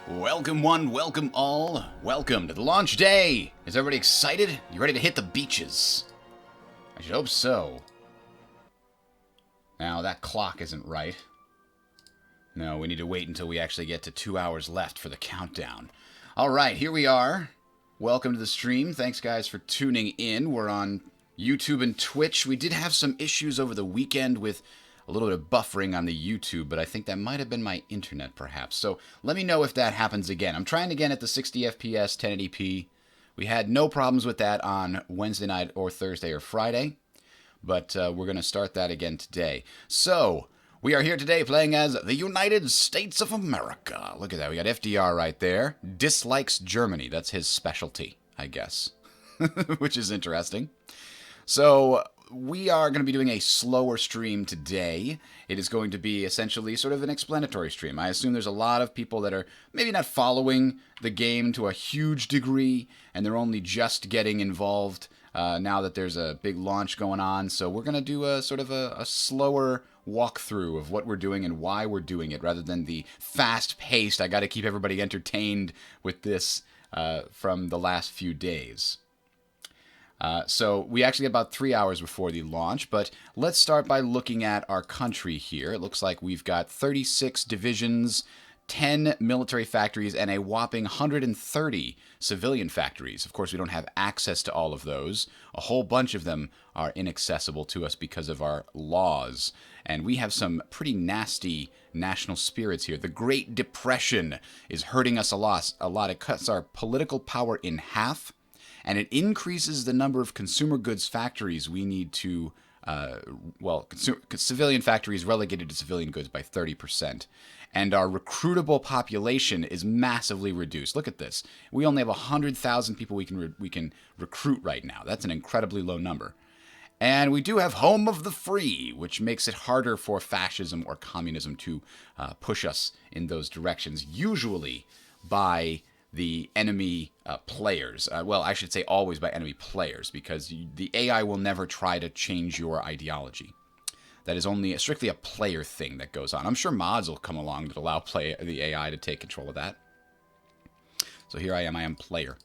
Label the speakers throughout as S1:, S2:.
S1: Welcome one, welcome all, welcome to the launch day! Is everybody excited? You ready to hit the beaches? I should hope so. Now, that clock isn't right. No, we need to wait until we actually get to 2 hours left for the countdown. Alright, here we are. Welcome to the stream. Thanks, guys, for tuning in. We're on YouTube and Twitch. We did have some issues over the weekend with a little bit of buffering on the YouTube, but I think that might have been my internet, perhaps. So let me know if that happens again. I'm trying again at the 60 FPS, 1080p. We had no problems with that on Wednesday night or Thursday or Friday, but we're going to start that again today. So we are here today playing as the United States of America. Look at that. We got FDR right there. Dislikes Germany. That's his specialty, I guess, which is interesting. So we are going to be doing a slower stream today. It is going to be essentially sort of an explanatory stream. I assume there's a lot of people that are maybe not following the game to a huge degree, and they're only just getting involved now that there's a big launch going on. So we're going to do a sort of a slower walkthrough of what we're doing and why we're doing it, rather than the fast-paced, I got to keep everybody entertained with this from the last few days. So we actually got about 3 hours before the launch, but let's start by looking at our country here. It looks like we've got 36 divisions, 10 military factories, and a whopping 130 civilian factories. Of course, we don't have access to all of those. A whole bunch of them are inaccessible to us because of our laws. And we have some pretty nasty national spirits here. The Great Depression is hurting us a lot. It cuts our political power in half, and it increases the number of consumer goods factories we need to, civilian factories relegated to civilian goods by 30%. And our recruitable population is massively reduced. Look at this. We only have 100,000 people we can recruit right now. That's an incredibly low number. And we do have Home of the Free, which makes it harder for fascism or communism to push us in those directions, usually by the enemy players. Well, I should say always by enemy players, because the AI will never try to change your ideology. That is only strictly a player thing that goes on. I'm sure mods will come along that allow the AI to take control of that. So here I am player.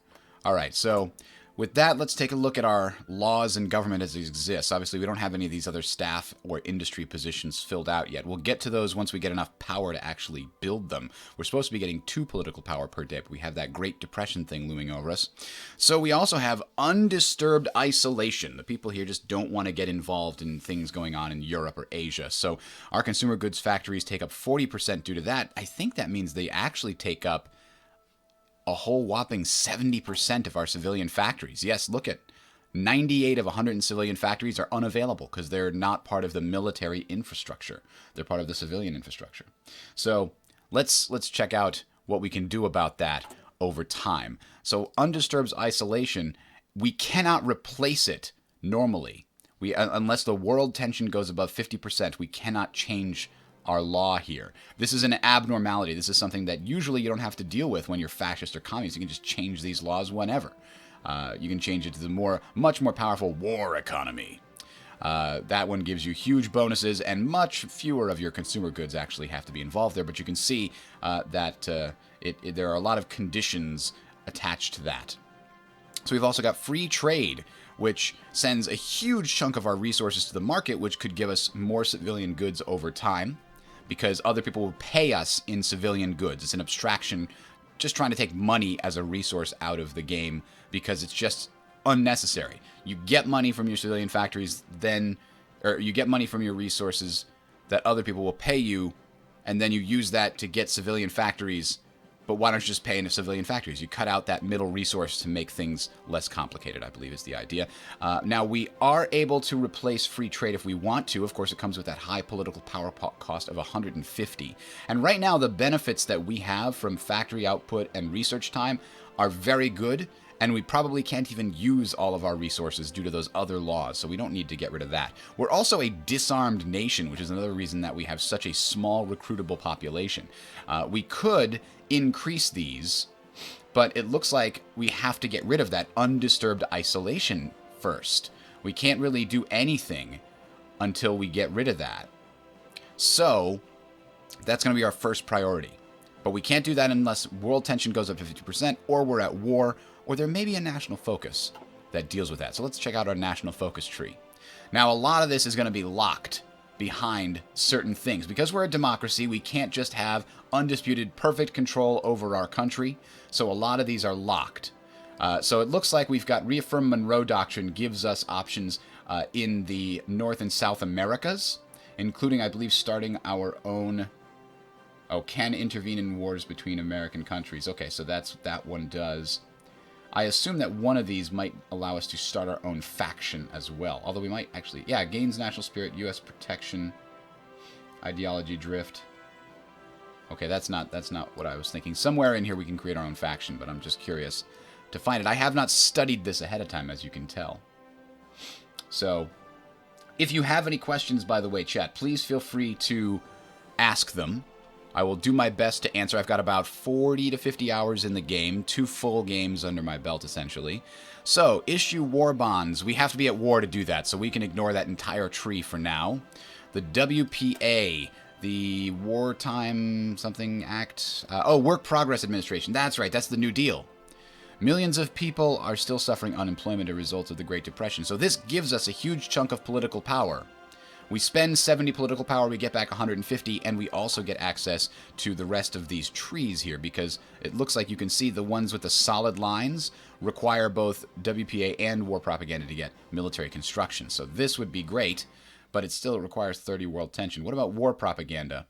S1: All right, so with that, let's take a look at our laws and government as it exists. Obviously, we don't have any of these other staff or industry positions filled out yet. We'll get to those once we get enough power to actually build them. We're supposed to be getting 2 political power per day, but we have that Great Depression thing looming over us. So we also have undisturbed isolation. The people here just don't want to get involved in things going on in Europe or Asia. So our consumer goods factories take up 40% due to that. I think that means they actually take up a whole whopping 70% of our civilian factories. Yes, look at 98 of 100 civilian factories are unavailable because they're not part of the military infrastructure. They're part of the civilian infrastructure. So let's check out what we can do about that over time. So undisturbed isolation, we cannot replace it normally. Unless the world tension goes above 50%, we cannot change our law here. This is an abnormality. This is something that usually you don't have to deal with when you're fascist or communist. You can just change these laws whenever. You can change it to the much more powerful war economy. That one gives you huge bonuses, and much fewer of your consumer goods actually have to be involved there. But you can see that there are a lot of conditions attached to that. So we've also got free trade, which sends a huge chunk of our resources to the market, which could give us more civilian goods over time, because other people will pay us in civilian goods. It's an abstraction, just trying to take money as a resource out of the game, because it's just unnecessary. You get money from your civilian factories, or you get money from your resources that other people will pay you, and then you use that to get civilian factories. But why don't you just pay into civilian factories? You cut out that middle resource to make things less complicated, I believe is the idea. Now, we are able to replace free trade if we want to. Of course, it comes with that high political power cost of 150. And right now, the benefits that we have from factory output and research time are very good, and we probably can't even use all of our resources due to those other laws, so we don't need to get rid of that. We're also a disarmed nation, which is another reason that we have such a small recruitable population. We could increase these, but it looks like we have to get rid of that undisturbed isolation first. We can't really do anything until we get rid of that. So that's going to be our first priority. But we can't do that unless world tension goes up to 50%, or we're at war, or there may be a national focus that deals with that. So let's check out our national focus tree. Now, a lot of this is going to be locked behind certain things. Because we're a democracy, we can't just have undisputed perfect control over our country. So a lot of these are locked. So it looks like we've got reaffirm Monroe Doctrine gives us options in the North and South Americas, including, I believe, starting our own... Oh, can intervene in wars between American countries. Okay, so that one does. I assume that one of these might allow us to start our own faction as well. Although we might actually... Yeah, gains national spirit, U.S. protection, ideology drift. Okay, that's not what I was thinking. Somewhere in here we can create our own faction, but I'm just curious to find it. I have not studied this ahead of time, as you can tell. So, if you have any questions, by the way, chat, please feel free to ask them. I will do my best to answer. I've got about 40 to 50 hours in the game, 2 full games under my belt, essentially. So, issue war bonds. We have to be at war to do that, so we can ignore that entire tree for now. The WPA, the Wartime Something Act. Work Progress Administration. That's right, that's the New Deal. Millions of people are still suffering unemployment as a result of the Great Depression. So this gives us a huge chunk of political power. We spend 70 political power, we get back 150, and we also get access to the rest of these trees here, because it looks like you can see the ones with the solid lines require both WPA and war propaganda to get military construction. So this would be great, but it still requires 30 world tension. What about war propaganda?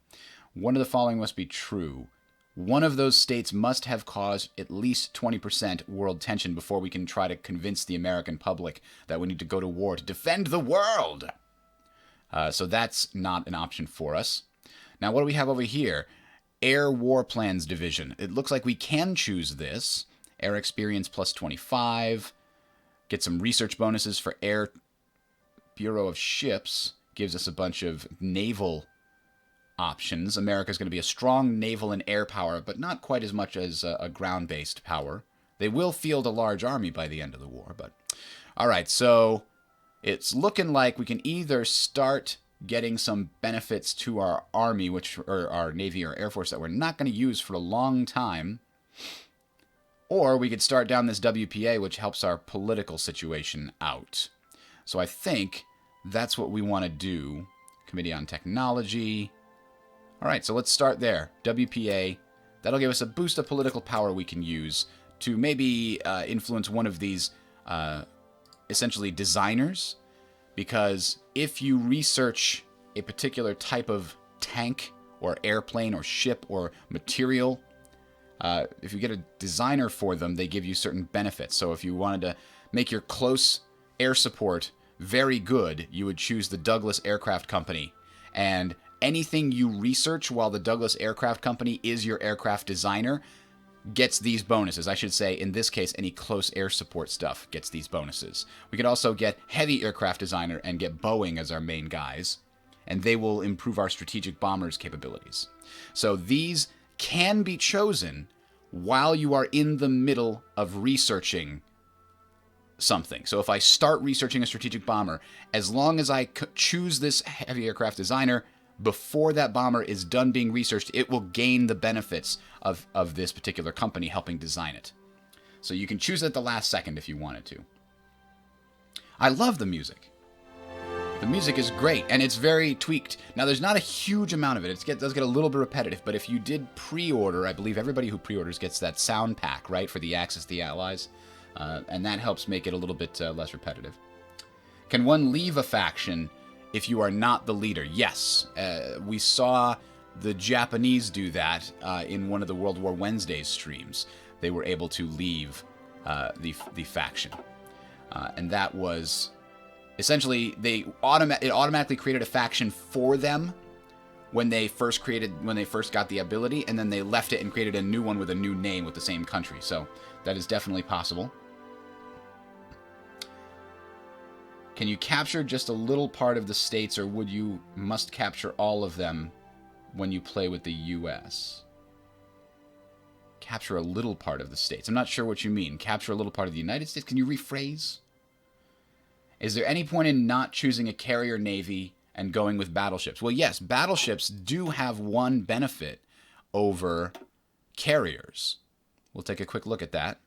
S1: One of the following must be true. One of those states must have caused at least 20% world tension before we can try to convince the American public that we need to go to war to defend the world. So that's not an option for us. Now, what do we have over here? Air War Plans Division. It looks like we can choose this. Air Experience plus 25. Get some research bonuses for Air Bureau of Ships. Gives us a bunch of naval options. America's going to be a strong naval and air power, but not quite as much as a ground-based power. They will field a large army by the end of the war, but... All right, so... It's looking like we can either start getting some benefits to our Army, or our Navy or Air Force that we're not going to use for a long time, or we could start down this WPA, which helps our political situation out. So I think that's what we want to do. Committee on Technology. All right, so let's start there. WPA. That'll give us a boost of political power we can use to maybe influence one of these... essentially designers, because if you research a particular type of tank or airplane or ship or material, if you get a designer for them, they give you certain benefits. So if you wanted to make your close air support very good, you would choose the Douglas Aircraft Company. And anything you research while the Douglas Aircraft Company is your aircraft designer gets these bonuses. I should say, in this case, any close air support stuff gets these bonuses. We could also get heavy aircraft designer and get Boeing as our main guys, and they will improve our strategic bombers capabilities. So these can be chosen while you are in the middle of researching something. So if I start researching a strategic bomber, as long as I choose this heavy aircraft designer, before that bomber is done being researched, it will gain the benefits of this particular company helping design it. So you can choose it at the last second if you wanted to. I love the music. The music is great, and it's very tweaked. Now, there's not a huge amount of it. It does get a little bit repetitive, but if you did pre-order, I believe everybody who pre-orders gets that sound pack, right, for the Axis, the Allies, and that helps make it a little bit less repetitive. Can one leave a faction if you are not the leader? Yes. We saw the Japanese do that in one of the World War Wednesdays streams. They were able to leave the faction. And that was... Essentially, it automatically created a faction for them when they first got the ability, and then they left it and created a new one with a new name with the same country. So that is definitely possible. Can you capture just a little part of the states, or must capture all of them when you play with the U.S.? Capture a little part of the states. I'm not sure what you mean. Capture a little part of the United States? Can you rephrase? Is there any point in not choosing a carrier navy and going with battleships? Well, yes, battleships do have one benefit over Carriers. We'll take a quick look at that.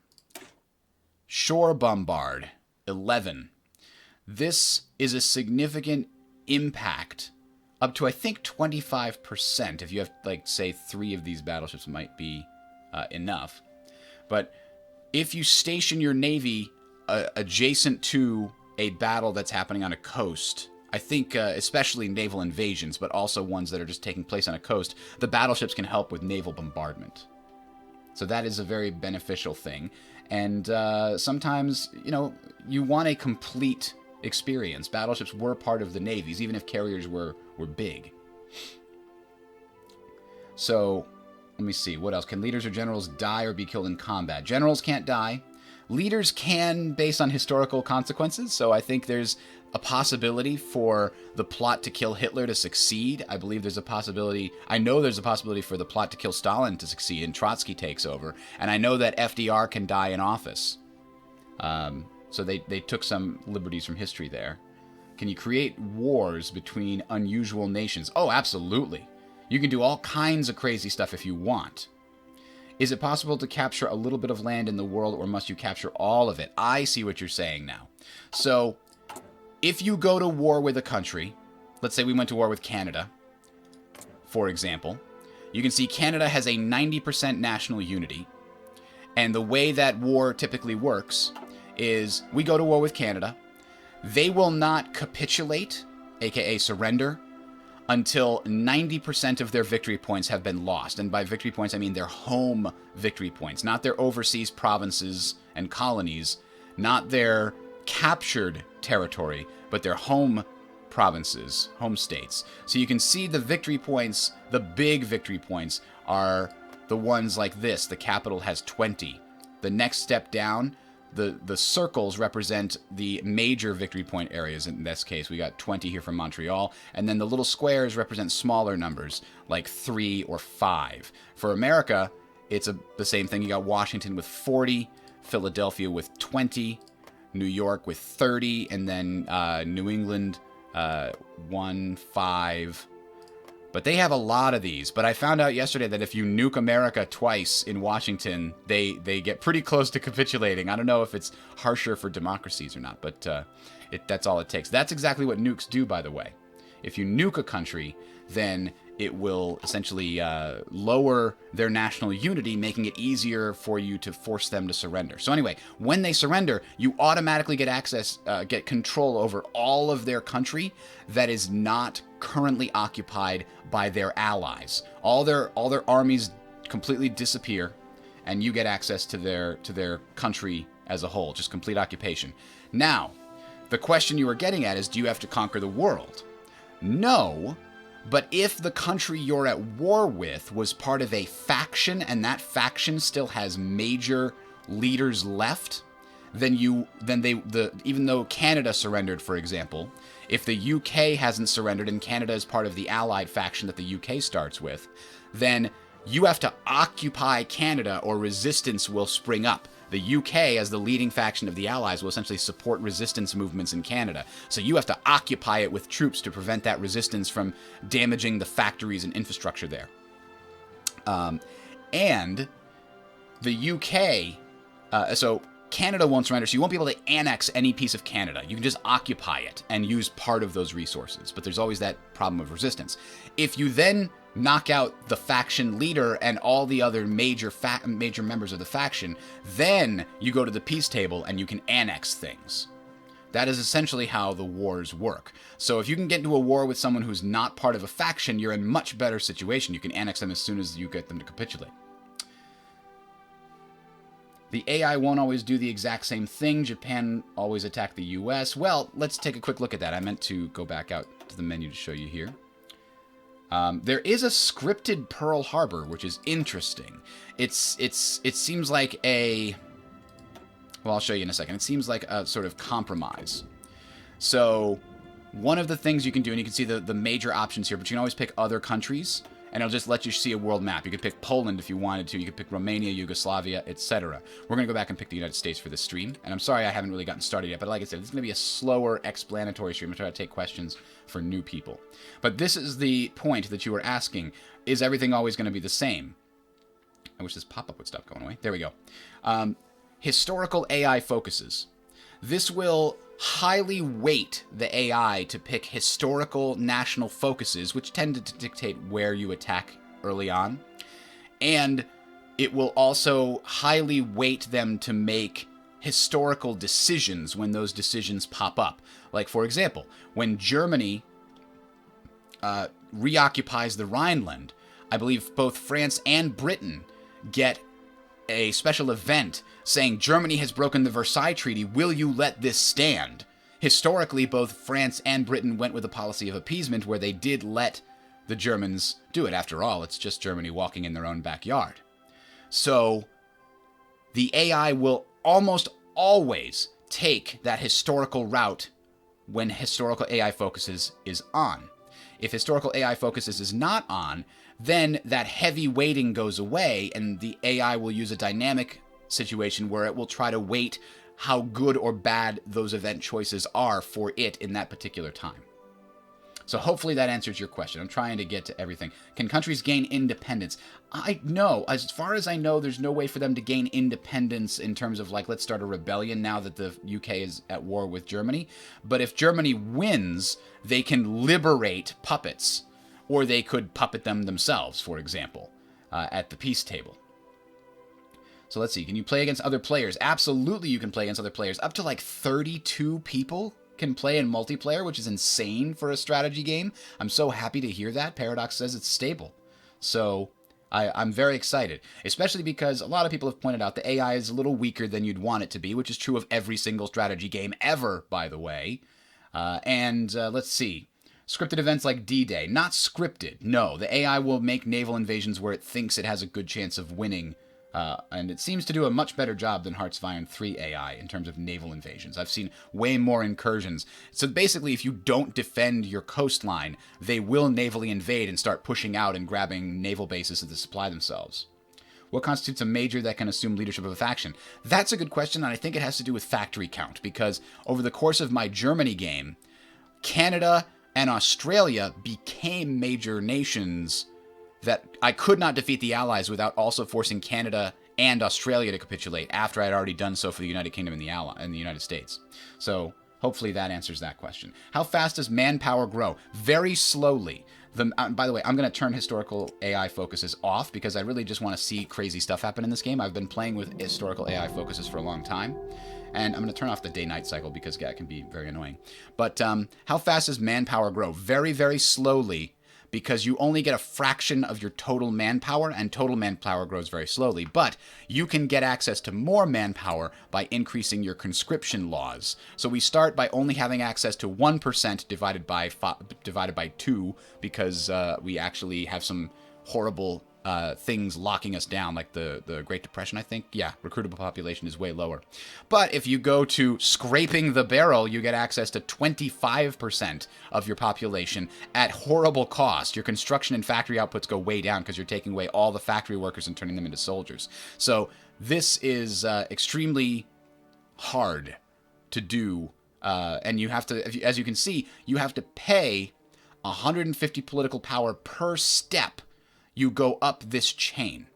S1: Shore bombard, 11. This is a significant impact, up to, I think, 25%. If you have, like, say, 3 of these battleships might be enough. But if you station your Navy adjacent to a battle that's happening on a coast, I think especially naval invasions, but also ones that are just taking place on a coast, the battleships can help with naval bombardment. So that is a very beneficial thing. And sometimes, you know, you want a complete experience. Battleships were part of the navies, even if carriers were big. So, let me see. What else? Can leaders or generals die or be killed in combat? Generals can't die. Leaders can, based on historical consequences. So I think there's a possibility for the plot to kill Hitler to succeed. I believe there's a possibility. I know there's a possibility for the plot to kill Stalin to succeed and Trotsky takes over. And I know that FDR can die in office. So they took some liberties from history there. Can you create wars between unusual nations? Oh, absolutely. You can do all kinds of crazy stuff if you want. Is it possible to capture a little bit of land in the world, or must you capture all of it? I see what you're saying now. So, if you go to war with a country, let's say we went to war with Canada, for example, you can see Canada has a 90% national unity. And the way that war typically works is we go to war with Canada. They will not capitulate, aka surrender, until 90% of their victory points have been lost. And by victory points, I mean their home victory points, not their overseas provinces and colonies, not their captured territory, but their home provinces, home states. So you can see the victory points, the big victory points, are the ones like this. The capital has 20. The next step down, the circles represent the major victory point areas. In this case, we got 20 here from Montreal. And then the little squares represent smaller numbers, like 3 or 5. For America, it's the same thing. You got Washington with 40, Philadelphia with 20, New York with 30, and then New England 1, 5. But they have a lot of these. But I found out yesterday that if you nuke America twice in Washington, they get pretty close to capitulating. I don't know if it's harsher for democracies or not, but that's all it takes. That's exactly what nukes do, by the way. If you nuke a country, then it will essentially lower their national unity, making it easier for you to force them to surrender. So anyway, when they surrender, you automatically get control over all of their country that is not currently occupied by their allies. All their armies completely disappear, and you get access to their country as a whole, just complete occupation. Now, the question you were getting at is, do you have to conquer the world? No. But if the country you're at war with was part of a faction, and that faction still has major leaders left, then even though Canada surrendered, for example, if the UK hasn't surrendered and Canada is part of the allied faction that the UK starts with, then you have to occupy Canada or resistance will spring up. The UK, as the leading faction of the Allies, will essentially support resistance movements in Canada. So you have to occupy it with troops to prevent that resistance from damaging the factories and infrastructure there. And the UK, so Canada won't surrender, so you won't be able to annex any piece of Canada. You can just occupy it and use part of those resources. But there's always that problem of resistance. If you then knock out the faction leader and all the other major members of the faction, then you go to the peace table and you can annex things. That is essentially how the wars work. So if you can get into a war with someone who's not part of a faction, you're in a much better situation. You can annex them as soon as you get them to capitulate. The AI won't always do the exact same thing. Japan always attacked the US. Well, let's take a quick look at that. I meant to go back out to the menu to show you here. There is a scripted Pearl Harbor, which is interesting. It seems like a... Well, I'll show you in a second. It seems like a sort of compromise. So, one of the things you can do, and you can see the major options here, but you can always pick other countries, and it'll just let you see a world map. You could pick Poland if you wanted to. You could pick Romania, Yugoslavia, etc. We're going to go back and pick the United States for this stream. And I'm sorry I haven't really gotten started yet, but like I said, it's going to be a slower explanatory stream. I'm going to try to take questions for new people. But this is the point that you were asking. Is everything always going to be the same? I wish this pop-up would stop going away. There we go. Historical AI focuses. This will highly weight the AI to pick historical national focuses, which tend to dictate where you attack early on. And it will also highly weight them to make historical decisions when those decisions pop up. Like, for example, when Germany reoccupies the Rhineland, I believe both France and Britain get a special event saying Germany has broken the Versailles Treaty. Will you let this stand? Historically, both France and Britain went with a policy of appeasement where they did let the Germans do it. After all, it's just Germany walking in their own backyard. So the AI will almost always take that historical route when historical AI focuses is on. If historical AI focuses is not on, then that heavy weighting goes away, and the AI will use a dynamic situation where it will try to weight how good or bad those event choices are for it in that particular time. So hopefully that answers your question. I'm trying to get to everything. Can countries gain independence? I know. As far as I know, there's no way for them to gain independence in terms of, like, let's start a rebellion now that the UK is at war with Germany. But if Germany wins, they can liberate puppets. Or they could puppet them themselves, for example, at the peace table. So let's see. Can you play against other players? Absolutely you can play against other players. Up to like 32 people can play in multiplayer, which is insane for a strategy game. I'm so happy to hear that. Paradox says it's stable. So I'm very excited, especially because a lot of people have pointed out the AI is a little weaker than you'd want it to be, which is true of every single strategy game ever, by the way. Let's see. Scripted events like D-Day. Not scripted. No, the AI will make naval invasions where it thinks it has a good chance of winning. And it seems to do a much better job than Hearts of Iron 3 AI in terms of naval invasions. I've seen way more incursions. So basically, if you don't defend your coastline, they will navally invade and start pushing out and grabbing naval bases to supply themselves. What constitutes a major that can assume leadership of a faction? That's a good question, and I think it has to do with factory count, because over the course of my Germany game, Canada and Australia became major nations that I could not defeat the Allies without also forcing Canada and Australia to capitulate after I had already done so for the United Kingdom and the United States. So hopefully that answers that question. How fast does manpower grow? Very slowly. By the way, I'm going to turn historical AI focuses off because I really just want to see crazy stuff happen in this game. I've been playing with historical AI focuses for a long time. And I'm going to turn off the day-night cycle because that can be very annoying. But how fast does manpower grow? Very, very slowly, because you only get a fraction of your total manpower, and total manpower grows very slowly. But you can get access to more manpower by increasing your conscription laws. So we start by only having access to 1% divided by 2, because we actually have some horrible things locking us down, like the Great Depression, I think. Yeah, recruitable population is way lower. But if you go to scraping the barrel, you get access to 25% of your population at horrible cost. Your construction and factory outputs go way down because you're taking away all the factory workers and turning them into soldiers. So this is extremely hard to do, and you have to, as you can see, you have to pay 150 political power per step you go up this chain.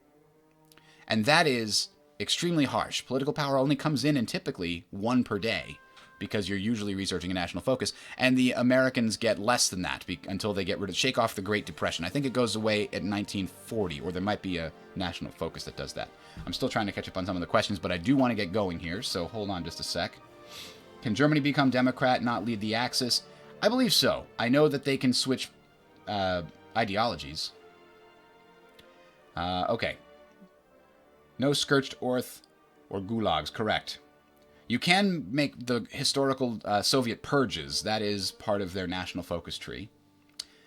S1: And that is extremely harsh. Political power only comes in typically 1 per day, because you're usually researching a national focus. And the Americans get less than that until they shake off the Great Depression. I think it goes away at 1940, or there might be a national focus that does that. I'm still trying to catch up on some of the questions, but I do want to get going here, so hold on just a sec. Can Germany become Democrat, not lead the Axis? I believe so. I know that they can switch ideologies. Okay. No scorched earth or gulags, correct. You can make the historical Soviet purges. That is part of their national focus tree.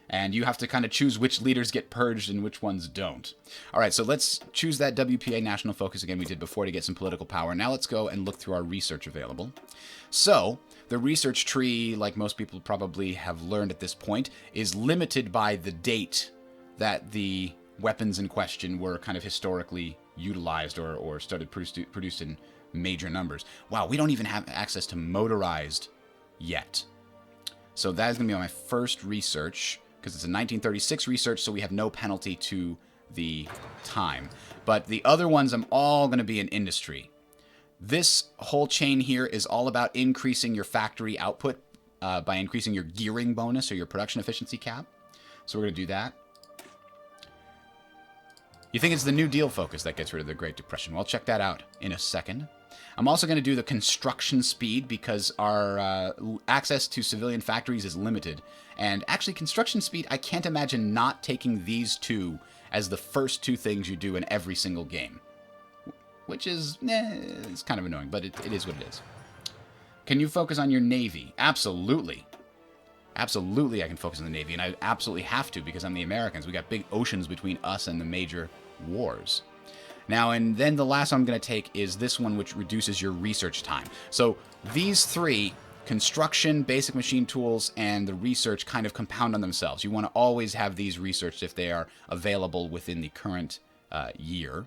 S1: And you have to kind of choose which leaders get purged and which ones don't. All right, so let's choose that WPA national focus again we did before to get some political power. Now let's go and look through our research available. So the research tree, like most people probably have learned at this point, is limited by the date that the weapons in question were kind of historically utilized or started produced in major numbers. Wow, we don't even have access to motorized yet. So that is going to be my first research, because it's a 1936 research, so we have no penalty to the time. But the other ones I'm all going to be in industry. This whole chain here is all about increasing your factory output by increasing your gearing bonus or your production efficiency cap. So we're going to do that. You think it's the New Deal focus that gets rid of the Great Depression? Well, check that out in a second. I'm also going to do the construction speed because our access to civilian factories is limited. And actually, construction speed, I can't imagine not taking these two as the first two things you do in every single game. Which is, it's kind of annoying, but it is what it is. Can you focus on your Navy? Absolutely. Absolutely I can focus on the Navy, and I absolutely have to because I'm the Americans. We got big oceans between us and the major wars. Now, and then the last one I'm going to take is this one, which reduces your research time. So these three, construction, basic machine tools, and the research kind of compound on themselves. You want to always have these researched if they are available within the current year.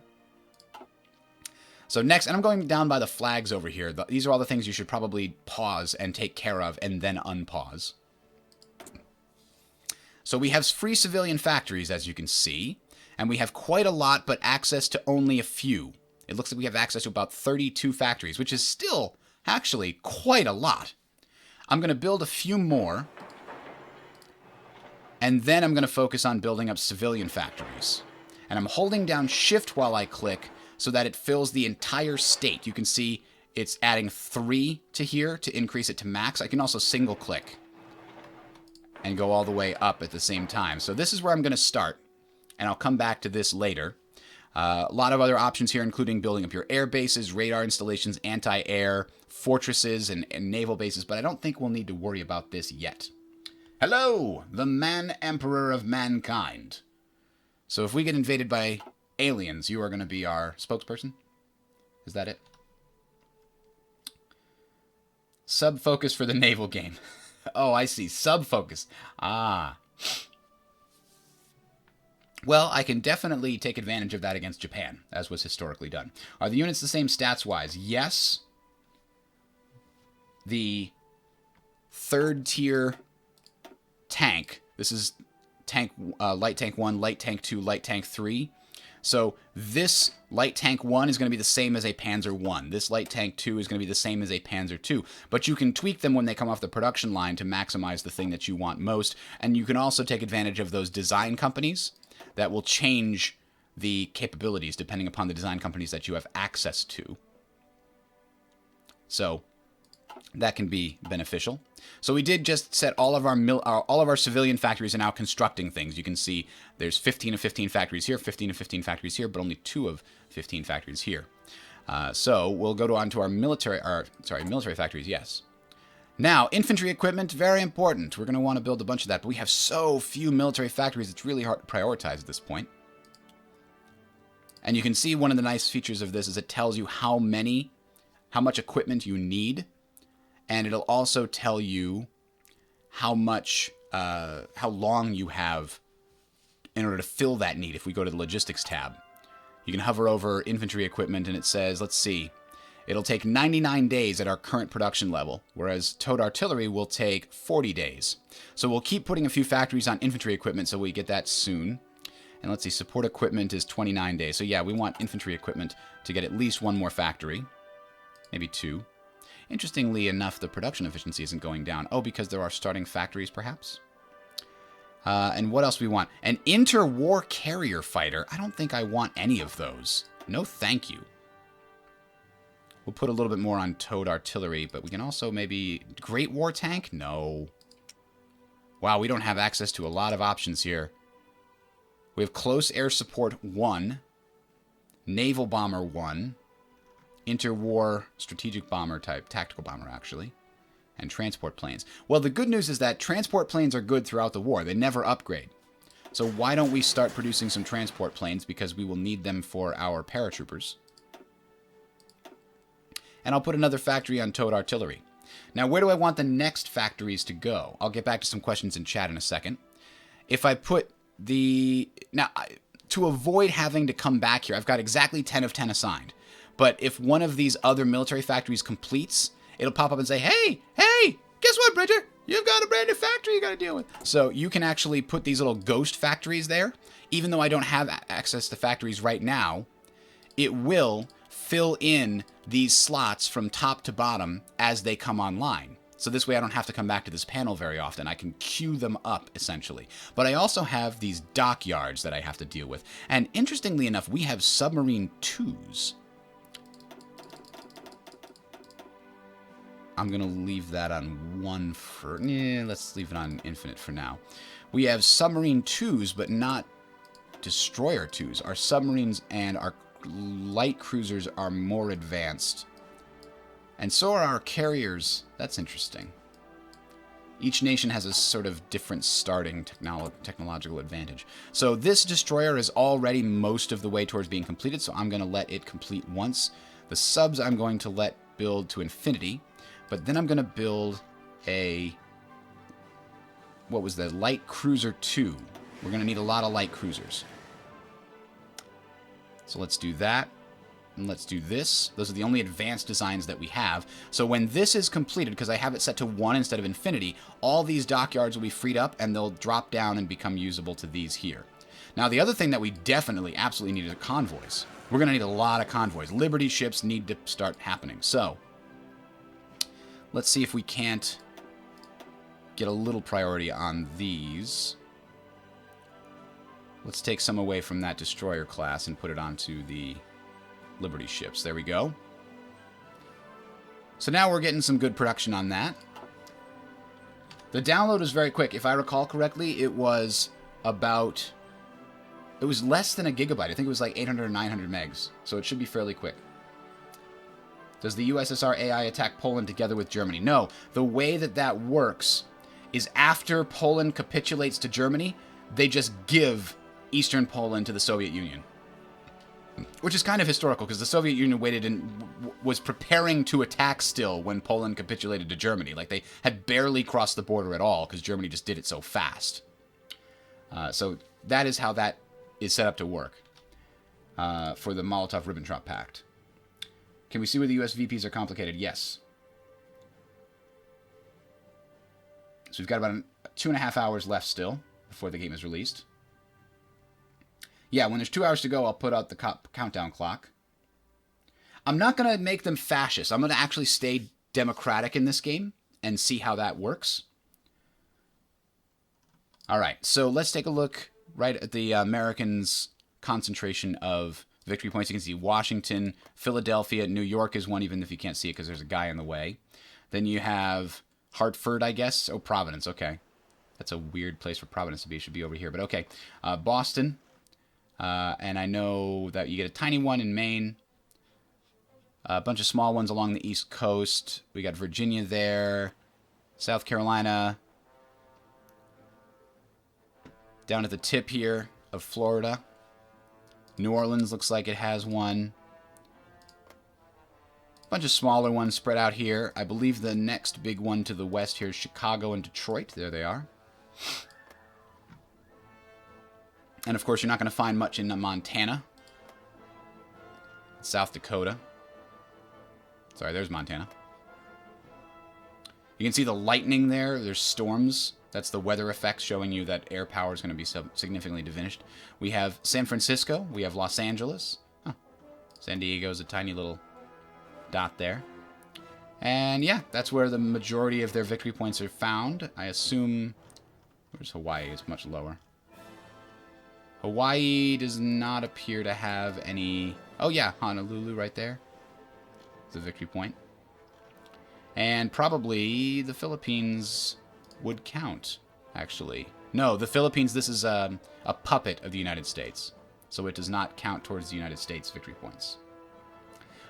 S1: So next, and I'm going down by the flags over here. These are all the things you should probably pause and take care of and then unpause. So we have free civilian factories, as you can see. And we have quite a lot, but access to only a few. It looks like we have access to about 32 factories, which is still actually quite a lot. I'm going to build a few more. And then I'm going to focus on building up civilian factories. And I'm holding down Shift while I click so that it fills the entire state. You can see it's adding 3 to here to increase it to max. I can also single click and go all the way up at the same time. So this is where I'm going to start. And I'll come back to this later. A lot of other options here, including building up your air bases, radar installations, anti-air, fortresses, and naval bases, but I don't think we'll need to worry about this yet. Hello, the Man-Emperor of Mankind. So if we get invaded by aliens, you are going to be our spokesperson? Is that it? Sub-focus for the naval game. Oh, I see. Sub-focus. Ah. Well, I can definitely take advantage of that against Japan, as was historically done. Are the units the same stats-wise? Yes. The third tier tank, this is tank light tank 1, light tank 2, light tank 3. So this light tank 1 is going to be the same as a Panzer 1. This light tank 2 is going to be the same as a Panzer 2. But you can tweak them when they come off the production line to maximize the thing that you want most. And you can also take advantage of those design companies that will change the capabilities depending upon the design companies that you have access to. So that can be beneficial. So we did just set all of our civilian factories are now constructing things. You can see there's 15 of 15 factories here, 15 of 15 factories here, but only 2 of 15 factories here. So we'll go on to our military factories, yes. Now, infantry equipment, very important. We're going to want to build a bunch of that, but we have so few military factories, it's really hard to prioritize at this point. And you can see one of the nice features of this is it tells you how much equipment you need, and it'll also tell you how long you have in order to fill that need if we go to the logistics tab. You can hover over infantry equipment and it says, let's see, it'll take 99 days at our current production level, whereas towed artillery will take 40 days. So we'll keep putting a few factories on infantry equipment so we get that soon. And let's see, support equipment is 29 days. So yeah, we want infantry equipment to get at least 1 more factory, maybe 2. Interestingly enough, the production efficiency isn't going down. Oh, because there are starting factories, perhaps? And what else do we want? An interwar carrier fighter. I don't think I want any of those. No, thank you. We'll put a little bit more on towed artillery, but we can also maybe... Great War Tank? No. Wow, we don't have access to a lot of options here. We have Close Air Support 1, Naval Bomber 1, Interwar Strategic Bomber type, Tactical Bomber actually, and Transport Planes. Well, the good news is that Transport Planes are good throughout the war. They never upgrade. So why don't we start producing some Transport Planes, because we will need them for our paratroopers. And I'll put another factory on towed artillery. Now, where do I want the next factories to go? I'll get back to some questions in chat in a second. If I put the... Now, to avoid having to come back here, I've got exactly 10 of 10 assigned. But if one of these other military factories completes, it'll pop up and say, hey, guess what, Bridger? You've got a brand new factory you got to deal with. So you can actually put these little ghost factories there. even though I don't have access to factories right now, it will fill in these slots from top to bottom as they come online. So this way I don't have to come back to this panel very often. I can queue them up, essentially. But I also have these dockyards that I have to deal with. And interestingly enough, we have submarine 2s. I'm going to leave that on 1 for... let's leave it on infinite for now. We have submarine 2s, but not destroyer 2s. Our submarines and our light cruisers are more advanced. And so are our carriers. That's interesting. Each nation has a sort of different starting technological advantage. So this destroyer is already most of the way towards being completed, so I'm going to let it complete once. The subs I'm going to let build to infinity, but then I'm going to build a... what was the light cruiser 2? We're going to need a lot of light cruisers. So let's do that. And let's do this. Those are the only advanced designs that we have. So when this is completed, because I have it set to 1 instead of infinity, all these dockyards will be freed up and they'll drop down and become usable to these here. Now the other thing that we definitely, absolutely need are convoys. We're going to need a lot of convoys. Liberty ships need to start happening. So let's see if we can't get a little priority on these. Let's take some away from that destroyer class and put it onto the Liberty ships. There we go. So now we're getting some good production on that. The download was very quick. If I recall correctly, it was about... it was less than a gigabyte. I think it was like 800 or 900 megs. So it should be fairly quick. Does the USSR AI attack Poland together with Germany? No. The way that that works is after Poland capitulates to Germany, they just give Eastern Poland to the Soviet Union. Which is kind of historical, because the Soviet Union waited and was preparing to attack still when Poland capitulated to Germany. Like, they had barely crossed the border at all, because Germany just did it so fast. So that is how that is set up to work for the Molotov-Ribbentrop Pact. Can we see where the US VPs are complicated? Yes. So we've got about 2.5 hours left still before the game is released. Yeah, when there's 2 hours to go, I'll put out the countdown clock. I'm not going to make them fascist. I'm going to actually stay democratic in this game and see how that works. All right, so let's take a look right at the Americans' concentration of victory points. You can see Washington, Philadelphia, New York is one, even if you can't see it because there's a guy in the way. Then you have Hartford, I guess. Oh, Providence, okay. That's a weird place for Providence to be. It should be over here, but okay. Boston. And I know that you get a tiny one in Maine, a bunch of small ones along the East Coast. We got Virginia there, South Carolina, down at the tip here of Florida. New Orleans looks like it has one. A bunch of smaller ones spread out here. I believe the next big one to the west here is Chicago and Detroit. There they are. And, of course, you're not going to find much in Montana. South Dakota. Sorry, there's Montana. You can see the lightning there. There's storms. That's the weather effect showing you that air power is going to be significantly diminished. We have San Francisco. We have Los Angeles. Huh. San Diego's a tiny little dot there. And, yeah, that's where the majority of their victory points are found. I assume... where's Hawaii? It's much lower. Hawaii does not appear to have any... oh, yeah, Honolulu right there. It's a victory point. And probably the Philippines would count, actually. No, the Philippines, this is a puppet of the United States. So it does not count towards the United States victory points.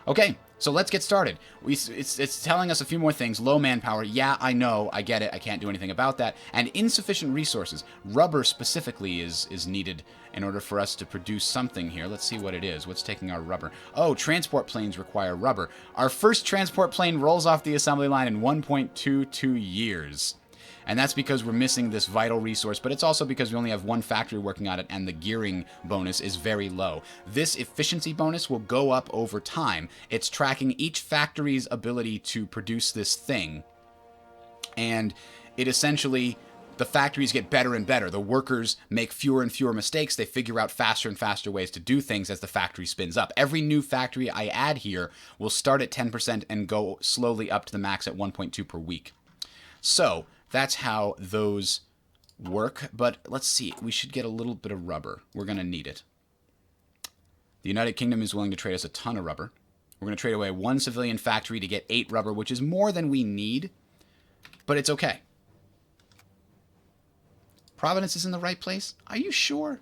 S1: Okay, so let's get started. It's telling us a few more things. Low manpower. Yeah, I know. I get it. I can't do anything about that. And insufficient resources. Rubber specifically is needed in order for us to produce something here. Let's see what it is. What's taking our rubber? Oh, transport planes require rubber. Our first transport plane rolls off the assembly line in 1.22 years. And that's because we're missing this vital resource, but it's also because we only have one factory working on it and the gearing bonus is very low. This efficiency bonus will go up over time. It's tracking each factory's ability to produce this thing. And it essentially the factories get better and better. The workers make fewer and fewer mistakes. They figure out faster and faster ways to do things as the factory spins up. Every new factory I add here will start at 10% and go slowly up to the max at 1.2 per week. So that's how those work. But let's see. We should get a little bit of rubber. We're going to need it. The United Kingdom is willing to trade us a ton of rubber. We're going to trade away 1 civilian factory to get 8 rubber, which is more than we need. But it's okay. Providence is in the right place? Are you sure?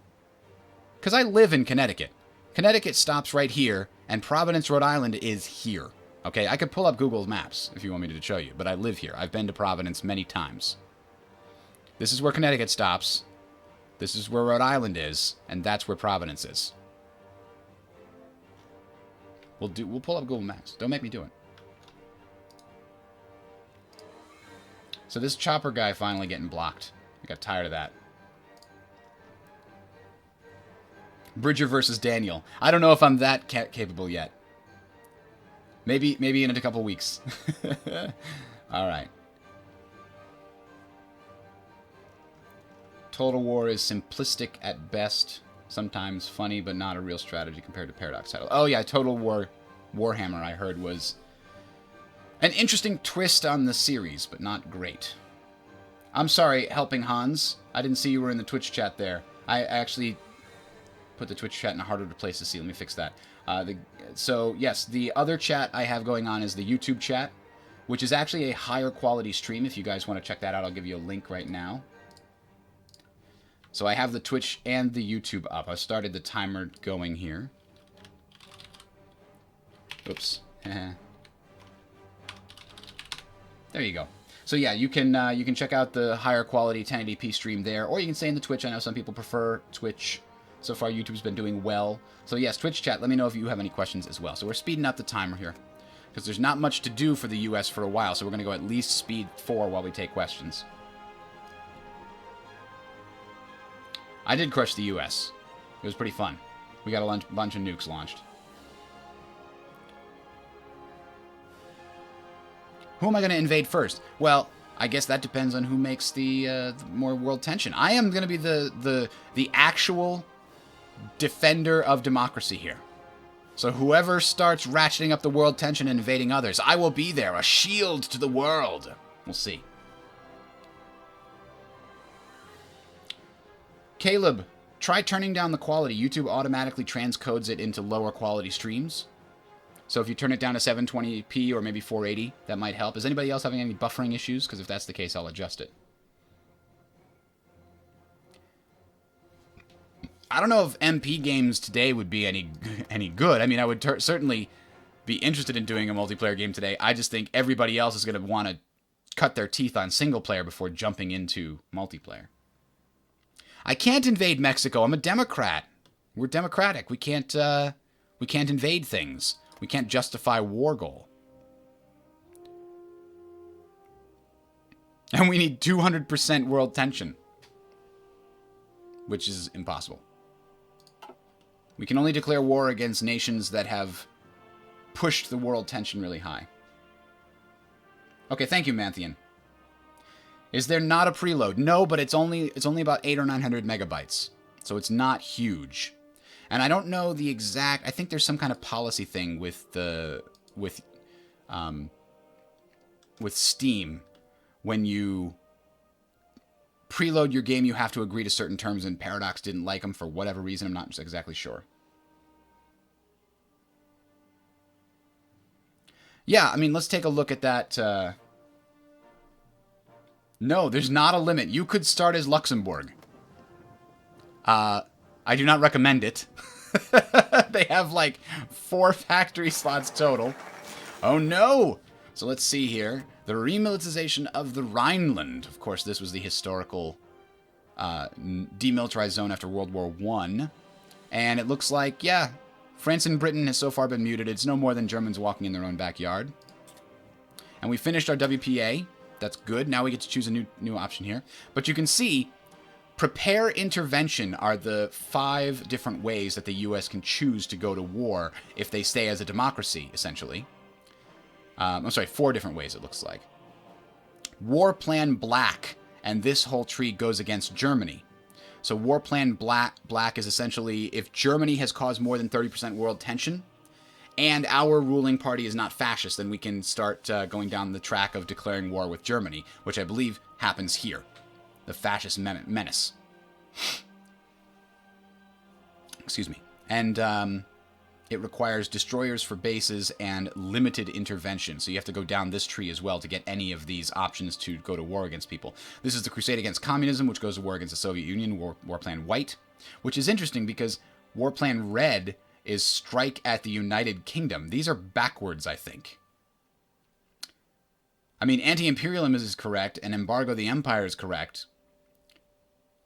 S1: Because I live in Connecticut. Connecticut stops right here, and Providence, Rhode Island is here. Okay, I could pull up Google Maps if you want me to show you, but I live here. I've been to Providence many times. This is where Connecticut stops. This is where Rhode Island is, and that's where Providence is. We'll pull up Google Maps. Don't make me do it. So this chopper guy finally getting blocked. I got tired of that. Bridger versus Daniel. I don't know if I'm that capable yet. Maybe in a couple weeks. All right. Total War is simplistic at best. Sometimes funny, but not a real strategy compared to Paradox title. Oh yeah, Total War Warhammer I heard was an interesting twist on the series, but not great. I'm sorry, Helping Hans. I didn't see you were in the Twitch chat there. I actually put the Twitch chat in a harder place to see. Let me fix that. So, yes, the other chat I have going on is the YouTube chat, which is actually a higher quality stream. If you guys want to check that out, I'll give you a link right now. So I have the Twitch and the YouTube up. I started the timer going here. Oops. There you go. So yeah, you can check out the higher quality 1080p stream there, or you can stay in the Twitch. I know some people prefer Twitch. So far, YouTube's been doing well. So yes, Twitch chat, let me know if you have any questions as well. So we're speeding up the timer here, because there's not much to do for the US for a while, so we're going to go at least speed 4 while we take questions. I did crush the US. It was pretty fun. We got a bunch of nukes launched. Who am I going to invade first? Well, I guess that depends on who makes the more world tension. I am going to be the actual defender of democracy here. So whoever starts ratcheting up the world tension and invading others, I will be there, a shield to the world. We'll see. Caleb, try turning down the quality. YouTube automatically transcodes it into lower quality streams. So if you turn it down to 720p or maybe 480, that might help. Is anybody else having any buffering issues? Because if that's the case, I'll adjust it. I don't know if MP games today would be any good. I mean, I would certainly be interested in doing a multiplayer game today. I just think everybody else is going to want to cut their teeth on single player before jumping into multiplayer. I can't invade Mexico. I'm a Democrat. We're democratic. We can't invade things. We can't justify war goal. And we need 200% world tension, which is impossible. We can only declare war against nations that have pushed the world tension really high. Okay, thank you, Manthian. Is there not a preload? No, but it's only about 800 or 900 megabytes, so it's not huge. And I don't know the exact. I think there's some kind of policy thing with Steam. When you preload your game, you have to agree to certain terms, and Paradox didn't like them for whatever reason. I'm not exactly sure. Yeah, I mean, let's take a look at that. No, there's not a limit. You could start as Luxembourg. I do not recommend it. They have like 4 factory slots total. Oh no! So let's see here. The remilitarization of the Rhineland. Of course, this was the historical demilitarized zone after World War I. And it looks like, yeah, France and Britain has so far been muted. It's no more than Germans walking in their own backyard. And we finished our WPA. That's good. Now we get to choose a new option here. But you can see, prepare intervention are the 5 different ways that the U.S. can choose to go to war if they stay as a democracy, essentially. I'm sorry, 4 different ways it looks like. War Plan Black and this whole tree goes against Germany. So war plan black is essentially if Germany has caused more than 30% world tension, and our ruling party is not fascist, then we can start going down the track of declaring war with Germany, which I believe happens here. The fascist menace. Excuse me. And it requires destroyers for bases and limited intervention. So you have to go down this tree as well to get any of these options to go to war against people. This is the crusade against communism, which goes to war against the Soviet Union, war plan white, which is interesting because war plan red is strike at the United Kingdom. These are backwards, I think. I mean, anti-imperialism is correct, and embargo the empire is correct.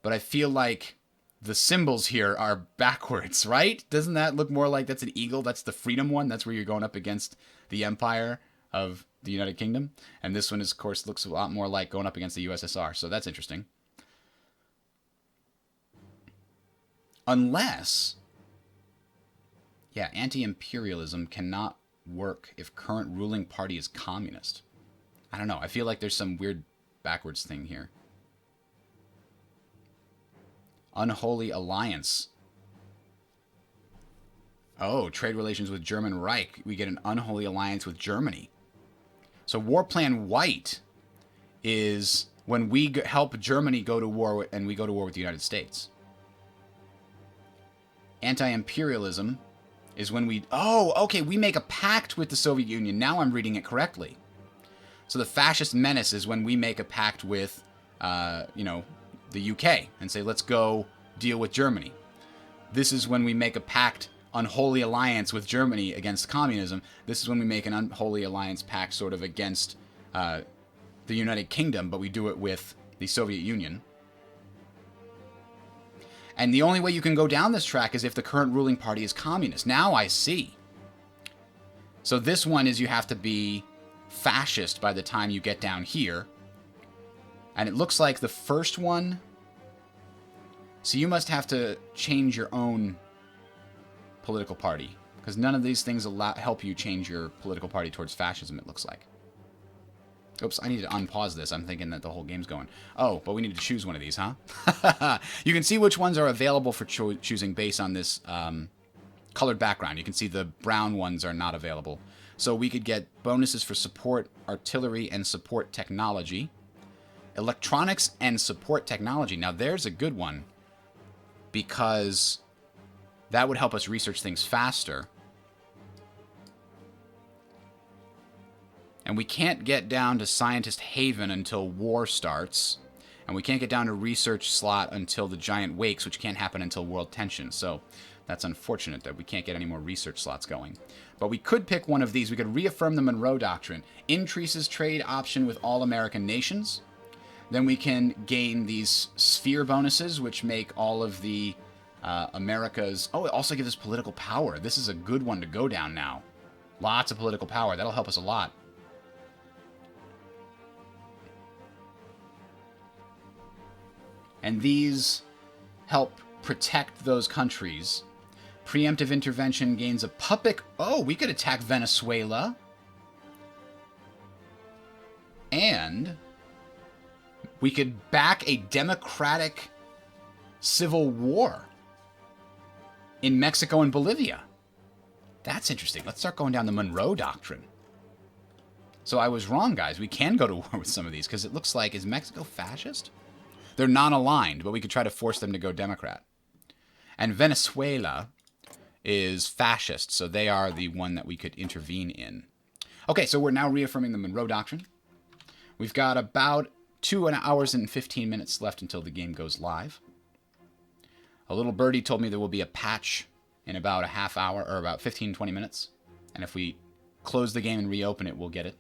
S1: But I feel like the symbols here are backwards, right? Doesn't that look more like that's an eagle? That's the freedom one. That's where you're going up against the empire of the United Kingdom. And this one, is, of course, looks a lot more like going up against the USSR. So that's interesting. Unless... yeah, anti-imperialism cannot work if current ruling party is communist. I don't know. I feel like there's some weird backwards thing here. Unholy alliance. Oh, trade relations with German Reich. We get an unholy alliance with Germany. So war plan white is when we help Germany go to war and we go to war with the United States. Anti-imperialism is when we... oh, okay, we make a pact with the Soviet Union. Now I'm reading it correctly. So the fascist menace is when we make a pact with, the UK and say, let's go deal with Germany. This is when we make a pact, unholy alliance with Germany against communism. This is when we make an unholy alliance pact sort of against the United Kingdom, but we do it with the Soviet Union. And the only way you can go down this track is if the current ruling party is communist. Now I see. So this one is you have to be fascist by the time you get down here. And it looks like the first one... so you must have to change your own political party. Because none of these things help you change your political party towards fascism, it looks like. Oops, I need to unpause this. I'm thinking that the whole game's going. Oh, but we need to choose one of these, huh? You can see which ones are available for choosing based on this colored background. You can see the brown ones are not available. So we could get bonuses for support, artillery, and support technology. Electronics and support technology. Now, there's a good one. Because that would help us research things faster. And we can't get down to Scientist Haven until war starts. And we can't get down to Research Slot until the Giant Wakes, which can't happen until World Tension. So that's unfortunate that we can't get any more research slots going. But we could pick one of these. We could reaffirm the Monroe Doctrine. Increases trade option with all American nations. Then we can gain these sphere bonuses, which make all of the Americas... oh, it also gives us political power. This is a good one to go down now. Lots of political power. That'll help us a lot. And these help protect those countries. Preemptive intervention gains a puppet... oh, we could attack Venezuela. And... we could back a democratic civil war in Mexico and Bolivia. That's interesting. Let's start going down the Monroe Doctrine. So I was wrong, guys. We can go to war with some of these, because it looks like... is Mexico fascist? They're non-aligned, but we could try to force them to go Democrat. And Venezuela is fascist, so they are the one that we could intervene in. Okay, so we're now reaffirming the Monroe Doctrine. We've got about 2 hours and 15 minutes left until the game goes live. A little birdie told me there will be a patch in about a half hour, or about 15-20 minutes. And if we close the game and reopen it, we'll get it.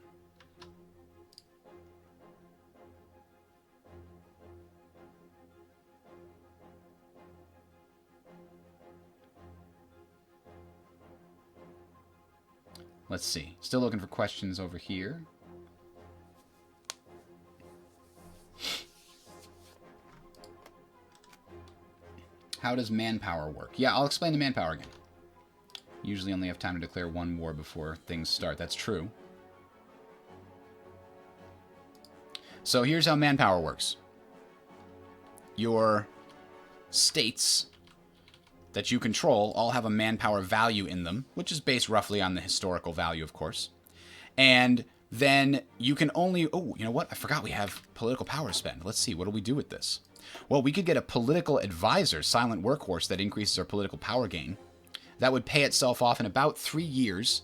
S1: Let's see. Still looking for questions over here. How does manpower work? Yeah, I'll explain the manpower again. Usually only have time to declare one war before things start. That's true. So here's how manpower works. your states that you control all have a manpower value in them, which is based roughly on the historical value, of course. And then you can only... Oh, you know what? I forgot we have political power spend. Let's see. What do we do with this? Well, we could get a political advisor, silent workhorse, that increases our political power gain. That would pay itself off in about 3 years.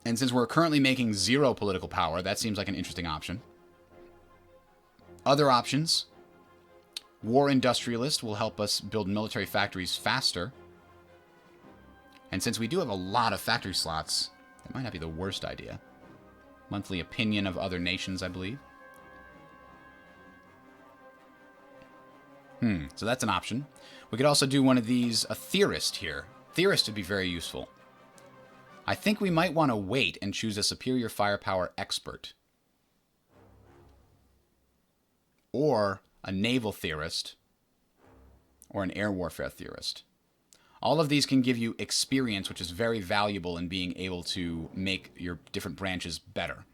S1: And since we're currently making 0 political power, that seems like an interesting option. Other options. War Industrialist will help us build military factories faster. And since we do have a lot of factory slots, that might not be the worst idea. Monthly opinion of other nations, I believe. So that's an option. We could also do one of these, a theorist here. Theorist would be very useful. I think we might want to wait and choose a superior firepower expert. Or a naval theorist. Or an air warfare theorist. All of these can give you experience, which is very valuable in being able to make your different branches better.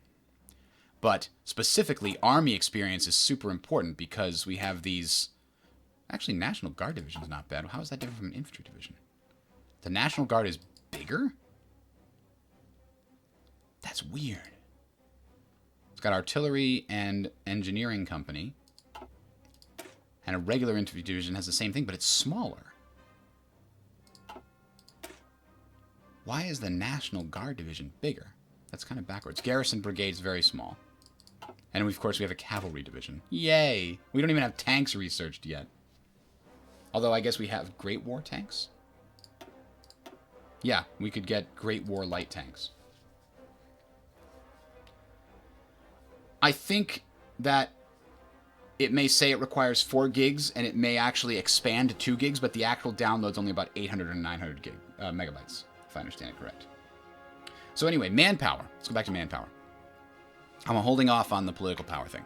S1: But specifically, Army experience is super important because we have these... Actually, National Guard Division is not bad. How is that different from an infantry division? The National Guard is bigger? That's weird. It's got artillery and engineering company. And a regular infantry division has the same thing, but it's smaller. Why is the National Guard Division bigger? That's kind of backwards. Garrison Brigade is very small. And of course we have a cavalry division. Yay! We don't even have tanks researched yet. Although I guess we have Great War tanks. Yeah, we could get Great War light tanks. I think that it may say it requires 4 gigs, and it may actually expand to 2 gigs, but the actual download's only about 800 or 900 megabytes, if I understand it correct. So anyway, manpower. Let's go back to manpower. I'm holding off on the political power thing.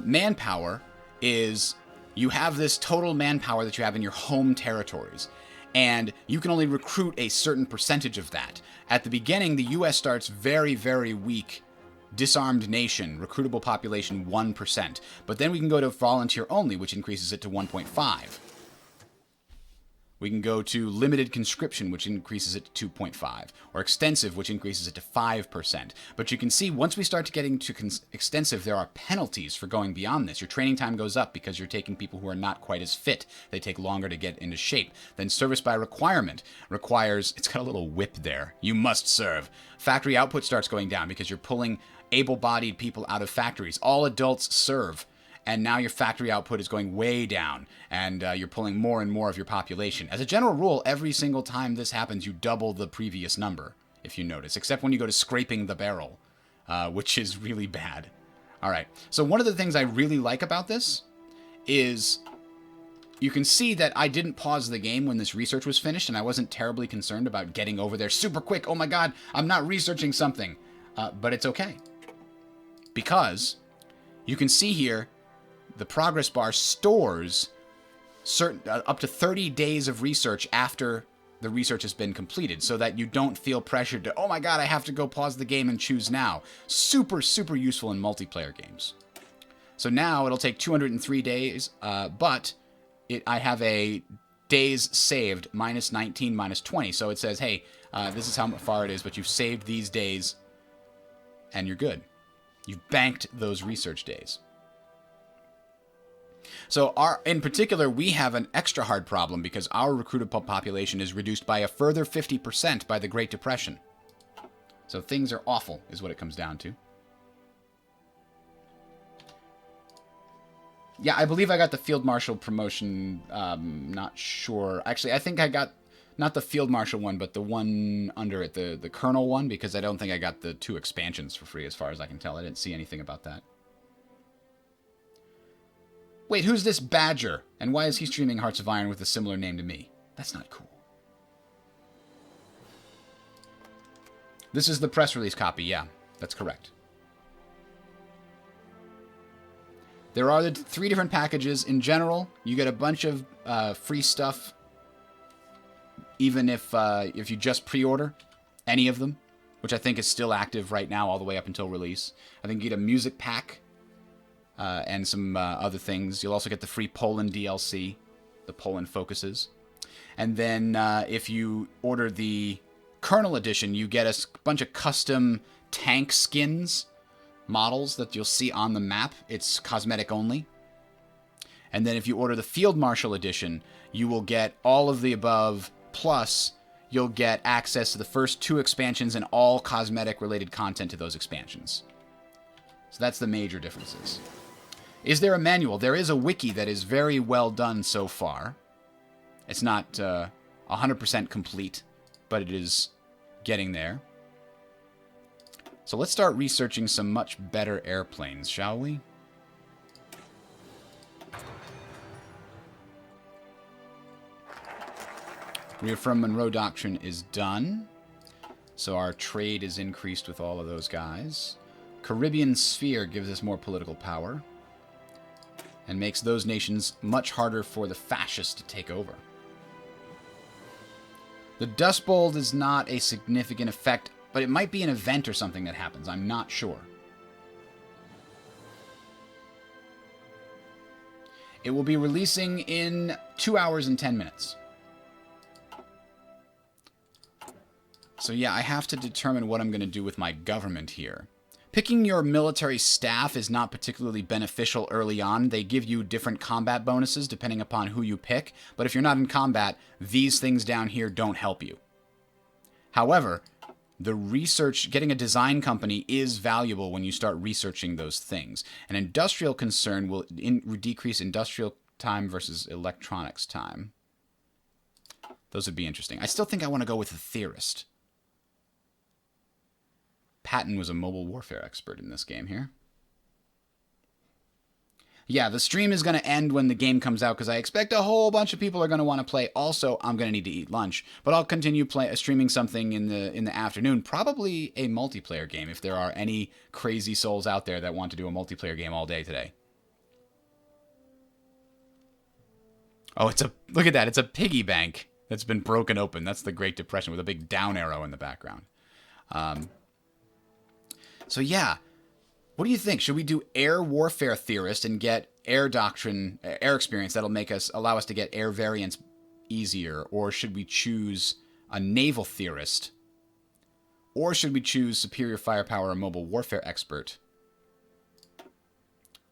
S1: Manpower is... You have this total manpower that you have in your home territories, and you can only recruit a certain percentage of that. At the beginning, the U.S. starts very, very weak, disarmed nation, recruitable population 1%. But then we can go to volunteer only, which increases it to 1.5. We can go to limited conscription, which increases it to 2.5, or extensive, which increases it to 5%. But you can see once we start to getting to extensive, there are penalties for going beyond this. Your training time goes up because you're taking people who are not quite as fit. They take longer to get into shape. Then service by requirement requires, it's got a little whip there. You must serve. Factory output starts going down because you're pulling able-bodied people out of factories. All adults serve. And now your factory output is going way down, and you're pulling more and more of your population. As a general rule, every single time this happens, you double the previous number, if you notice, except when you go to scraping the barrel, which is really bad. All right, so one of the things I really like about this is you can see that I didn't pause the game when this research was finished, and I wasn't terribly concerned about getting over there super quick. Oh my god, I'm not researching something. But it's okay. Because you can see here, the progress bar stores certain up to 30 days of research after the research has been completed, so that you don't feel pressured to, oh my god, I have to go pause the game and choose now. Super, super useful in multiplayer games. So now it'll take 203 days, but I have a days saved minus 19, minus 20. So it says, hey, this is how far it is, but you've saved these days, and you're good. You've banked those research days. So in particular, we have an extra hard problem because our recruitable population is reduced by a further 50% by the Great Depression. So things are awful, is what it comes down to. Yeah, I believe I got the Field Marshal promotion. Not sure. Actually, I think I got not the Field Marshal one, but the one under it, the Colonel one, because I don't think I got the 2 expansions for free as far as I can tell. I didn't see anything about that. Wait, who's this Badger? And why is he streaming Hearts of Iron with a similar name to me? That's not cool. This is the press release copy, yeah. That's correct. There are the 3 different packages. In general, you get a bunch of free stuff, even if you just pre-order any of them, which I think is still active right now all the way up until release. I think you get a music pack, and some other things. You'll also get the free Poland DLC, the Poland focuses. And then if you order the Kernel Edition, you get a bunch of custom tank skins, models that you'll see on the map. It's cosmetic only. And then if you order the Field Marshal Edition, you will get all of the above, plus you'll get access to the first 2 expansions and all cosmetic-related content to those expansions. So that's the major differences. Is there a manual? There is a wiki that is very well done so far. It's not 100% complete, but it is getting there. So let's start researching some much better airplanes, shall we? Reaffirm Monroe Doctrine is done. So our trade is increased with all of those guys. Caribbean Sphere gives us more political power. And makes those nations much harder for the fascists to take over. The Dust Bowl is not a significant effect, but it might be an event or something that happens. I'm not sure. It will be releasing in 2 hours and 10 minutes. So yeah, I have to determine what I'm going to do with my government here. Picking your military staff is not particularly beneficial early on. They give you different combat bonuses depending upon who you pick, but if you're not in combat, these things down here don't help you. However, the research, getting a design company is valuable when you start researching those things. An industrial concern will decrease industrial time versus electronics time. Those would be interesting. I still think I want to go with the theorist. Patton was a mobile warfare expert in this game here. Yeah, the stream is going to end when the game comes out because I expect a whole bunch of people are going to want to play. Also, I'm going to need to eat lunch, but I'll continue streaming something in the afternoon, probably a multiplayer game if there are any crazy souls out there that want to do a multiplayer game all day today. Oh, look at that. It's a piggy bank that's been broken open. That's the Great Depression with a big down arrow in the background. So yeah, what do you think? Should we do air warfare theorist and get air doctrine, air experience that'll allow us to get air variants easier? Or should we choose a naval theorist? Or should we choose superior firepower or mobile warfare expert?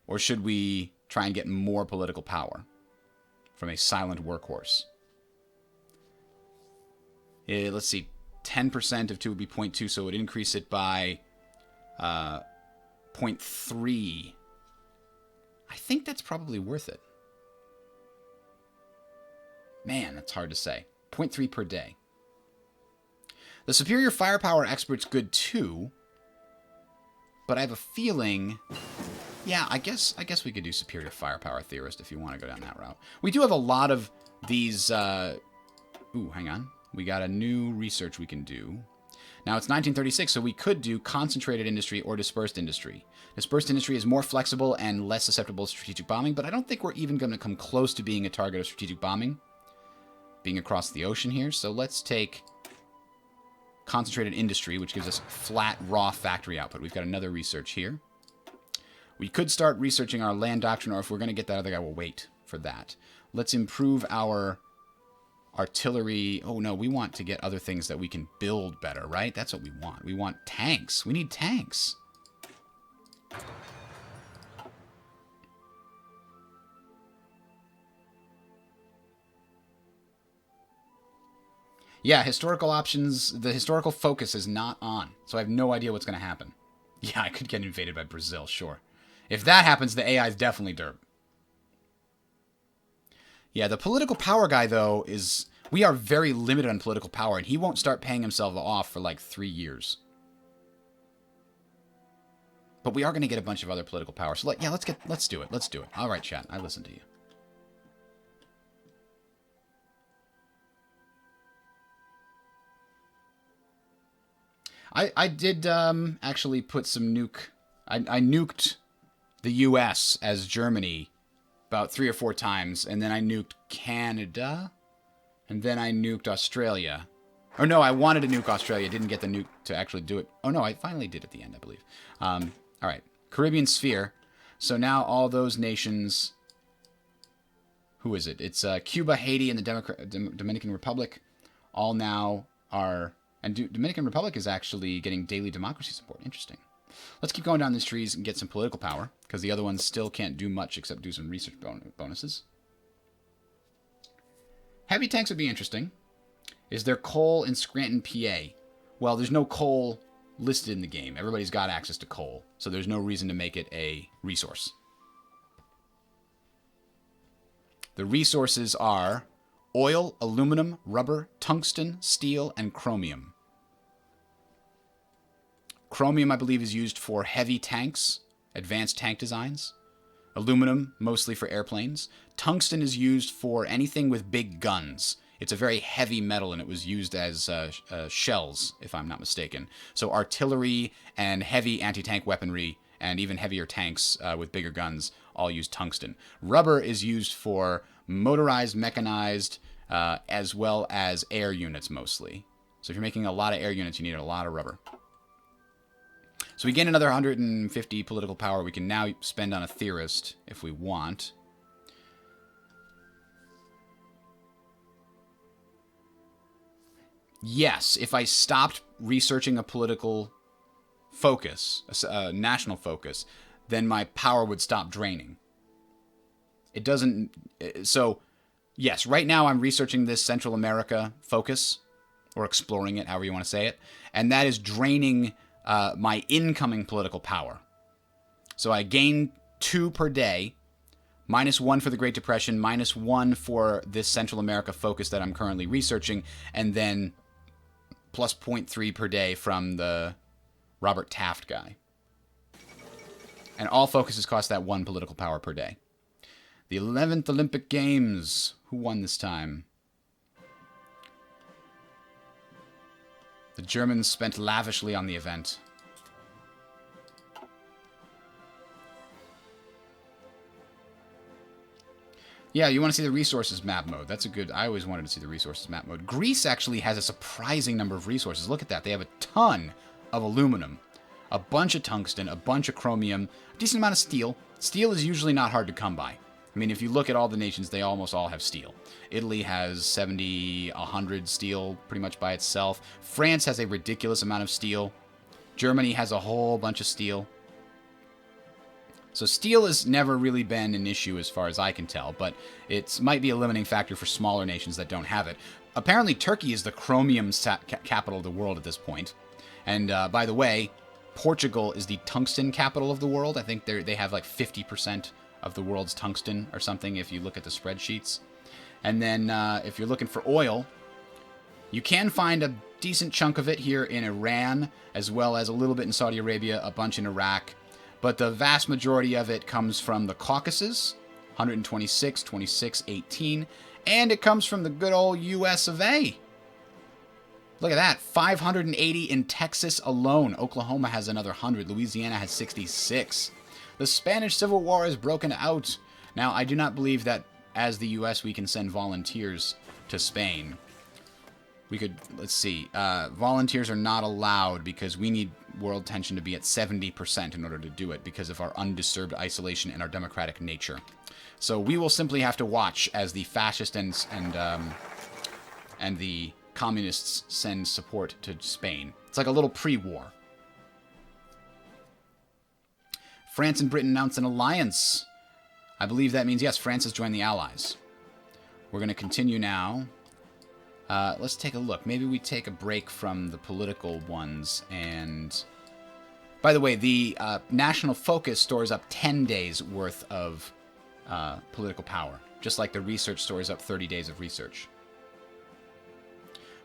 S1: Or should we try and get more political power from a silent workhorse? Let's see, 10% of 2 would be 0.2, so it would increase it by 0.3. I think that's probably worth it. Man, that's hard to say. 0.3 per day. The superior firepower expert's good too, but I have a feeling... Yeah, I guess we could do superior firepower theorist if you want to go down that route. We do have a lot of these... Ooh, hang on. We got a new research we can do. Now, it's 1936, so we could do concentrated industry or dispersed industry. Dispersed industry is more flexible and less susceptible to strategic bombing, but I don't think we're even going to come close to being a target of strategic bombing, being across the ocean here. So let's take concentrated industry, which gives us flat, raw factory output. We've got another research here. We could start researching our land doctrine, or if we're going to get that other guy, we'll wait for that. Let's improve our... artillery. Oh no, we want to get other things that we can build better, right? That's what we want. We want tanks. We need tanks. Yeah, historical options, the historical focus is not on, so I have no idea what's going to happen. Yeah, I could get invaded by Brazil, sure. If that happens, the AI is definitely derp. Yeah, the political power guy, though, is... We are very limited on political power, and he won't start paying himself off for like 3 years. But we are going to get a bunch of other political power. So, let's do it. Let's do it. All right, chat. I listen to you. I did actually put some nuke... I nuked the U.S. as Germany about 3 or 4 times, and then I nuked Canada, and then I nuked Australia. Or no, I wanted to nuke Australia, didn't get the nuke to actually do it. Oh no, I finally did at the end, I believe. All right, Caribbean Sphere. So now all those nations... Who is it? It's Cuba, Haiti, and the Dominican Republic. All now are... And Dominican Republic is actually getting daily democracy support. Interesting. Let's keep going down these trees and get some political power, because the other ones still can't do much except do some research bonuses. Heavy tanks would be interesting. Is there coal in Scranton, PA? Well, there's no coal listed in the game. Everybody's got access to coal, so there's no reason to make it a resource. The resources are oil, aluminum, rubber, tungsten, steel, and chromium. Chromium, I believe, is used for heavy tanks, advanced tank designs. Aluminum, mostly for airplanes. Tungsten is used for anything with big guns. It's a very heavy metal, and it was used as shells, if I'm not mistaken. So artillery and heavy anti-tank weaponry, and even heavier tanks with bigger guns, all use tungsten. Rubber is used for motorized, mechanized, as well as air units, mostly. So if you're making a lot of air units, you need a lot of rubber. So we gain another 150 political power we can now spend on a theorist if we want. Yes, if I stopped researching a political focus, a national focus, then my power would stop draining. It doesn't... So, yes, right now I'm researching this Central America focus, or exploring it, however you want to say it, and that is draining my incoming political power. So I gain 2 per day, -1 for the Great Depression, -1 for this Central America focus that I'm currently researching, and then plus 0.3 per day from the Robert Taft guy. And all focuses cost that 1 political power per day. The 11th Olympic Games. Who won this time? The Germans spent lavishly on the event. Yeah, you want to see the resources map mode. That's a good... I always wanted to see the resources map mode. Greece actually has a surprising number of resources. Look at that. They have a ton of aluminum, a bunch of tungsten, a bunch of chromium, a decent amount of steel. Steel is usually not hard to come by. I mean, if you look at all the nations, they almost all have steel. Italy has 70, 100 steel pretty much by itself. France has a ridiculous amount of steel. Germany has a whole bunch of steel. So steel has never really been an issue as far as I can tell, but it might be a limiting factor for smaller nations that don't have it. Apparently, Turkey is the chromium capital of the world at this point. And by the way, Portugal is the tungsten capital of the world. I think they have like 50% of the world's tungsten or something if you look at the spreadsheets. And then if you're looking for oil, you can find a decent chunk of it here in Iran, as well as a little bit in Saudi Arabia, a bunch in Iraq. But the vast majority of it comes from the Caucasus, 126, 26, 18. And it comes from the good old US of A. Look at that, 580 in Texas alone. Oklahoma has another 100. Louisiana has 66. The Spanish Civil War has broken out. Now, I do not believe that as the US we can send volunteers to Spain. We could, let's see, volunteers are not allowed because we need world tension to be at 70% in order to do it because of our undisturbed isolation and our democratic nature. So we will simply have to watch as the fascist and the communists send support to Spain. It's like a little pre-war. France and Britain announced an alliance. I believe that means, yes, France has joined the Allies. We're going to continue now. Let's take a look. Maybe we take a break from the political ones. And by the way, the national focus stores up 10 days worth of political power, just like the research stores up 30 days of research.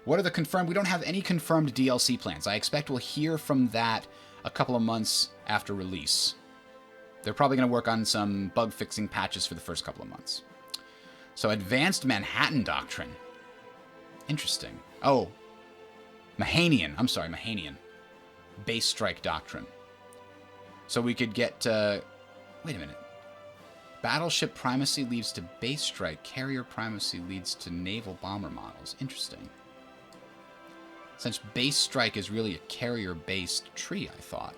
S1: What are the confirmed? We don't have any confirmed DLC plans. I expect we'll hear from that a couple of months after release. They're probably going to work on some bug-fixing patches for the first couple of months. So, Advanced Manhattan Doctrine. Interesting. Oh, Mahanian. I'm sorry, Mahanian. Base Strike Doctrine. So we could get... wait a minute. Battleship primacy leads to base strike. Carrier primacy leads to naval bomber models. Interesting. Since base strike is really a carrier-based tree, I thought.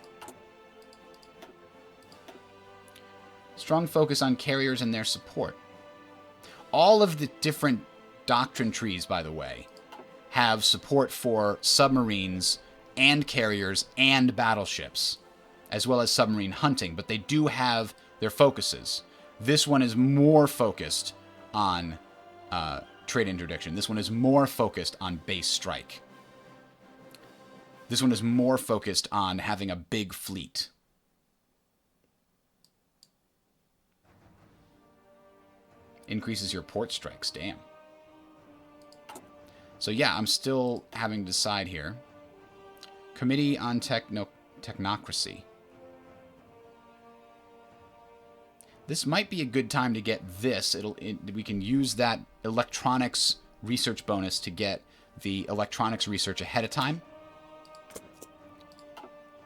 S1: Strong focus on carriers and their support. All of the different doctrine trees, by the way, have support for submarines and carriers and battleships, as well as submarine hunting, but they do have their focuses. This one is more focused on trade interdiction. This one is more focused on base strike. This one is more focused on having a big fleet. Increases your port strikes, damn. So yeah, I'm still having to decide here. Committee on Technocracy. This might be a good time to get this. We can use that electronics research bonus to get the electronics research ahead of time,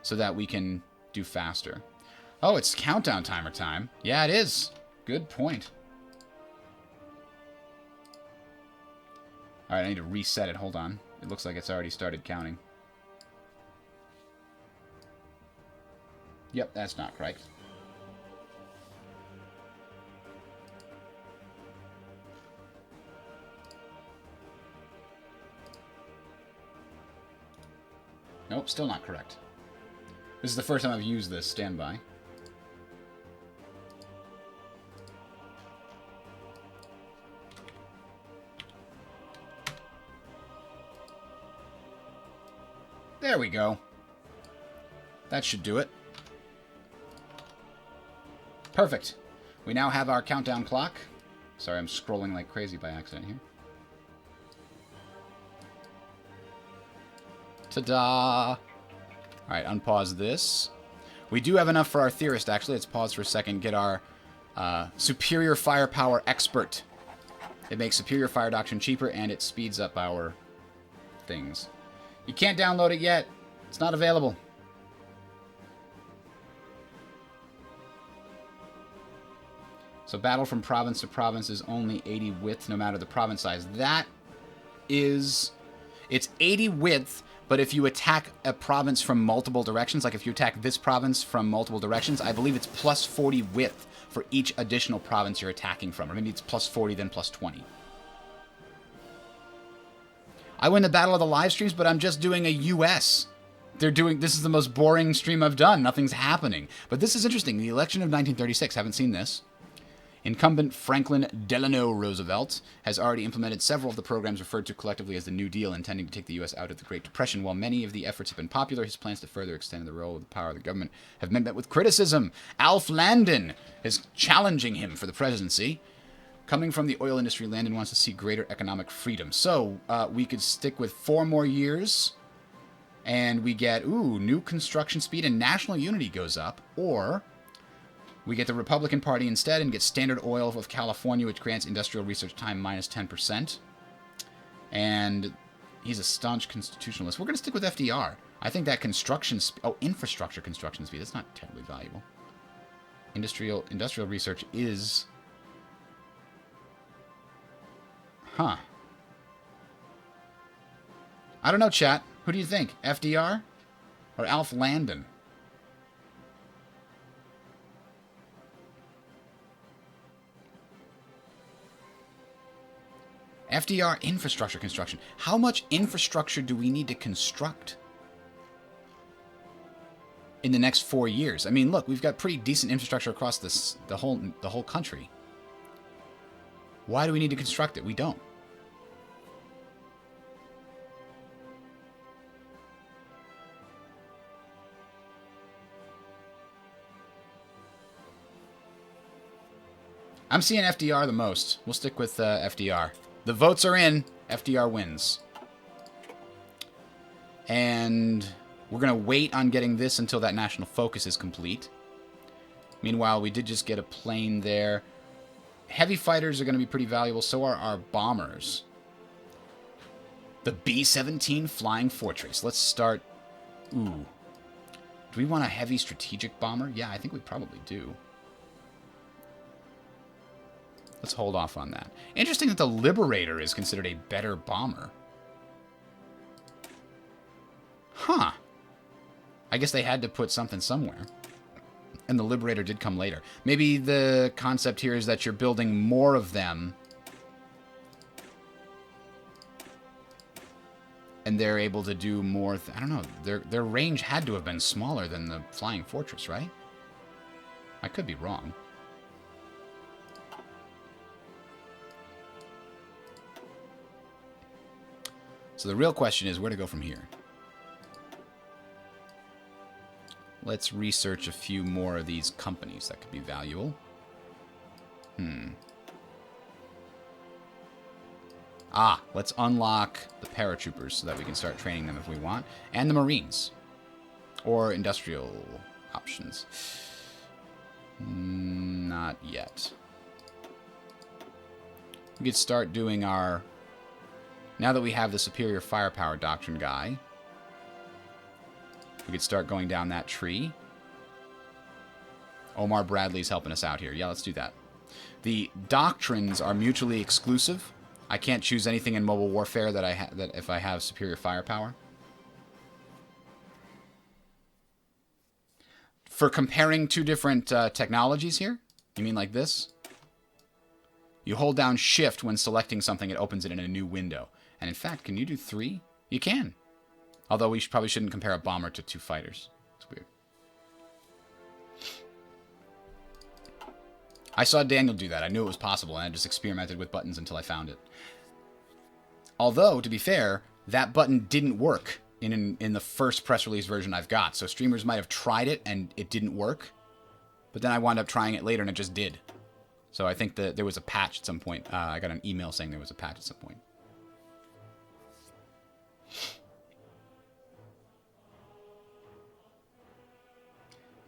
S1: so that we can do faster. Oh, it's countdown timer time. Yeah, it is. Good point. All right, I need to reset it. Hold on. It looks like it's already started counting. Yep, that's not correct. Nope, still not correct. This is the first time I've used this standby. There we go. That should do it. Perfect. We now have our countdown clock. Sorry, I'm scrolling like crazy by accident here. Ta-da! Alright, unpause this. We do have enough for our theorist, actually. Let's pause for a second. Get our superior firepower expert. It makes superior fire doctrine cheaper, and it speeds up our things. You can't download it yet. It's not available. So battle from province to province is only 80 width, no matter the province size. That is... It's 80 width, but if you attack a province from multiple directions, like if you attack this province from multiple directions, I believe it's plus 40 width for each additional province you're attacking from. Or maybe it's plus 40, then plus 20. I win the battle of the live streams, but I'm just doing a US. This is the most boring stream I've done. Nothing's happening. But this is interesting. The election of 1936, haven't seen this. Incumbent Franklin Delano Roosevelt has already implemented several of the programs referred to collectively as the New Deal, intending to take the U.S. out of the Great Depression. While many of the efforts have been popular, his plans to further extend the role of the power of the government have been met with criticism. Alf Landon is challenging him for the presidency. Coming from the oil industry, Landon wants to see greater economic freedom. So we could stick with 4 more years, and we get, new construction speed and national unity goes up, or... we get the Republican Party instead and get Standard Oil of California, which grants industrial research time minus 10%. And he's a staunch constitutionalist. We're going to stick with FDR. I think that infrastructure construction speed, that's not terribly valuable. Industrial research is... Huh. I don't know, chat. Who do you think? FDR or Alf Landon? FDR infrastructure construction. How much infrastructure do we need to construct in the next 4 years? I mean, look, we've got pretty decent infrastructure across the whole country. Why do we need to construct it? We don't. I'm seeing FDR the most. We'll stick with FDR. The votes are in. FDR wins. And we're going to wait on getting this until that national focus is complete. Meanwhile, we did just get a plane there. Heavy fighters are going to be pretty valuable. So are our bombers. The B-17 Flying Fortress. Let's start... Ooh. Do we want a heavy strategic bomber? Yeah, I think we probably do. Let's hold off on that. Interesting that the Liberator is considered a better bomber. Huh. I guess they had to put something somewhere. And the Liberator did come later. Maybe the concept here is that you're building more of them. And they're able to do more... I don't know. Their range had to have been smaller than the Flying Fortress, right? I could be wrong. So the real question is where to go from here. Let's research a few more of these companies that could be valuable. Let's unlock the paratroopers so that we can start training them if we want. And the Marines. Or industrial options. Not yet. We could start doing our... Now that we have the superior firepower doctrine guy, we could start going down that tree. Omar Bradley's helping us out here. Yeah, let's do that. The doctrines are mutually exclusive. I can't choose anything in mobile warfare that if I have superior firepower. For comparing two different technologies here, you mean like this? You hold down Shift when selecting something, it opens it in a new window. And in fact, can you do 3? You can. Although we probably shouldn't compare a bomber to 2 fighters. It's weird. I saw Daniel do that. I knew it was possible, and I just experimented with buttons until I found it. Although, to be fair, that button didn't work in the first press release version I've got. So streamers might have tried it, and it didn't work. But then I wound up trying it later, and it just did. So I think that there was a patch at some point. I got an email saying there was a patch at some point.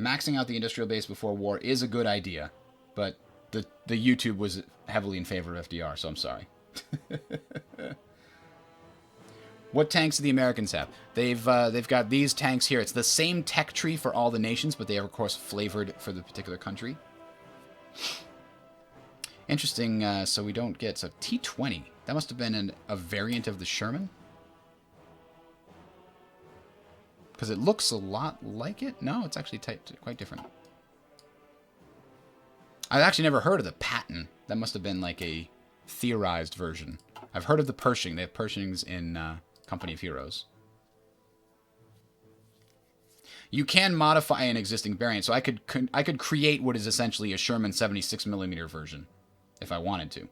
S1: Maxing out the industrial base before war is a good idea, but the YouTube was heavily in favor of FDR, so I'm sorry. What tanks do the Americans have? They've got these tanks here. It's the same tech tree for all the nations, but they are, of course, flavored for the particular country. Interesting, so we don't get... So T-20. That must have been a variant of the Sherman. Because it looks a lot like it. No, it's actually quite different. I've actually never heard of the Patton. That must have been like a theorized version. I've heard of the Pershing. They have Pershings in Company of Heroes. You can modify an existing variant. So I could create what is essentially a Sherman 76mm version if I wanted to.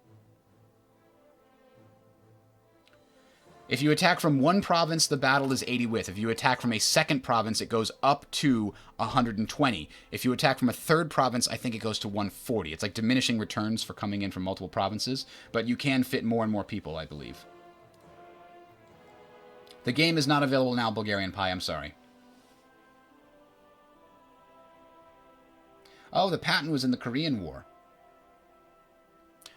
S1: If you attack from one province, the battle is 80 width. If you attack from a second province, it goes up to 120. If you attack from a third province, I think it goes to 140. It's like diminishing returns for coming in from multiple provinces, but you can fit more and more people, I believe. The game is not available now, Bulgarian Pie, I'm sorry. Oh, the Patton was in the Korean War.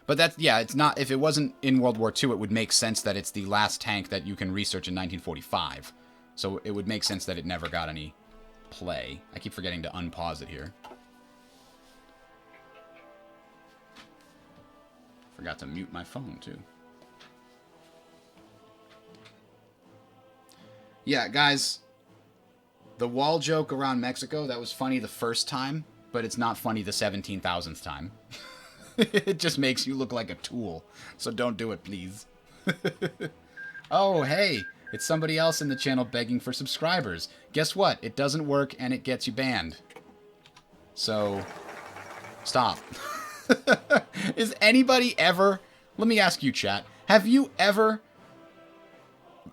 S1: But that's, yeah, it's not, if it wasn't in World War II, it would make sense that it's the last tank that you can research in 1945. So it would make sense that it never got any play. I keep forgetting to unpause it here. Forgot to mute my phone, too. Yeah, guys, the wall joke around Mexico, that was funny the first time, but it's not funny the 17,000th time. It just makes you look like a tool. So don't do it, please. Oh, hey. It's somebody else in the channel begging for subscribers. Guess what? It doesn't work and it gets you banned. So, stop. Is anybody ever... Let me ask you, chat. Have you ever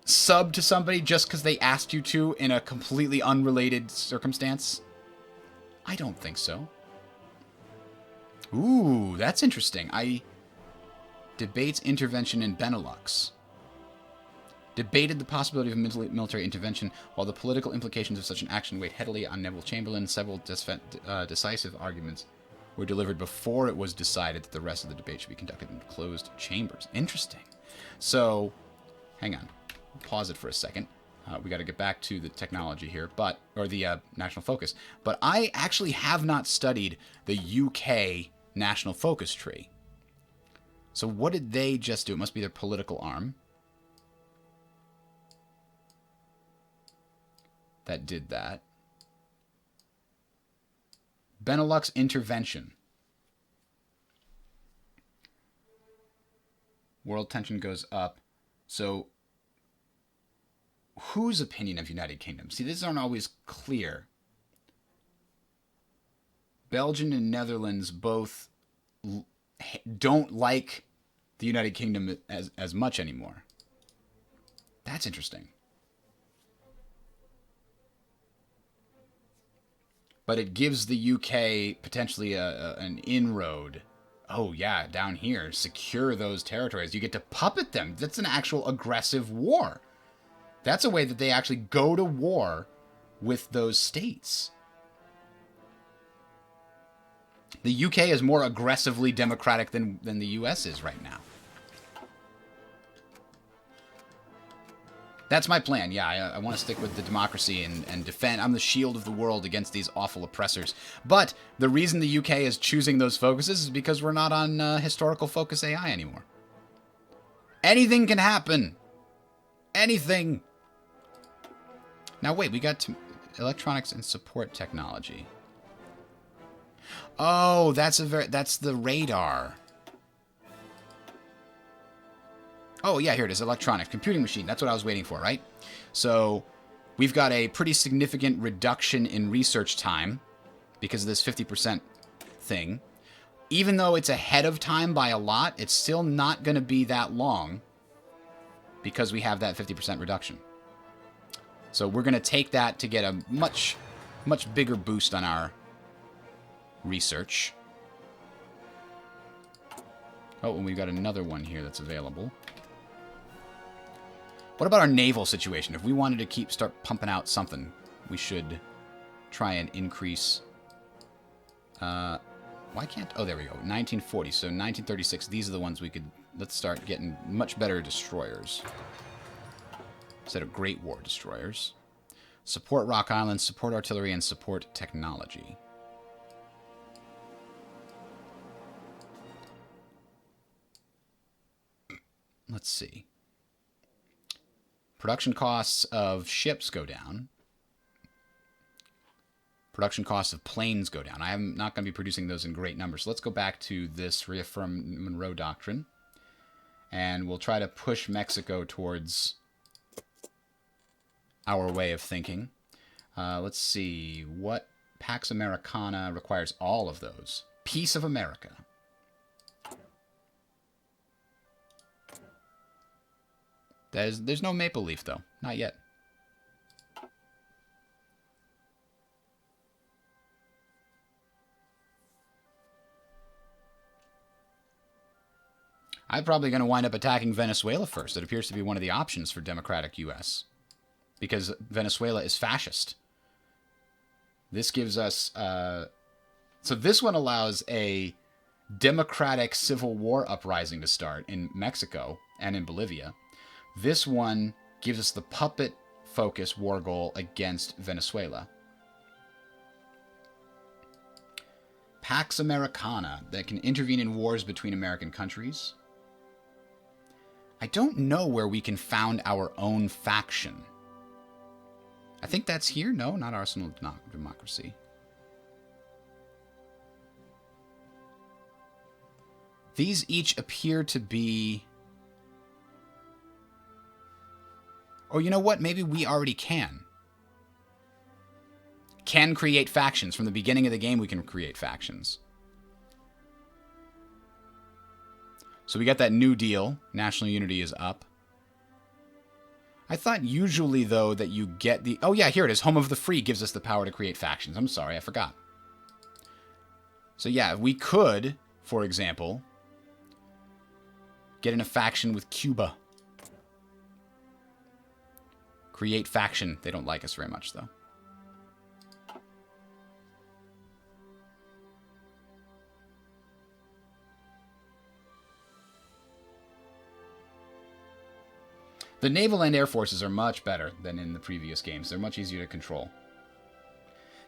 S1: subbed to somebody just because they asked you to in a completely unrelated circumstance? I don't think so. Ooh, that's interesting. Debates intervention in Benelux. Debated the possibility of military intervention, while the political implications of such an action weighed heavily on Neville Chamberlain. Several decisive arguments were delivered before it was decided that the rest of the debate should be conducted in closed chambers. Interesting. So, hang on. Pause it for a second. We got to get back to the technology here, or the national focus. But I actually have not studied the UK national focus tree. So what did they just do? It must be their political arm that did that. Benelux intervention. World tension goes up. So, whose opinion of United Kingdom? See, these aren't always clear. Belgium and Netherlands both don't like the United Kingdom as much anymore. That's interesting. But it gives the UK potentially an inroad. Oh, yeah, down here. Secure those territories. You get to puppet them. That's an actual aggressive war. That's a way that they actually go to war with those states. The UK is more aggressively democratic than the US is right now. That's my plan. Yeah, I want to stick with the democracy and defend. I'm the shield of the world against these awful oppressors. But the reason the UK is choosing those focuses is because we're not on historical focus AI anymore. Anything can happen. Anything. Now wait, we got to electronics and support technology. Oh, that's the radar. Oh, yeah, here it is. Electronics. Computing machine. That's what I was waiting for, right? So we've got a pretty significant reduction in research time because of this 50% thing. Even though it's ahead of time by a lot, it's still not going to be that long because we have that 50% reduction. So we're going to take that to get a much, much bigger boost on our research. Oh, and we've got another one here that's available. What about our naval situation? If we wanted to start pumping out something, we should try and increase. Why can't? Oh, there we go. 1940. So 1936. These are the ones we could. Let's start getting much better destroyers instead of Great War destroyers. Support Rock Island, support artillery, and support technology. Let's see. Production costs of ships go down. Production costs of planes go down. I'm not going to be producing those in great numbers. So let's go back to this reaffirm Monroe Doctrine. And we'll try to push Mexico towards our way of thinking. Let's see. What Pax Americana requires all of those. Peace of America. There's no maple leaf, though. Not yet. I'm probably going to wind up attacking Venezuela first. It appears to be one of the options for democratic U.S. because Venezuela is fascist. This gives us... so this one allows a democratic civil war uprising to start in Mexico and in Bolivia. This one gives us the puppet focus war goal against Venezuela. Pax Americana that can intervene in wars between American countries. I don't know where we can found our own faction. I think that's here. No, not Arsenal Democracy. These each appear to be... Or you know what? Maybe we already can. Can create factions. From the beginning of the game, we can create factions. So we got that New Deal. National unity is up. I thought usually, though, that you get the... Oh, yeah, here it is. Home of the Free gives us the power to create factions. I'm sorry, I forgot. So, yeah, we could, for example, get in a faction with Cuba. Create faction. They don't like us very much, though. The naval and air forces are much better than in the previous games. They're much easier to control.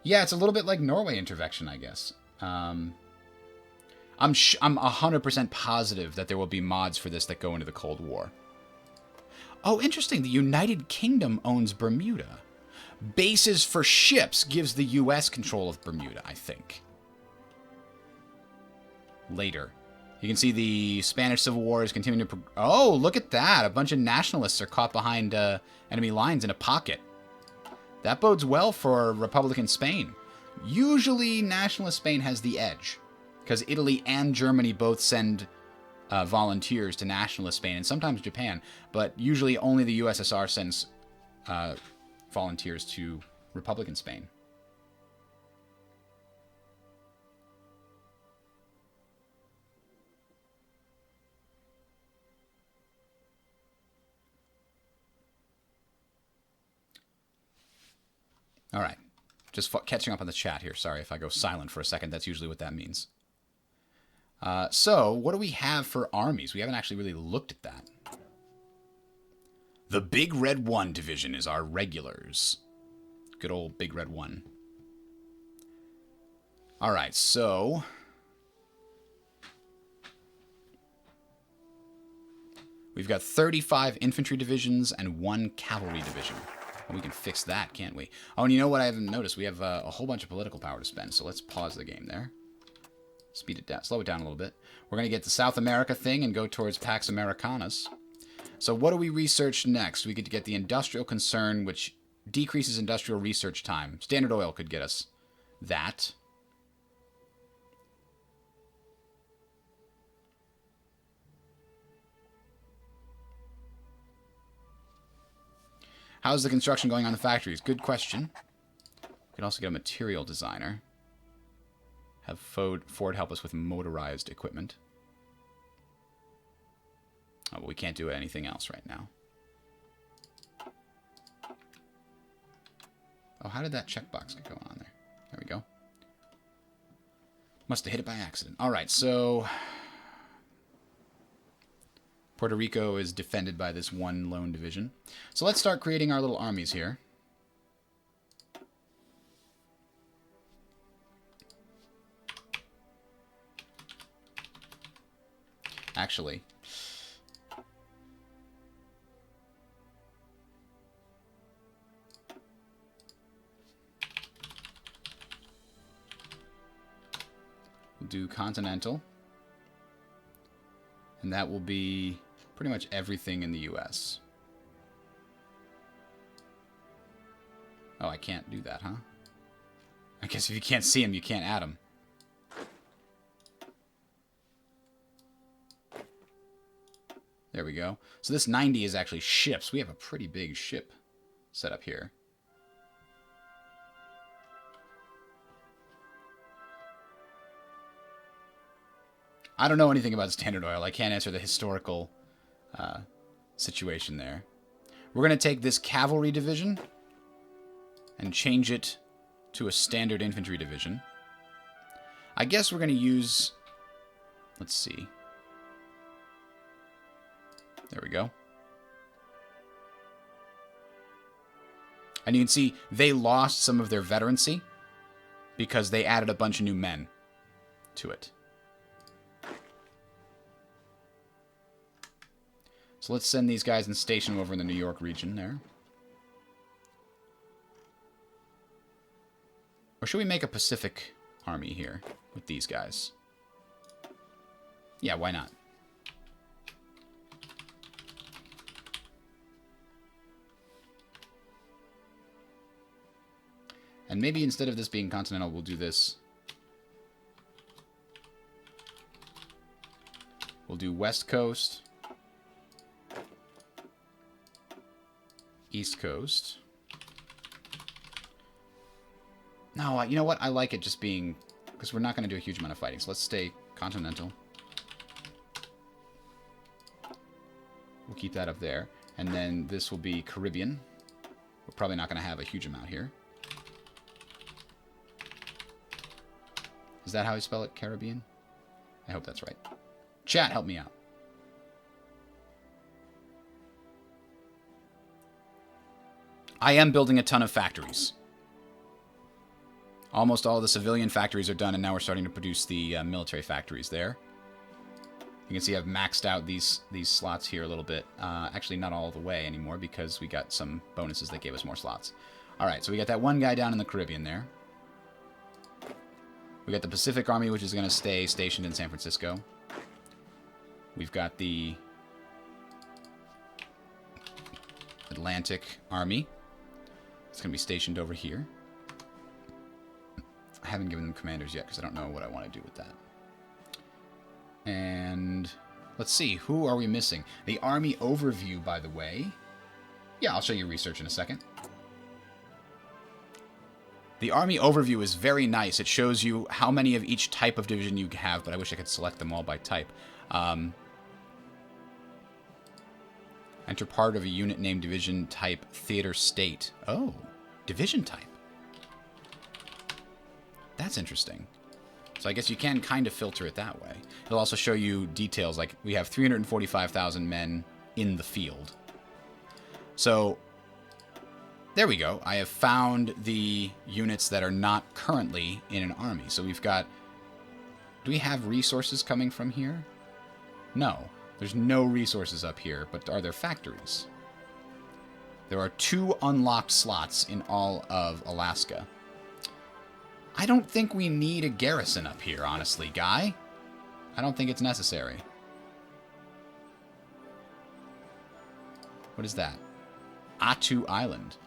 S1: Yeah, it's a little bit like Norway intervention, I guess. I'm 100% positive that there will be mods for this that go into the Cold War. Oh, interesting. The United Kingdom owns Bermuda. Bases for ships gives the U.S. control of Bermuda, I think. later. You can see the Spanish Civil War is continuing to... Oh, look at that. A bunch of nationalists are caught behind enemy lines in a pocket. That bodes well for Republican Spain. Usually, nationalist Spain has the edge, because Italy and Germany both send volunteers to nationalist Spain, and sometimes Japan, but usually only the USSR sends volunteers to Republican Spain. All right. Just catching up on the chat here. Sorry if I go silent for a second. That's usually what that means. So, what do we have for armies? We haven't actually really looked at that. The Big Red 1 division is our regulars. Good old Big Red 1. All right, so... we've got 35 infantry divisions and 1 cavalry division. Well, we can fix that, can't we? Oh, and you know what I haven't noticed? We have a whole bunch of political power to spend, so let's pause the game there. Speed it down, slow it down a little bit. We're going to get the South America thing and go towards Pax Americanas. So what do we research next? We get to get the industrial concern, which decreases industrial research time. Standard Oil could get us that. How's the construction going on the factories? Good question. We can also get a material designer. Have Ford help us with motorized equipment. Oh, but we can't do anything else right now. Oh, how did that checkbox get going on there? There we go. Must have hit it by accident. All right, so... Puerto Rico is defended by this one lone division. So let's start creating our little armies here. Actually, we'll do continental, and that will be pretty much everything in the US. Oh, I can't do that, huh? I guess if you can't see them, you can't add them. There we go. So this 90 is actually ships. We have a pretty big ship set up here. I don't know anything about Standard Oil. I can't answer the historical situation there. We're going to take this cavalry division and change it to a standard infantry division. I guess we're going to use... let's see. There we go. And you can see they lost some of their veterancy because they added a bunch of new men to it. So let's send these guys and station them over in the New York region there. Or should we make a Pacific army here with these guys? Yeah, why not? And maybe instead of this being continental, we'll do this. We'll do West Coast, East Coast. No, you know what? I like it just being... because we're not going to do a huge amount of fighting. So let's stay continental. We'll keep that up there. And then this will be Caribbean. We're probably not going to have a huge amount here. Is that how you spell it? Caribbean? I hope that's right. Chat, help me out. I am building a ton of factories. Almost all the civilian factories are done, and now we're starting to produce the military factories there. You can see I've maxed out these slots here a little bit. Actually, not all the way anymore, because we got some bonuses that gave us more slots. All right, so we got that one guy down in the Caribbean there. We got the Pacific Army, which is going to stay stationed in San Francisco. We've got the Atlantic Army. It's going to be stationed over here. I haven't given them commanders yet because I don't know what I want to do with that. And let's see, who are we missing? The Army Overview, by the way. Yeah, I'll show you research in a second. The Army Overview is very nice. It shows you how many of each type of division you have, but I wish I could select them all by type. Enter part of a unit named division type theater state. Oh, division type. That's interesting. So I guess you can kind of filter it that way. It'll also show you details, like we have 345,000 men in the field. So there we go. I have found the units that are not currently in an army. So we've got... Do we have resources coming from here? No. There's no resources up here, but are there factories? There are 2 unlocked slots in all of Alaska. I don't think we need a garrison up here, honestly, Guy. I don't think it's necessary. What is that? Attu Island.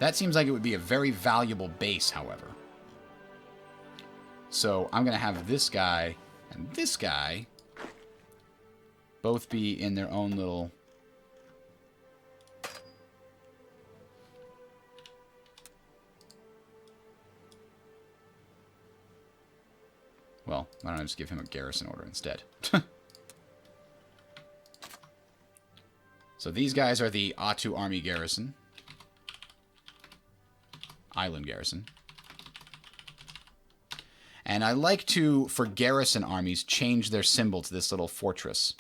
S1: That seems like it would be a very valuable base, however. So I'm going to have this guy and this guy both be in their own little... Well, why don't I just give him a garrison order instead? So these guys are the Attu Army Garrison. Island Garrison. And I like to, for garrison armies, change their symbol to this little fortress.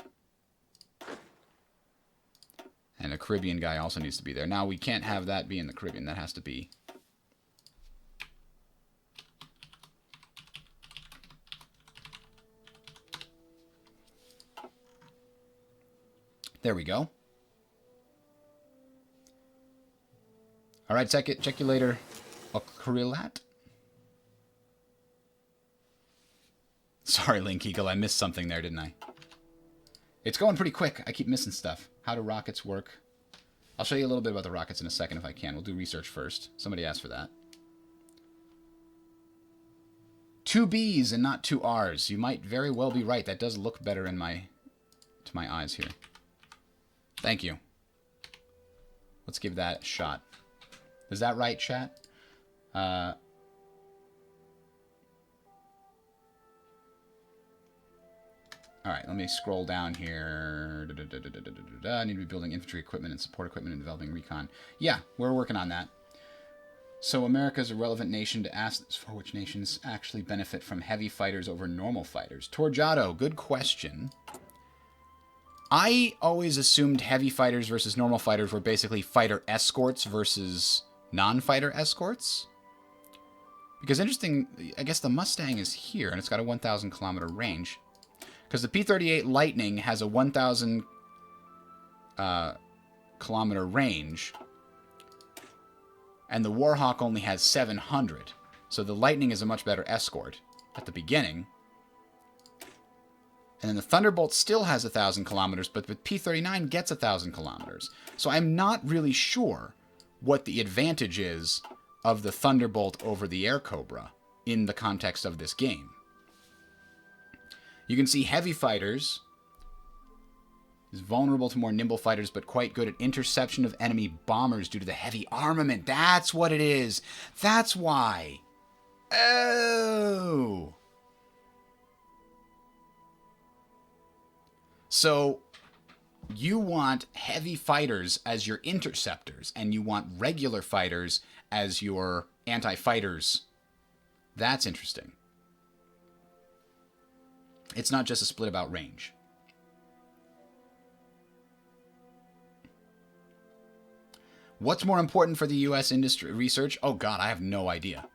S1: And a Caribbean guy also needs to be there. Now, we can't have that be in the Caribbean. That has to be... There we go. All right, check you later. Okrilat? Sorry, Link Eagle, I missed something there, didn't I? It's going pretty quick. I keep missing stuff. How do rockets work? I'll show you a little bit about the rockets in a second if I can. We'll do research first. Somebody asked for that. 2 B's and not 2 R's. You might very well be right. That does look better in my eyes here. Thank you. Let's give that a shot. Is that right, chat? Alright, let me scroll down here. I need to be building infantry equipment and support equipment and developing recon. Yeah, we're working on that. So America is a relevant nation to ask this for which nations actually benefit from heavy fighters over normal fighters. Torjado, good question. I always assumed heavy fighters versus normal fighters were basically fighter escorts versus non-fighter escorts. Because interesting, I guess the Mustang is here, and it's got a 1,000 kilometer range. Because the P-38 Lightning has a 1,000 kilometer range, and the Warhawk only has 700. So the Lightning is a much better escort at the beginning. And then the Thunderbolt still has 1,000 kilometers, but the P-39 gets 1,000 kilometers. So I'm not really sure what the advantage is of the Thunderbolt over the Air Cobra in the context of this game. You can see heavy fighters is vulnerable to more nimble fighters, but quite good at interception of enemy bombers due to the heavy armament. That's what it is. That's why. Oh. So you want heavy fighters as your interceptors, and you want regular fighters as your anti-fighters. That's interesting. It's not just a split about range. What's more important for the U.S. industry research? Oh, God, I have no idea.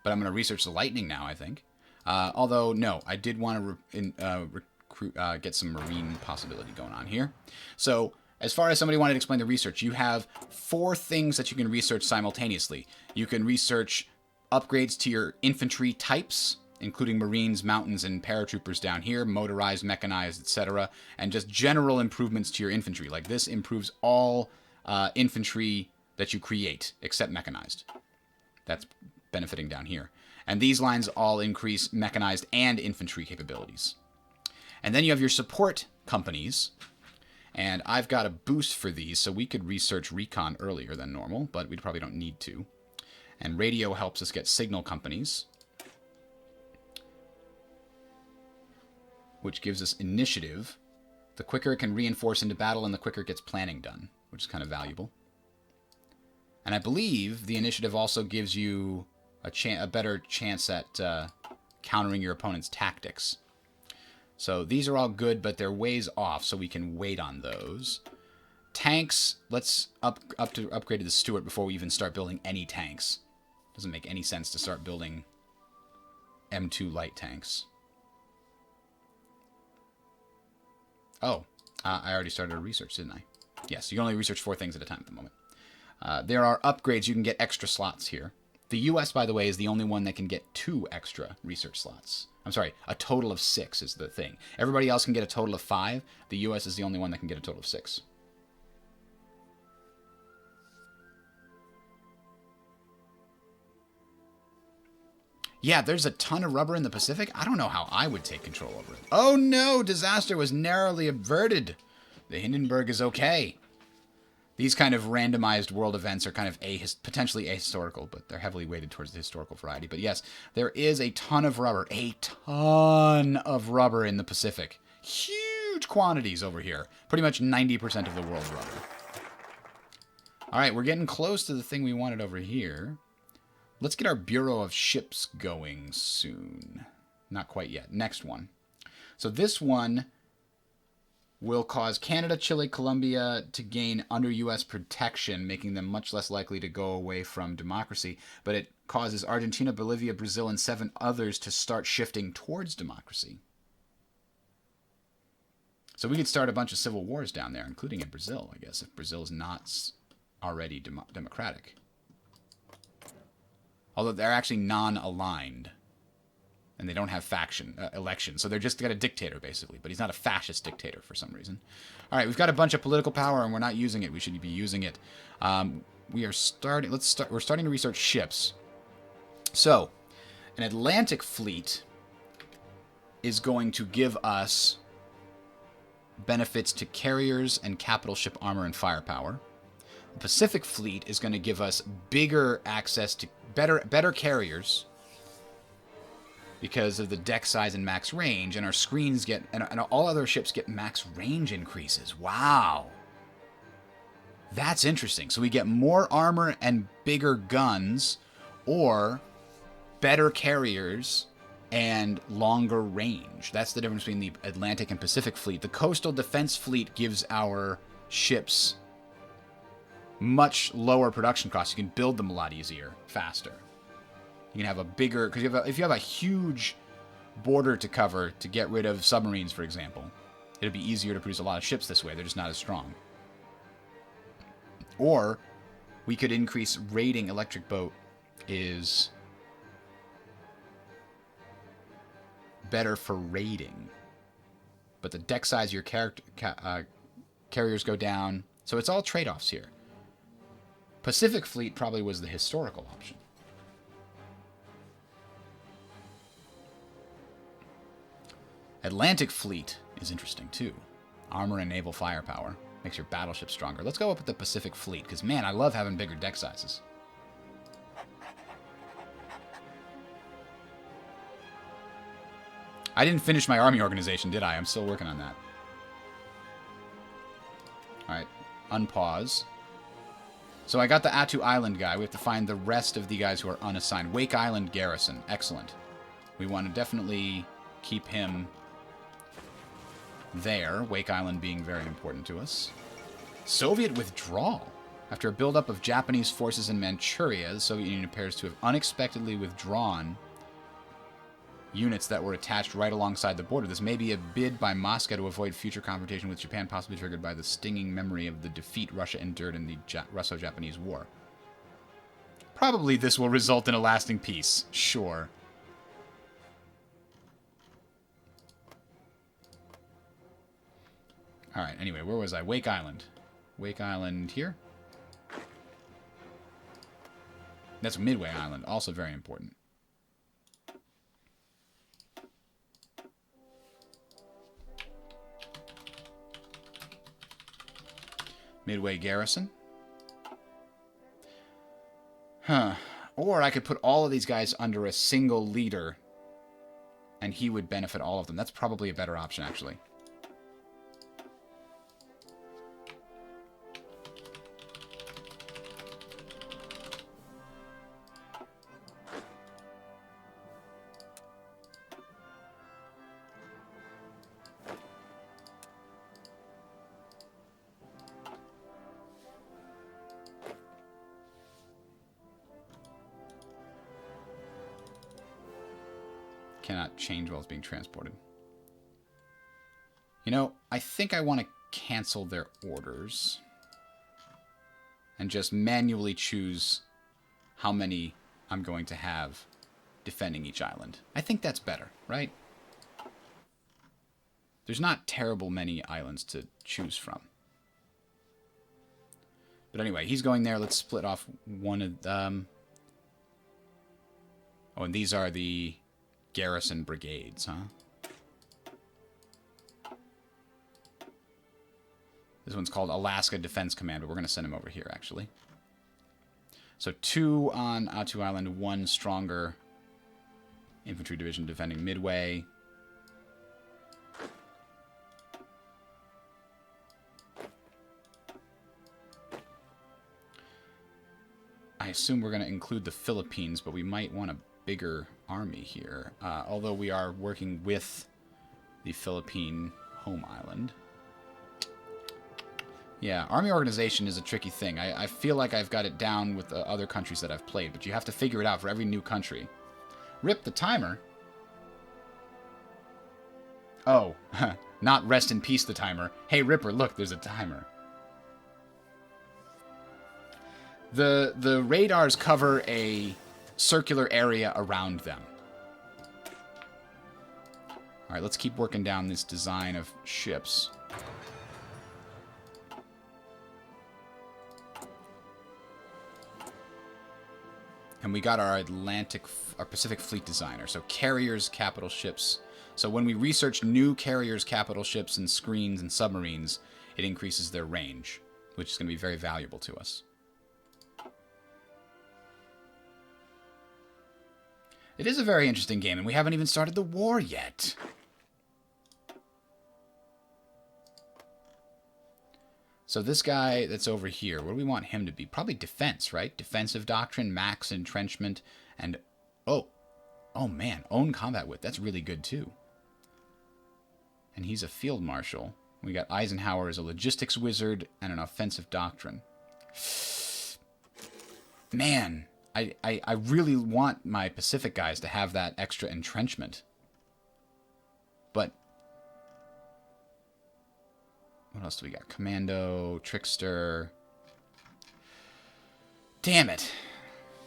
S1: But I'm going to research the Lightning now, I think. Although, no, I did want to get some marine possibility going on here. So, as far as somebody wanted to explain the research, you have 4 things that you can research simultaneously. You can research upgrades to your infantry types, including Marines, Mountains, and paratroopers down here, motorized, mechanized, etc., and just general improvements to your infantry. Like this improves all infantry that you create, except mechanized. That's benefiting down here. And these lines all increase mechanized and infantry capabilities. And then you have your support companies. And I've got a boost for these, so we could research recon earlier than normal, but we probably don't need to. And radio helps us get signal companies, which gives us initiative. The quicker it can reinforce into battle, and the quicker it gets planning done, which is kind of valuable. And I believe the initiative also gives you a better chance at countering your opponent's tactics. So these are all good, but they're ways off, so we can wait on those. Tanks, let's upgrade to the Stuart before we even start building any tanks. Doesn't make any sense to start building M2 light tanks. Oh, I already started a research, didn't I? Yes, you can only research 4 things at a time at the moment. There are upgrades. You can get extra slots here. The US, by the way, is the only one that can get 2 extra research slots. I'm sorry, a total of 6 is the thing. Everybody else can get a total of 5. The US is the only one that can get a total of 6. Yeah, there's a ton of rubber in the Pacific. I don't know how I would take control over it. Oh no, disaster was narrowly averted. The Hindenburg is okay. These kind of randomized world events are kind of potentially ahistorical, but they're heavily weighted towards the historical variety. But yes, there is a ton of rubber. A ton of rubber in the Pacific. Huge quantities over here. Pretty much 90% of the world's rubber. All right, we're getting close to the thing we wanted over here. Let's get our Bureau of Ships going soon. Not quite yet. Next one. So this one will cause Canada, Chile, Colombia to gain under U.S. protection, making them much less likely to go away from democracy. But it causes Argentina, Bolivia, Brazil, and 7 others to start shifting towards democracy. So we could start a bunch of civil wars down there, including in Brazil, I guess, if Brazil is not already democratic. Although they're actually non-aligned. And they don't have elections. So they're just got a dictator, basically. But he's not a fascist dictator for some reason. All right, we've got a bunch of political power, and we're not using it. We should be using it. We're starting to research ships. So, an Atlantic fleet is going to give us benefits to carriers and capital ship armor and firepower. The Pacific fleet is going to give us bigger access to better carriers, because of the deck size and max range, and our screens get, and all other ships get max range increases. Wow. That's interesting. So we get more armor and bigger guns, or better carriers and longer range. That's the difference between the Atlantic and Pacific fleet. The coastal defense fleet gives our ships much lower production costs. You can build them a lot easier, faster. You can have a bigger, because if you have a huge border to cover to get rid of submarines, for example, it'd be easier to produce a lot of ships this way. They're just not as strong. Or we could increase raiding. Electric boat is better for raiding, but the deck size of your carriers go down. So it's all trade-offs here. Pacific fleet probably was the historical option. Atlantic fleet is interesting too. Armor and naval firepower makes your battleship stronger. Let's go up with the Pacific fleet, because man, I love having bigger deck sizes. I didn't finish my army organization, did I? I'm still working on that. Alright, unpause. So I got the Attu Island guy. We have to find the rest of the guys who are unassigned. Wake Island Garrison. Excellent. We want to definitely keep him there, Wake Island being very important to us. Soviet withdrawal. After a buildup of Japanese forces in Manchuria, the Soviet Union appears to have unexpectedly withdrawn units that were attached right alongside the border. This may be a bid by Moscow to avoid future confrontation with Japan, possibly triggered by the stinging memory of the defeat Russia endured in the Russo-Japanese War. Probably this will result in a lasting peace. Sure. Alright, anyway, where was I? Wake Island. Wake Island here? That's Midway Island, also very important. Midway Garrison. Huh. Or I could put all of these guys under a single leader, and he would benefit all of them. That's probably a better option, actually. Cannot change while it's being transported. You know, I think I want to cancel their orders and just manually choose how many I'm going to have defending each island. I think that's better, right? There's not terrible many islands to choose from. But anyway, he's going there. Let's split off one of them. Oh, and these are the garrison brigades, huh? This one's called Alaska Defense Command, but we're going to send him over here, actually. So 2 on Attu Island, 1 stronger infantry division defending Midway. I assume we're going to include the Philippines, but we might want a bigger army here. Although we are working with the Philippine home island. Yeah, army organization is a tricky thing. I feel like I've got it down with the other countries that I've played, but you have to figure it out for every new country. Rip the timer. Oh, not rest in peace the timer. Hey, Ripper, look, there's a timer. The radars cover a circular area around them. All right, let's keep working down this design of ships. And we got our Pacific Fleet designer. So carriers, capital ships. So when we research new carriers, capital ships, and screens and submarines, it increases their range, which is going to be very valuable to us. It is a very interesting game, and we haven't even started the war yet. So this guy that's over here, what do we want him to be? Probably defense, right? Defensive doctrine, max entrenchment, and... Oh man, own combat wit. That's really good, too. And he's a field marshal. We got Eisenhower as a logistics wizard and an offensive doctrine. Man, I really want my Pacific guys to have that extra entrenchment. But... what else do we got? Commando, Trickster. Damn it.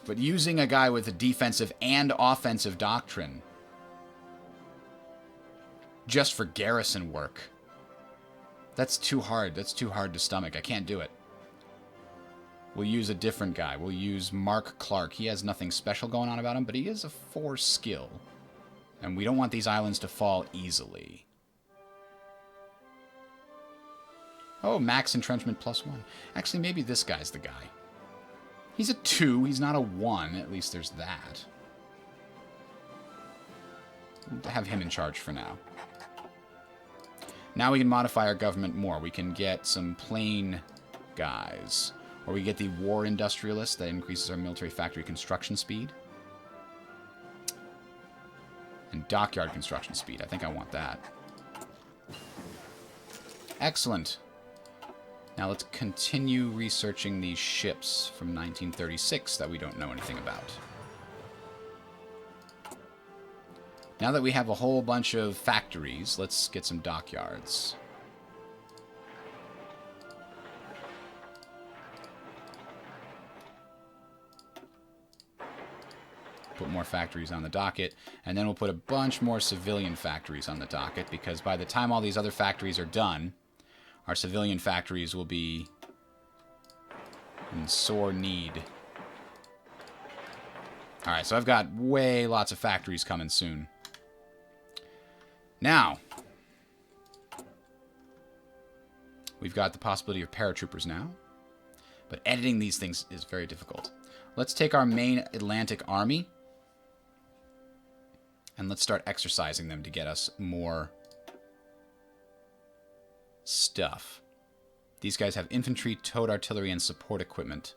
S1: But using a guy with a defensive and offensive doctrine just for garrison work. That's too hard. That's too hard to stomach. I can't do it. We'll use a different guy. We'll use Mark Clark. He has nothing special going on about him, but he is a 4 skill. And we don't want these islands to fall easily. Oh, max entrenchment +1. Actually, maybe this guy's the guy. He's a 2. He's not a 1. At least there's that. We'll have him in charge for now. Now we can modify our government more. We can get some plain guys. Or we get the war industrialist that increases our military factory construction speed. And dockyard construction speed. I think I want that. Excellent. Now let's continue researching these ships from 1936 that we don't know anything about. Now that we have a whole bunch of factories, let's get some dockyards. Put more factories on the docket. And then we'll put a bunch more civilian factories on the docket, because by the time all these other factories are done, our civilian factories will be in sore need. Alright, so I've got lots of factories coming soon. Now, we've got the possibility of paratroopers now. But editing these things is very difficult. Let's take our main Atlantic army, and let's start exercising them to get us more stuff. These guys have infantry, towed artillery, and support equipment.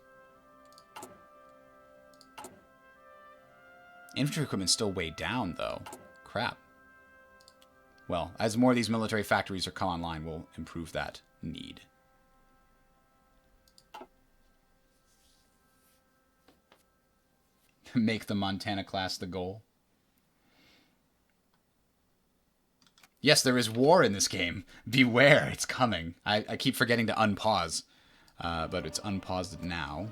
S1: Infantry equipment's still way down, though. Crap. Well, as more of these military factories are come online, we'll improve that need. Make the Montana class the goal. Yes, there is war in this game. Beware, it's coming. I keep forgetting to unpause. But it's unpaused now.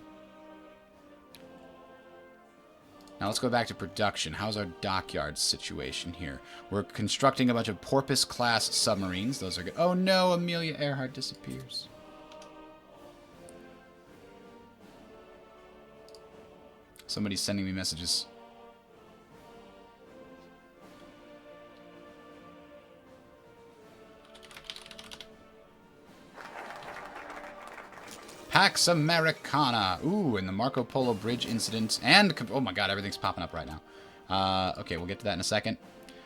S1: Now let's go back to production. How's our dockyard situation here? We're constructing a bunch of Porpoise-class submarines. Those are good. Oh no, Amelia Earhart disappears. Somebody's sending me messages. Pax Americana. Ooh, and the Marco Polo Bridge incident. And, oh my god, everything's popping up right now. Okay, we'll get to that in a second.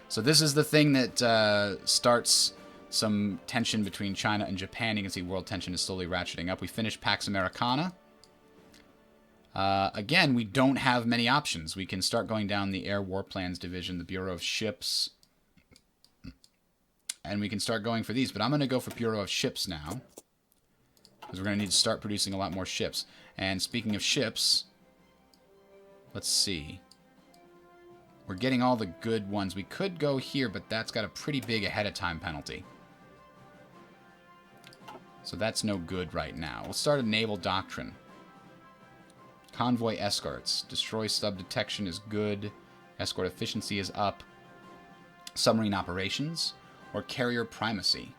S1: So this is the thing that starts some tension between China and Japan. You can see world tension is slowly ratcheting up. We finished Pax Americana. Again, we don't have many options. We can start going down the Air War Plans Division, the Bureau of Ships, and we can start going for these. But I'm going to go for Bureau of Ships now, because we're going to need to start producing a lot more ships. And speaking of ships, let's see. We're getting all the good ones. We could go here, but that's got a pretty big ahead-of-time penalty. So that's no good right now. We'll start a naval doctrine. Convoy escorts. Destroy sub detection is good. Escort efficiency is up. Submarine operations. Or carrier primacy.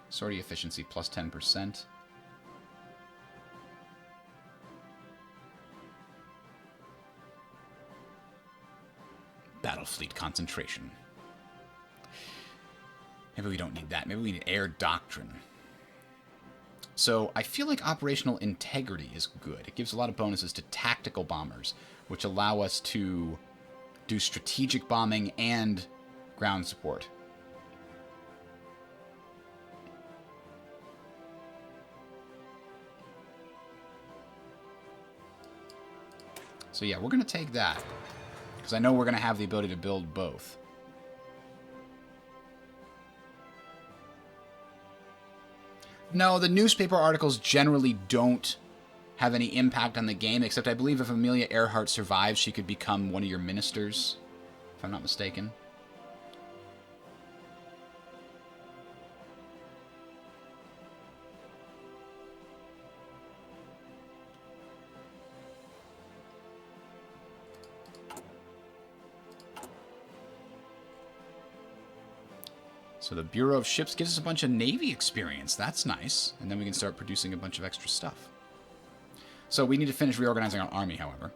S1: Sortie efficiency plus 10%. Battle fleet concentration. Maybe we don't need that. Maybe we need air doctrine. So I feel like operational integrity is good. It gives a lot of bonuses to tactical bombers, which allow us to do strategic bombing and ground support. So yeah, we're going to take that, because I know we're going to have the ability to build both. No, the newspaper articles generally don't have any impact on the game, except I believe if Amelia Earhart survives, she could become one of your ministers, if I'm not mistaken. So the Bureau of Ships gives us a bunch of Navy experience. That's nice. And then we can start producing a bunch of extra stuff. So we need to finish reorganizing our army, however.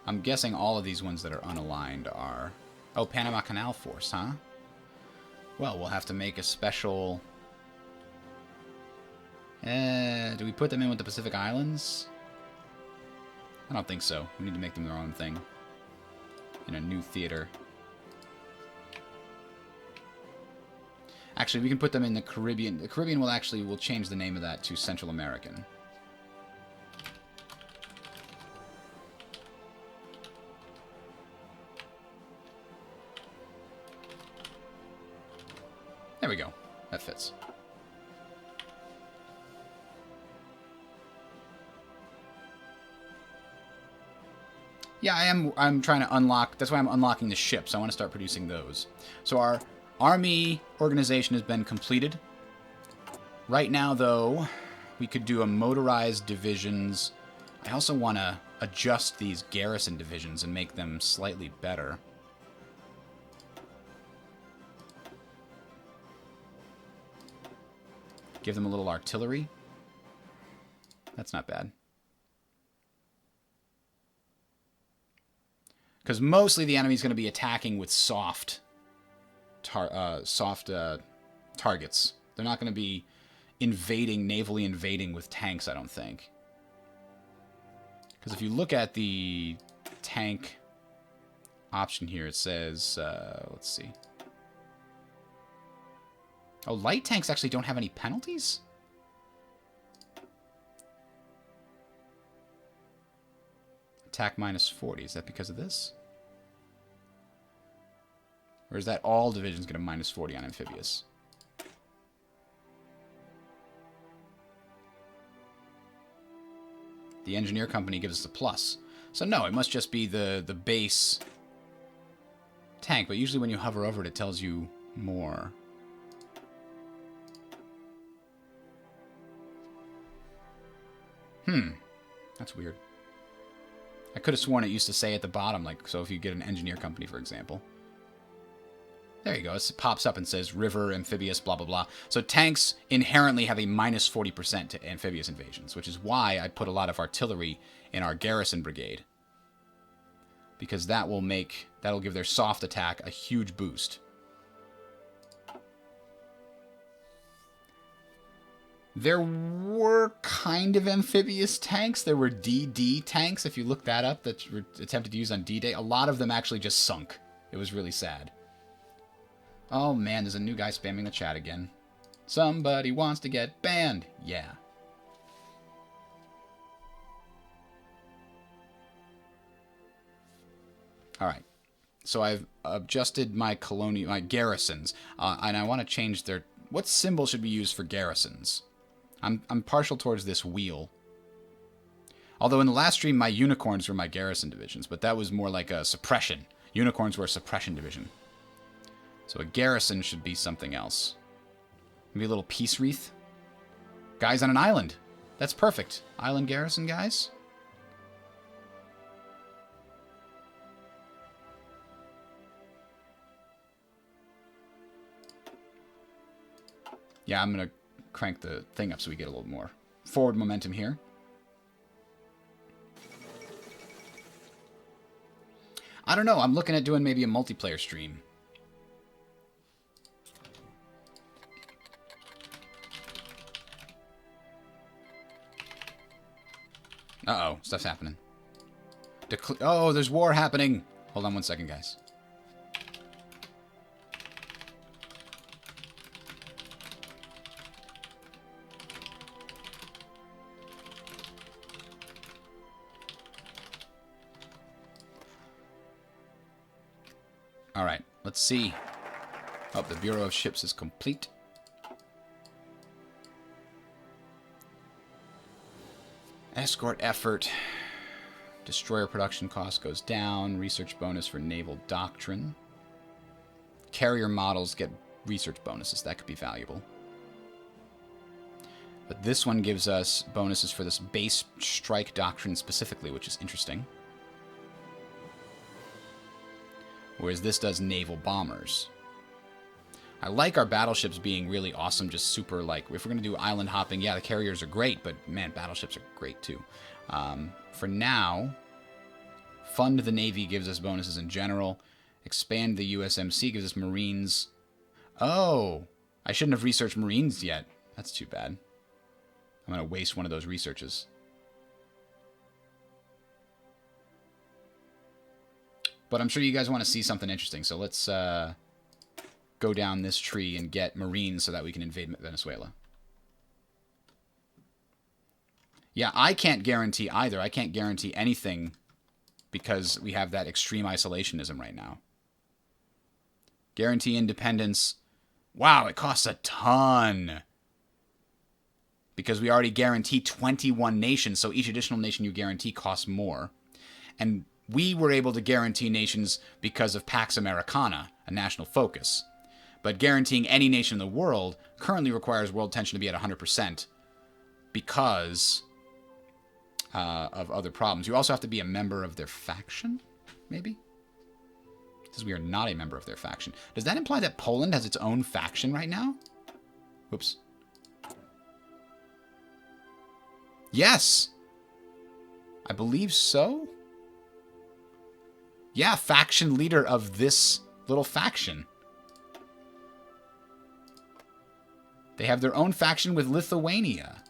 S1: I'm guessing all of these ones that are unaligned are... Oh, Panama Canal Force, huh? Well, we'll have to make a special... do we put them in with the Pacific Islands? I don't think so. We need to make them their own thing. In a new theater. Actually, we can put them in the Caribbean. The Caribbean will change the name of that to Central American. There we go. That fits. Yeah, I am. I'm trying to unlock. That's why I'm unlocking the ships. I want to start producing those. So our army organization has been completed. Right now, though, we could do a motorized divisions. I also want to adjust these garrison divisions and make them slightly better. Give them a little artillery. That's not bad. Because mostly the enemy's going to be attacking with soft targets. They're not going to be navally invading with tanks, I don't think. Because if you look at the tank option here, it says, let's see. Oh, light tanks actually don't have any penalties? Attack minus 40. Is that because of this? Or is that all divisions get a minus 40 on amphibious? The engineer company gives us a plus. So no, it must just be the base tank. But usually when you hover over it, it tells you more. That's weird. I could have sworn it used to say at the bottom, like, so if you get an engineer company, for example. There you go. It pops up and says river, amphibious, blah, blah, blah. So tanks inherently have a minus 40% to amphibious invasions, which is why I put a lot of artillery in our garrison brigade. Because that'll give their soft attack a huge boost. There were kind of amphibious tanks. There were DD tanks, if you look that up, that were attempted to use on D-Day. A lot of them actually just sunk. It was really sad. Oh man, there's a new guy spamming the chat again. Somebody wants to get banned. Yeah. Alright. So I've adjusted my garrisons. And I want to change their... What symbol should we use for garrisons? I'm partial towards this wheel. Although in the last stream, my unicorns were my garrison divisions, but that was more like a suppression. Unicorns were a suppression division. So a garrison should be something else. Maybe a little peace wreath. Guys on an island. That's perfect. Island garrison, guys. Yeah, I'm going to crank the thing up so we get a little more forward momentum here. I don't know. I'm looking at doing maybe a multiplayer stream. Uh-oh. Stuff's happening. Oh, there's war happening. Hold on one second, guys. Alright, let's see. Oh, the Bureau of Ships is complete. Escort effort. Destroyer production cost goes down. Research bonus for naval doctrine. Carrier models get research bonuses. That could be valuable. But this one gives us bonuses for this base strike doctrine specifically, which is interesting. Whereas this does naval bombers. I like our battleships being really awesome, just super, like, if we're going to do island hopping, yeah, the carriers are great, but, man, battleships are great, too. For now, fund the Navy gives us bonuses in general. Expand the USMC gives us Marines. Oh, I shouldn't have researched Marines yet. That's too bad. I'm going to waste one of those researches. But I'm sure you guys want to see something interesting, so let's go down this tree and get Marines so that we can invade Venezuela. Yeah, I can't guarantee either. I can't guarantee anything because we have that extreme isolationism right now. Guarantee independence. Wow, it costs a ton. Because we already guarantee 21 nations, so each additional nation you guarantee costs more. And We were able to guarantee nations because of Pax Americana, a national focus. But guaranteeing any nation in the world currently requires world tension to be at 100% because of other problems. You also have to be a member of their faction, maybe? Because we are not a member of their faction. Does that imply that Poland has its own faction right now? Whoops. Yes. I believe so. Yeah, faction leader of this little faction. They have their own faction with Lithuania.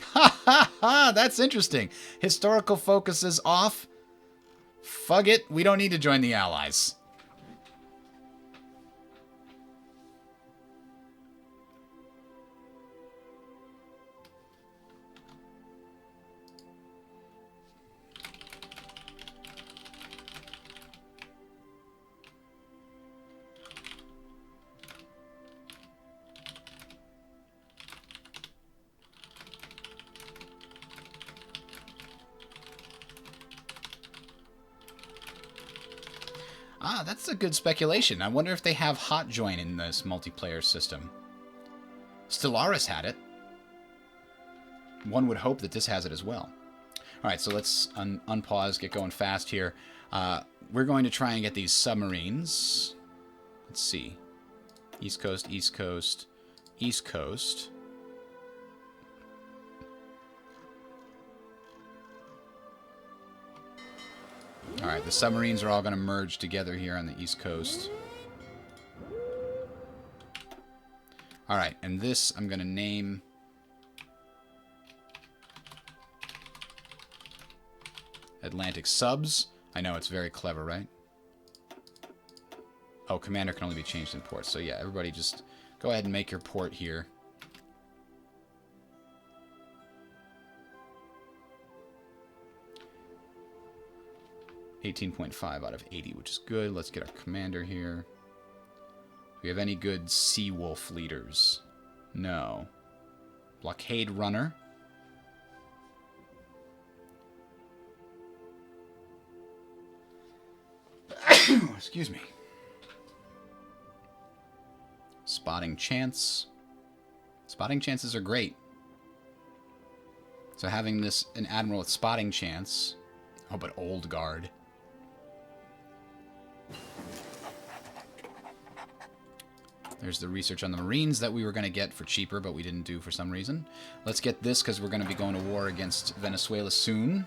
S1: Ha ha ha! That's interesting. Historical focus is off. Fug it. We don't need to join the Allies. Ah, that's a good speculation. I wonder if they have hot join in this multiplayer system. Stellaris had it. One would hope that this has it as well. All right, so let's unpause, get going fast here. We're going to try and get these submarines. Let's see. East Coast, East Coast, East Coast. All right, the submarines are all going to merge together here on the East Coast. All right, and this I'm going to name Atlantic Subs. I know, it's very clever, right? Oh, commander can only be changed in port. So yeah, everybody just go ahead and make your port here. .5 out of 80, which is good. Let's get our commander here. Do we have any good Sea Wolf leaders? No. Blockade runner. Excuse me. Spotting chance. Spotting chances are great. So having this an admiral with spotting chance. Oh, but old guard. There's the research on the Marines that we were going to get for cheaper, but we didn't do for some reason. Let's get this because we're going to be going to war against Venezuela soon.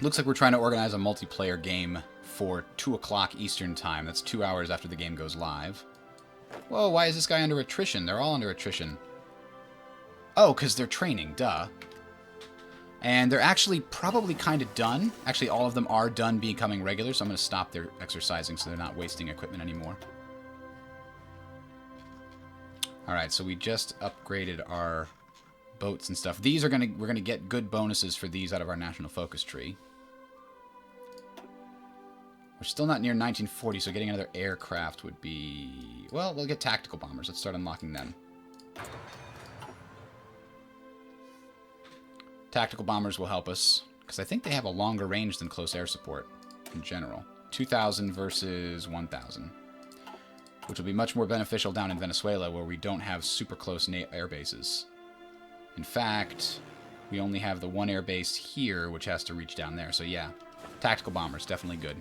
S1: Looks like we're trying to organize a multiplayer game for 2 o'clock Eastern Time. That's 2 hours after the game goes live. Whoa, why is this guy under attrition? They're all under attrition. Oh, because they're training, duh. And they're actually probably kind of done. Actually, all of them are done becoming regular, so I'm going to stop their exercising so they're not wasting equipment anymore. Alright, so we just upgraded our boats and stuff. These are we're gonna get good bonuses for these out of our national focus tree. We're still not near 1940, so getting another aircraft would be... Well, we'll get tactical bombers. Let's start unlocking them. Tactical bombers will help us, because I think they have a longer range than close air support in general. 2,000 versus 1,000. Which will be much more beneficial down in Venezuela, where we don't have super close air bases. In fact, we only have the one air base here, which has to reach down there. So yeah, tactical bombers, definitely good.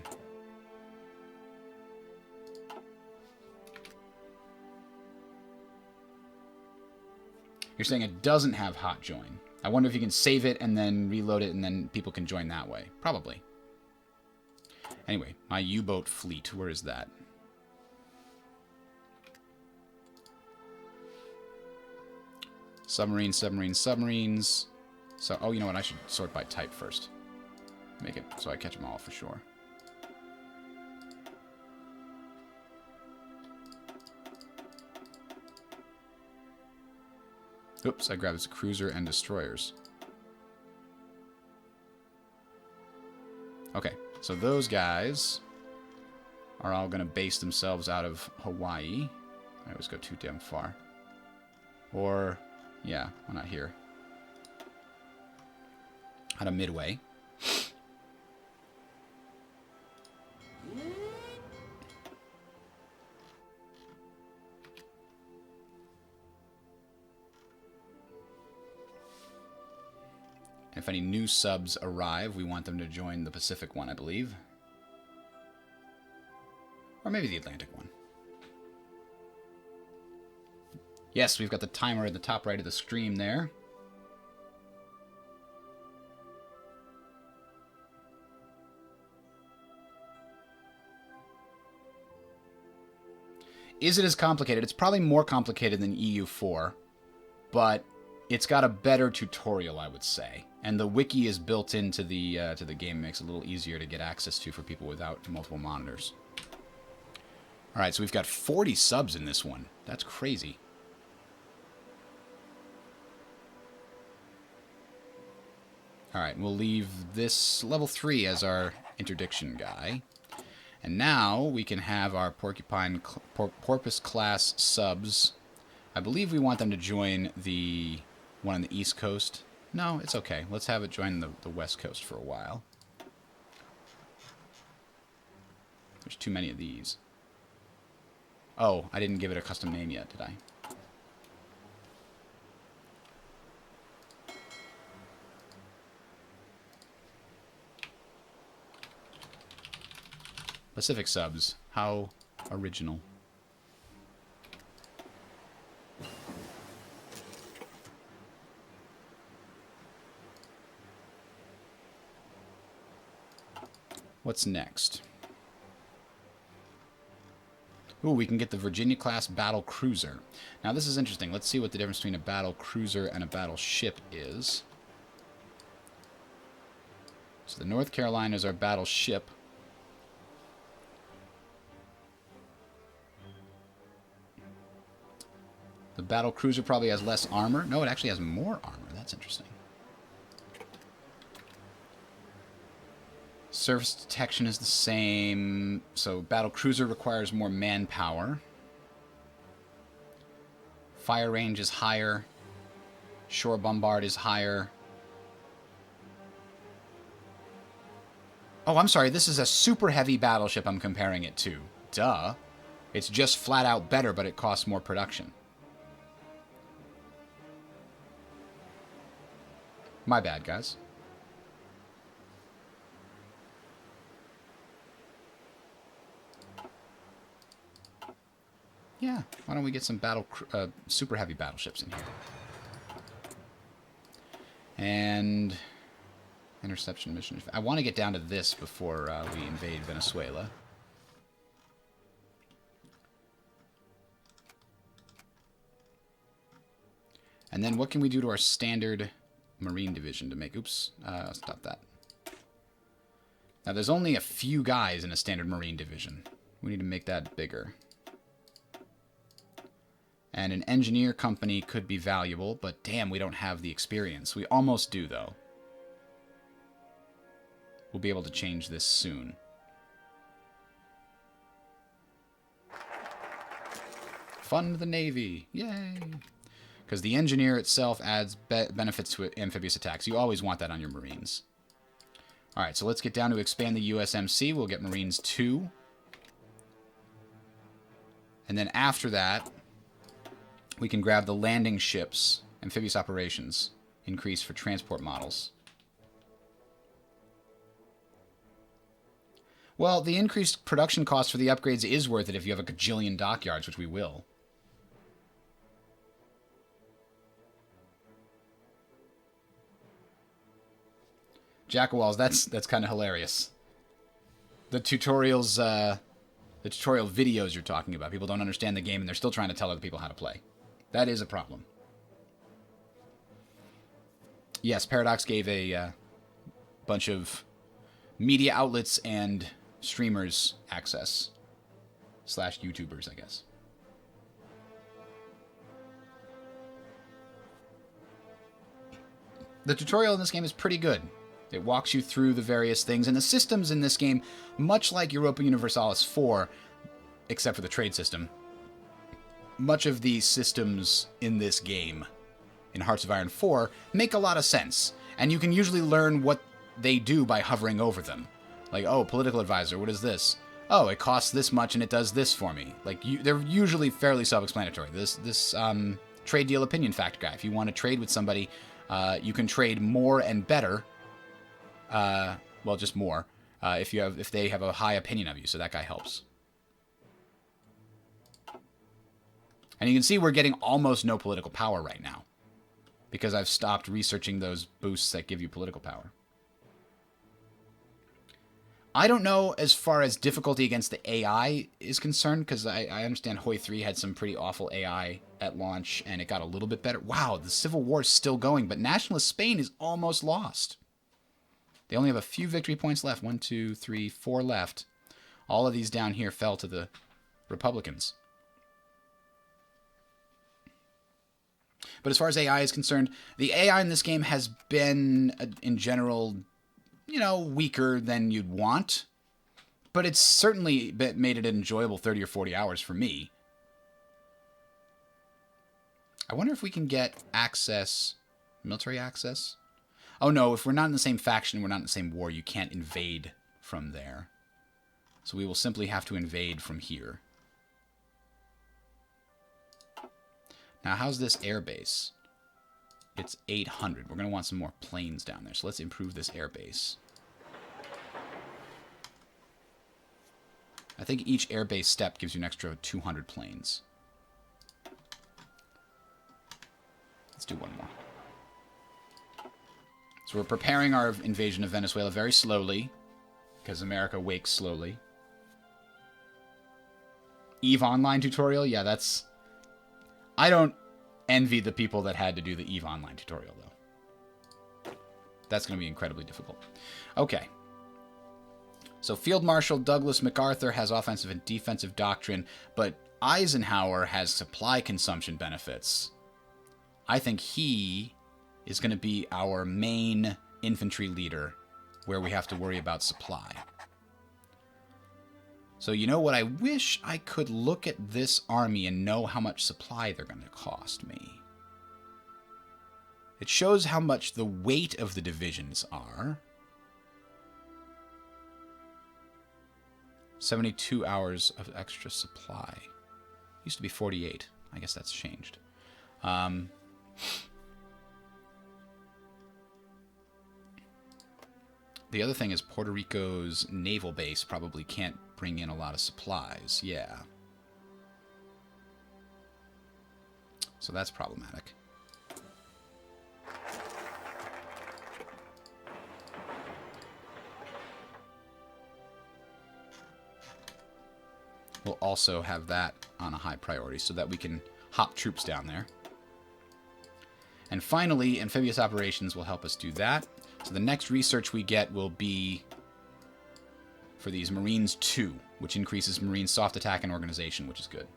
S1: You're saying it doesn't have hot join. I wonder if you can save it and then reload it and then people can join that way. Probably. Anyway, my U-boat fleet, where is that? Submarines, submarines, submarines. So, oh, you know what? I should sort by type first. Make it so I catch them all for sure. Oops, I grabbed cruiser and destroyers. Okay, so those guys are all going to base themselves out of Hawaii. I always go too damn far. Or, yeah, why not here? Out of Midway. If any new subs arrive, we want them to join the Pacific one, I believe. Or maybe the Atlantic one. Yes, we've got the timer at the top right of the screen there. Is it as complicated? It's probably more complicated than EU4, but it's got a better tutorial, I would say. And the wiki is built into the game, makes it a little easier to get access to for people without multiple monitors. All right, so we've got 40 subs in this one. That's crazy. All right, we'll leave this level 3 as our interdiction guy. And now we can have our Porpoise class subs. I believe we want them to join the one on the East Coast. No, it's okay. Let's have it join the West Coast for a while. There's too many of these. Oh, I didn't give it a custom name yet, did I? Pacific subs. How original. What's next? Ooh, we can get the Virginia-class battle cruiser. Now, this is interesting. Let's see what the difference between a battle cruiser and a battleship is. So the North Carolina is our battleship. The battle cruiser probably has less armor. No, it actually has more armor. That's interesting. Surface detection is the same. So battle cruiser requires more manpower. Fire range is higher. Shore bombard is higher. Oh, I'm sorry. This is a super heavy battleship I'm comparing it to. Duh. It's just flat out better, but it costs more production. My bad, guys. Yeah, why don't we get some super heavy battleships in here? And interception mission. I want to get down to this before we invade Venezuela. And then what can we do to our standard Marine division to make... Oops, stop that. Now, there's only a few guys in a standard Marine division. We need to make that bigger. And an engineer company could be valuable, but damn, we don't have the experience. We almost do, though. We'll be able to change this soon. Fund the Navy. Yay! Because the engineer itself adds benefits to amphibious attacks. You always want that on your Marines. Alright, so let's get down to expand the USMC. We'll get Marines 2. And then after that, we can grab the landing ships, amphibious operations, increase for transport models. Well, the increased production cost for the upgrades is worth it if you have a gajillion dockyards, which we will. Jackawalls, that's kind of hilarious. The tutorials, the tutorial videos you're talking about, people don't understand the game and they're still trying to tell other people how to play. That is a problem. Yes, Paradox gave a bunch of media outlets and streamers access. / YouTubers, I guess. The tutorial in this game is pretty good. It walks you through the various things, and the systems in this game, much like Europa Universalis 4, except for the trade system, much of the systems in this game, in Hearts of Iron 4, make a lot of sense, and you can usually learn what they do by hovering over them. Like, oh, political advisor, what is this? Oh, it costs this much and it does this for me. Like, they're usually fairly self-explanatory. This trade deal opinion fact guy, if you want to trade with somebody, you can trade more and better. Well, just more. If they have a high opinion of you, so that guy helps. And you can see we're getting almost no political power right now, because I've stopped researching those boosts that give you political power. I don't know as far as difficulty against the AI is concerned, because I understand HOI4 had some pretty awful AI at launch, and it got a little bit better. Wow, the Civil War is still going, but nationalist Spain is almost lost. They only have a few victory points left. 1, 2, 3, 4 left. All of these down here fell to the Republicans. But as far as AI is concerned, the AI in this game has been, in general, you know, weaker than you'd want. But it's certainly made it an enjoyable 30 or 40 hours for me. I wonder if we can get access, military access? Oh no, if we're not in the same faction, we're not in the same war, you can't invade from there. So we will simply have to invade from here. Now, how's this airbase? It's 800. We're going to want some more planes down there. So let's improve this airbase. I think each airbase step gives you an extra 200 planes. Let's do one more. So we're preparing our invasion of Venezuela very slowly, because America wakes slowly. EVE Online tutorial? Yeah, that's... I don't envy the people that had to do the EVE Online tutorial, though. That's going to be incredibly difficult. Okay. So Field Marshal Douglas MacArthur has offensive and defensive doctrine, but Eisenhower has supply consumption benefits. I think he is going to be our main infantry leader, where we have to worry about supply. So you know what? I wish I could look at this army and know how much supply they're going to cost me. It shows how much the weight of the divisions are. 72 hours of extra supply. Used to be 48. I guess that's changed. The other thing is Puerto Rico's naval base probably can't bring in a lot of supplies. Yeah. So that's problematic. We'll also have that on a high priority so that we can hop troops down there. And finally, amphibious operations will help us do that. So the next research we get will be for these Marines 2, which increases Marine soft attack and organization, which is good.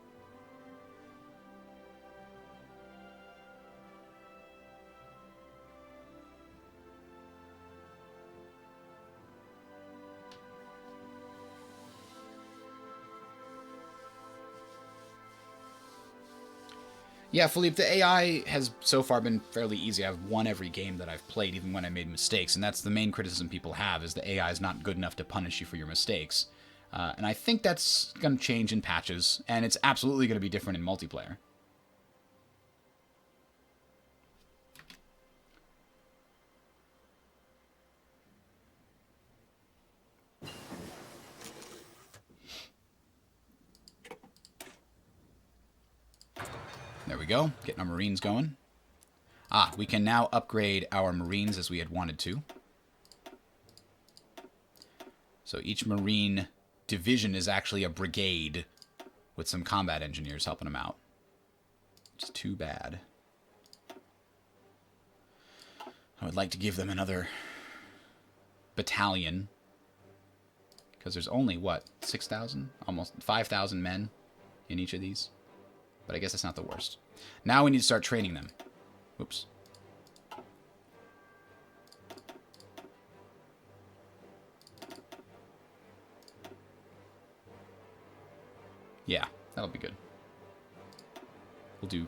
S1: Yeah, Philippe, the AI has so far been fairly easy. I've won every game that I've played, even when I made mistakes, and that's the main criticism people have, is the AI is not good enough to punish you for your mistakes. And I think that's going to change in patches, and it's absolutely going to be different in multiplayer. There we go, getting our Marines going. Ah, we can now upgrade our Marines as we had wanted to. So each Marine division is actually a brigade with some combat engineers helping them out. Which is too bad. I would like to give them another battalion. Because there's only, what, 6,000? Almost 5,000 men in each of these. But I guess that's not the worst. Now we need to start training them. Whoops. Yeah, that'll be good. We'll do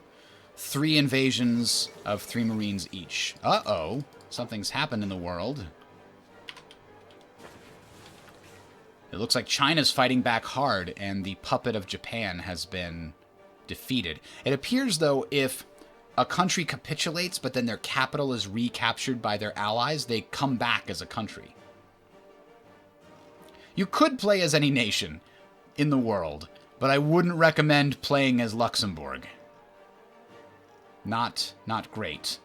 S1: 3 invasions of 3 Marines each. Uh-oh. Something's happened in the world. It looks like China's fighting back hard, and the puppet of Japan has been defeated. It appears, though, if a country capitulates, but then their capital is recaptured by their allies, they come back as a country. You could play as any nation in the world, but I wouldn't recommend playing as Luxembourg. Not great.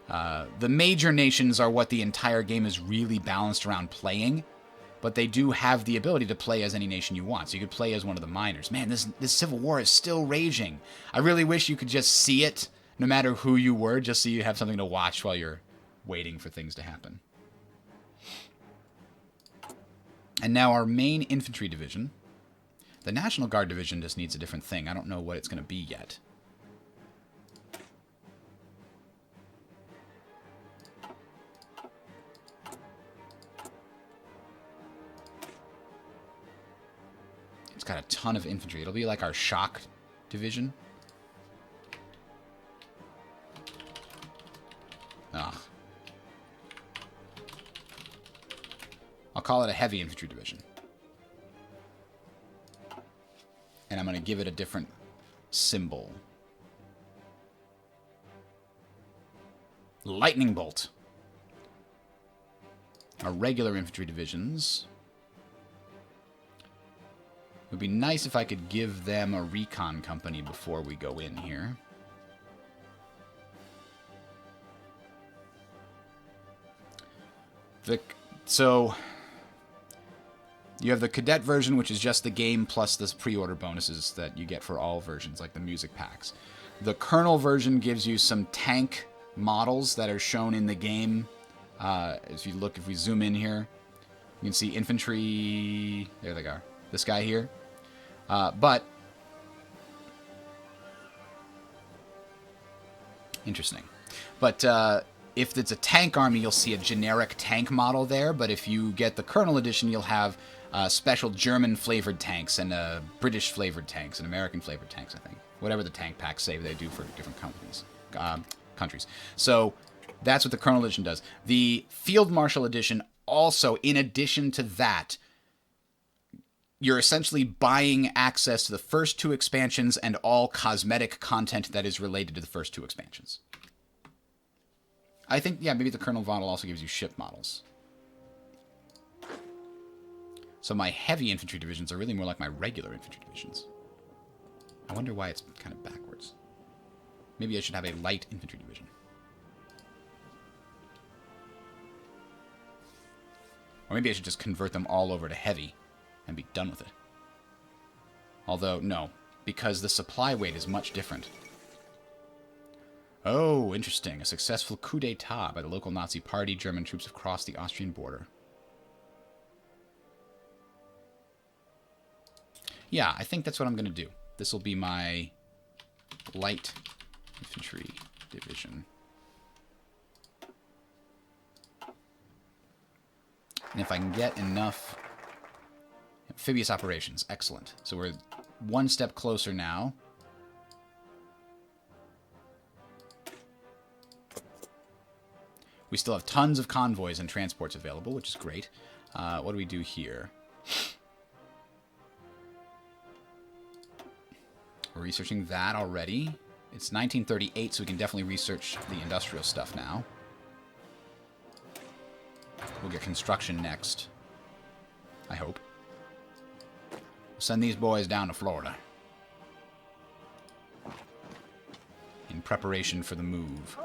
S1: The major nations are what the entire game is really balanced around playing, but they do have the ability to play as any nation you want. So you could play as one of the minors. Man, this civil war is still raging. I really wish you could just see it, no matter who you were, just so you have something to watch while you're waiting for things to happen. And now our main infantry division. The National Guard division just needs a different thing. I don't know what it's going to be yet. It's got a ton of infantry. It'll be like our shock division. Ugh. I'll call it a heavy infantry division. And I'm going to give it a different symbol. Lightning bolt. Our regular infantry divisions. It would be nice if I could give them a recon company before we go in here. So you have the cadet version, which is just the game plus the pre-order bonuses that you get for all versions, like the music packs. The Colonel version gives you some tank models that are shown in the game. If we zoom in here, you can see infantry. There they are. This guy here. But interesting. But if it's a tank army, you'll see a generic tank model there. But if you get the Colonel edition, you'll have special German-flavored tanks and British-flavored tanks and American-flavored tanks, I think. Whatever the tank packs say they do for different countries. So that's what the Colonel edition does. The Field Marshal edition also, in addition to that, you're essentially buying access to the first 2 expansions and all cosmetic content that is related to the first 2 expansions. I think, yeah, maybe the Colonel model also gives you ship models. So my heavy infantry divisions are really more like my regular infantry divisions. I wonder why it's kind of backwards. Maybe I should have a light infantry division. Or maybe I should just convert them all over to heavy and be done with it. Although, no, because the supply weight is much different. Oh, interesting. A successful coup d'etat by the local Nazi party. German troops have crossed the Austrian border. Yeah, I think that's what I'm going to do. This will be my light infantry division. And if I can get enough amphibious operations, excellent. So we're one step closer now. We still have tons of convoys and transports available, which is great. What do we do here? We're researching that already. It's 1938, so we can definitely research the industrial stuff now. We'll get construction next. I hope. We'll send these boys down to Florida in preparation for the move.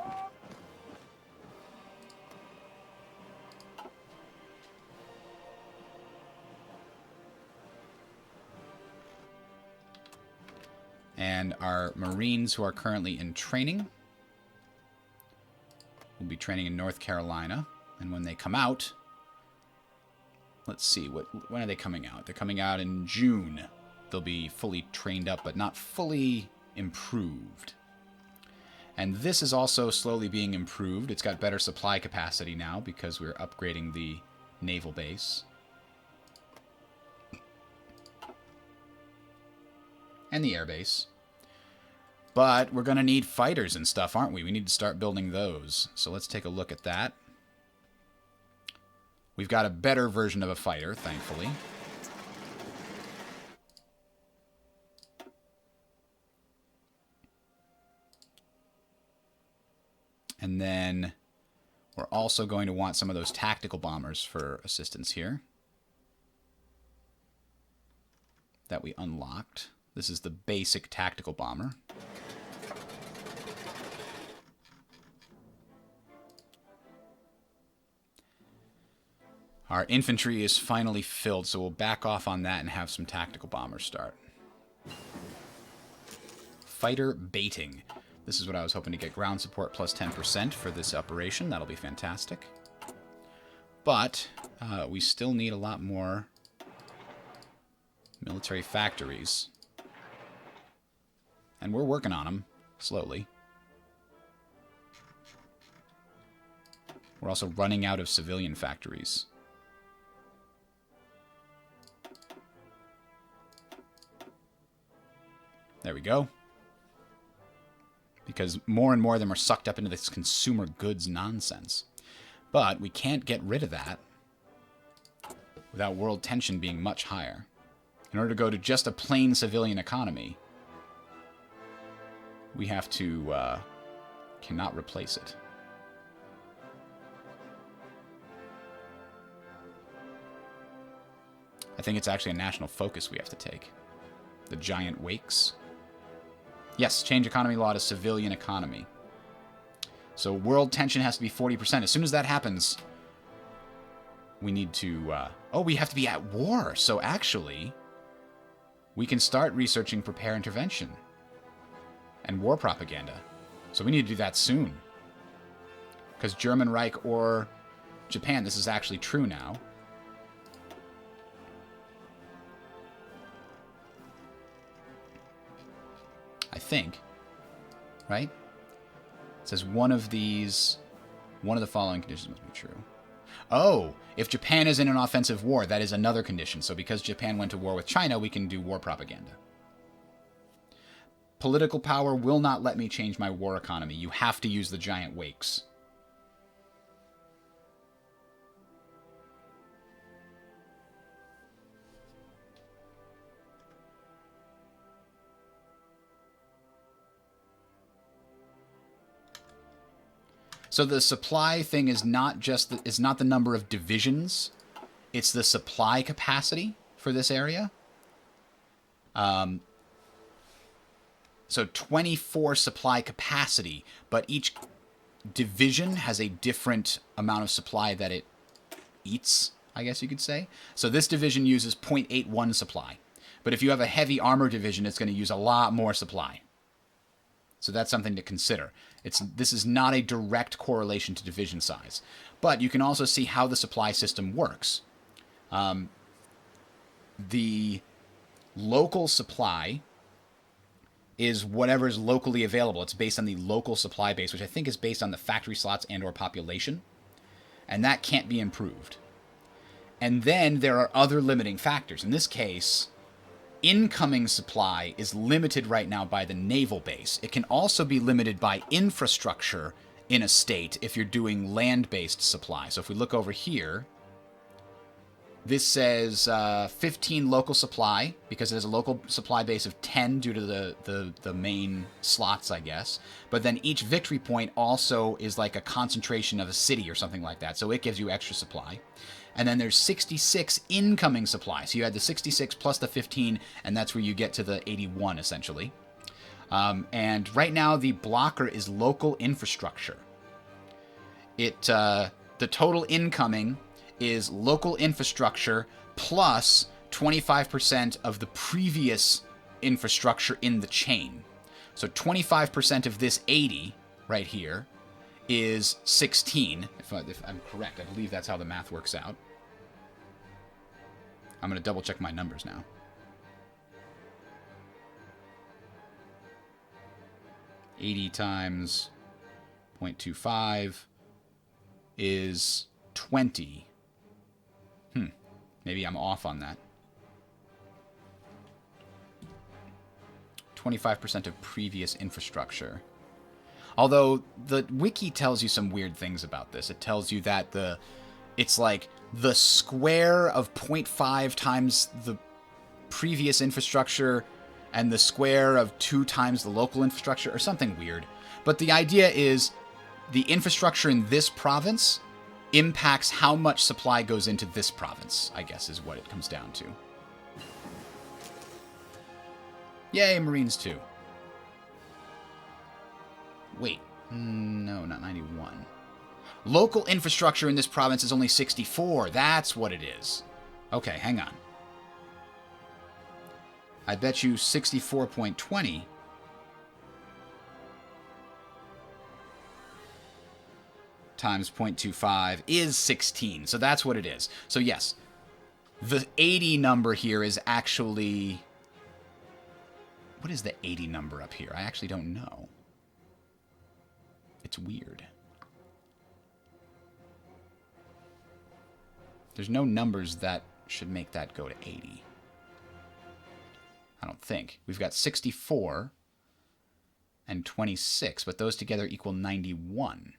S1: And our Marines who are currently in training will be training in North Carolina. And when they come out, let's see, when are they coming out? They're coming out in June. They'll be fully trained up, but not fully improved. And this is also slowly being improved. It's got better supply capacity now because we're upgrading the naval base. And the air base. But we're going to need fighters and stuff, aren't we? We need to start building those. So let's take a look at that. We've got a better version of a fighter, thankfully. And then we're also going to want some of those tactical bombers for assistance here that we unlocked. This is the basic tactical bomber. Our infantry is finally filled, so we'll back off on that and have some tactical bombers start. Fighter baiting. This is what I was hoping to get. Ground support plus 10% for this operation. That'll be fantastic. But we still need a lot more military factories. And we're working on them, slowly. We're also running out of civilian factories. There we go. Because more and more of them are sucked up into this consumer goods nonsense. But we can't get rid of that without world tension being much higher. In order to go to just a plain civilian economy, we have to, cannot replace it. I think it's actually a national focus we have to take. The giant wakes. Yes, change economy law to civilian economy. So world tension has to be 40%. As soon as that happens, we need to... we have to be at war. So actually, we can start researching prepare intervention and war propaganda. So we need to do that soon. Because German Reich or Japan, this is actually true now. I think, right? It says one of the following conditions must be true. Oh, if Japan is in an offensive war, that is another condition. So because Japan went to war with China, we can do war propaganda. Political power will not let me change my war economy. You have to use the giant wakes. So the supply thing is not just is not the number of divisions, it's the supply capacity for this area. So 24 supply capacity, but each division has a different amount of supply that it eats, I guess you could say. So this division uses 0.81 supply. But if you have a heavy armor division, it's going to use a lot more supply. So that's something to consider. This is not a direct correlation to division size. But you can also see how the supply system works. The local supply is whatever is locally available. It's based on the local supply base, which I think is based on the factory slots and or population. And that can't be improved. And then there are other limiting factors. In this case, incoming supply is limited right now by the naval base. It can also be limited by infrastructure in a state if you're doing land-based supply. So if we look over here, this says 15 local supply, because it has a local supply base of 10 due to the main slots, I guess. But then each victory point also is like a concentration of a city or something like that. So it gives you extra supply. And then there's 66 incoming supply. So you add the 66 plus the 15, and that's where you get to the 81, essentially. And right now, the blocker is local infrastructure. The total incoming is local infrastructure plus 25% of the previous infrastructure in the chain. So 25% of this 80 right here is 16. If I'm correct, I believe that's how the math works out. I'm going to double check my numbers now. $80 times 0.25 is 20. Maybe I'm off on that. 25% of previous infrastructure. Although the wiki tells you some weird things about this. It tells you that it's like the square of 0.5 times the previous infrastructure and the square of 2 times the local infrastructure or something weird. But the idea is the infrastructure in this province impacts how much supply goes into this province, I guess is what it comes down to. Yay, Marines too. Wait, no, not 91. Local infrastructure in this province is only 64. That's what it is. Okay, hang on. I bet you 64.20 times 0.25 is 16. So that's what it is. So yes, the 80 number here is actually... What is the 80 number up here? I actually don't know. It's weird. There's no numbers that should make that go to 80. I don't think. We've got 64 and 26, but those together equal 91.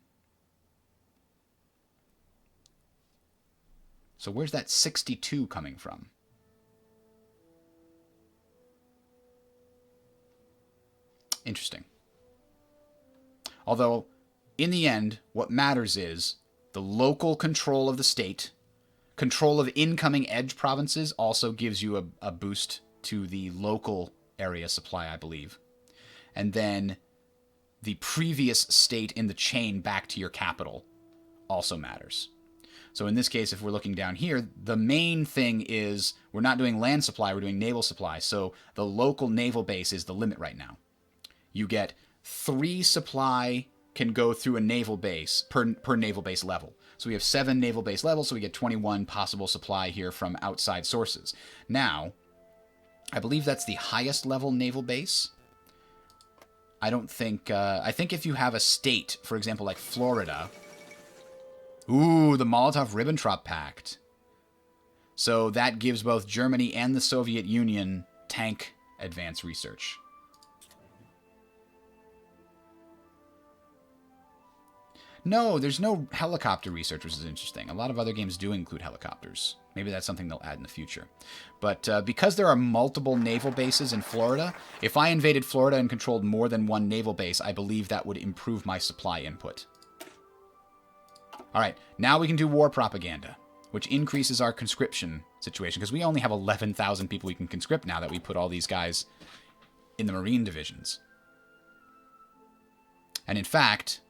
S1: So where's that 62 coming from? Interesting. Although, in the end, what matters is the local control of the state, control of incoming edge provinces also gives you a boost to the local area supply, I believe. And then the previous state in the chain back to your capital also matters. So in this case, if we're looking down here, the main thing is we're not doing land supply, we're doing naval supply. So the local naval base is the limit right now. You get 3 supply can go through a naval base per naval base level. So we have 7 naval base levels, so we get 21 possible supply here from outside sources. Now, I believe that's the highest level naval base. I don't think... I think if you have a state, for example, like Florida... Ooh, the Molotov-Ribbentrop Pact. So that gives both Germany and the Soviet Union tank advance research. No, there's no helicopter research, which is interesting. A lot of other games do include helicopters. Maybe that's something they'll add in the future. But because there are multiple naval bases in Florida, if I invaded Florida and controlled more than one naval base, I believe that would improve my supply input. All right, now we can do war propaganda, which increases our conscription situation, because we only have 11,000 people we can conscript now that we put all these guys in the Marine divisions. And in fact...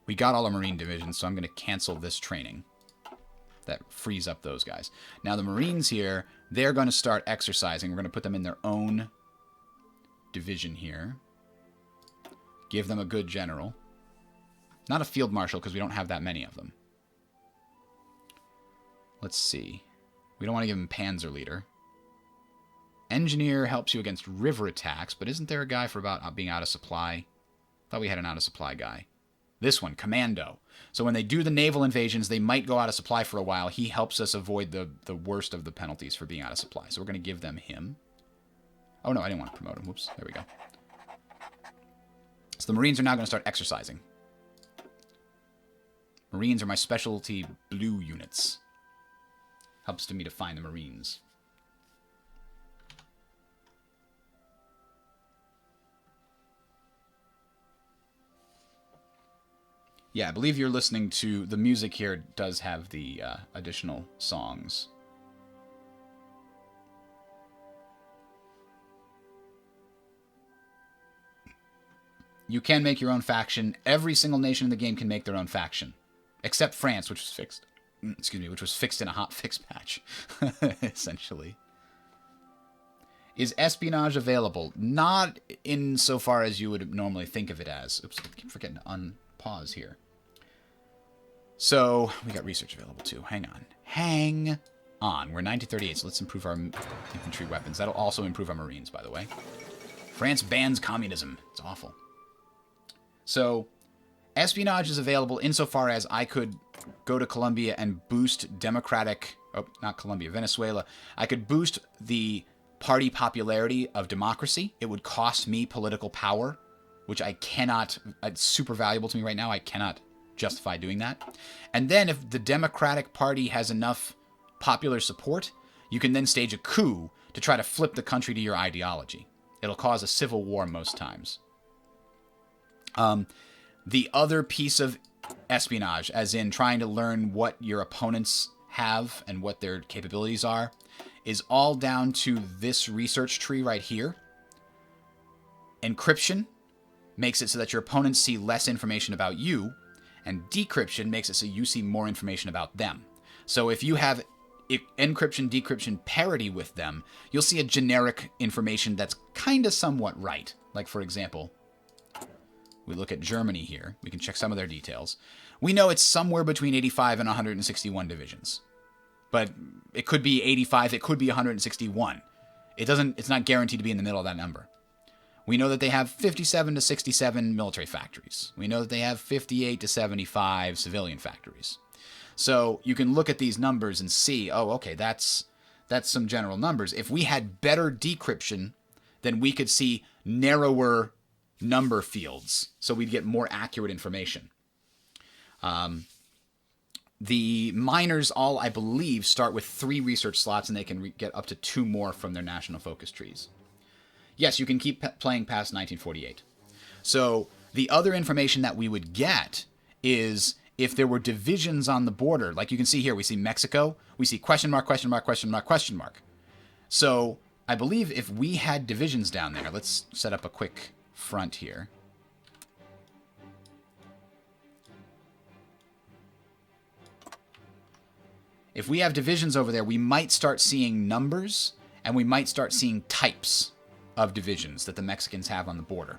S1: we got all our Marine divisions, so I'm going to cancel this training. That frees up those guys. Now, the Marines here, they're going to start exercising. We're going to put them in their own division here. Give them a good general. Not a field marshal, because we don't have that many of them. Let's see. We don't want to give him Panzer leader. Engineer helps you against river attacks, but isn't there a guy for about being out of supply? Thought we had an out of supply guy. This one, Commando. So when they do the naval invasions, they might go out of supply for a while. He helps us avoid the worst of the penalties for being out of supply. So we're going to give them him. Oh, no, I didn't want to promote him. Whoops, there we go. So the Marines are now going to start exercising. Marines are my specialty blue units. Helps to me to find the Marines. Yeah, I believe you're listening to... the music here does have the additional songs. You can make your own faction. Every single nation in the game can make their own faction. Except France, which was fixed. Excuse me, which was fixed in a hotfix patch. Essentially. Is espionage available? Not insofar as you would normally think of it as. Oops, I keep forgetting to unpause here. So we got research available too. Hang on. Hang on. We're 1938, so let's improve our infantry weapons. That'll also improve our Marines, by the way. France bans communism. It's awful. So espionage is available insofar as I could go to Colombia and boost democratic... Oh, not Colombia, Venezuela. I could boost the party popularity of democracy. It would cost me political power, which I cannot... It's super valuable to me right now. I cannot justify doing that. And then if the Democratic Party has enough popular support, you can then stage a coup to try to flip the country to your ideology. It'll cause a civil war most times. The other piece of espionage, as in trying to learn what your opponents have and what their capabilities are, is all down to this research tree right here. Encryption makes it so that your opponents see less information about you, and decryption makes it so you see more information about them. So if you have encryption, decryption parity with them, you'll see a generic information that's kind of somewhat right. Like, for example, we look at Germany here. We can check some of their details. We know it's somewhere between 85 and 161 divisions. But it could be 85, it could be 161. It's not guaranteed to be in the middle of that number. We know that they have 57 to 67 military factories. We know that they have 58 to 75 civilian factories. So you can look at these numbers and see, oh, okay, that's some general numbers. If we had better decryption, then we could see narrower number fields, so we'd get more accurate information. The miners all, I believe, start with 3 research slots, and they can get up to 2 more from their national focus trees. Yes, you can keep playing past 1948. So the other information that we would get is if there were divisions on the border. Like you can see here, we see Mexico. We see question mark, question mark, question mark, question mark. So I believe if we had divisions down there, let's set up a quick front here. If we have divisions over there, we might start seeing numbers, and we might start seeing types of divisions that the Mexicans have on the border.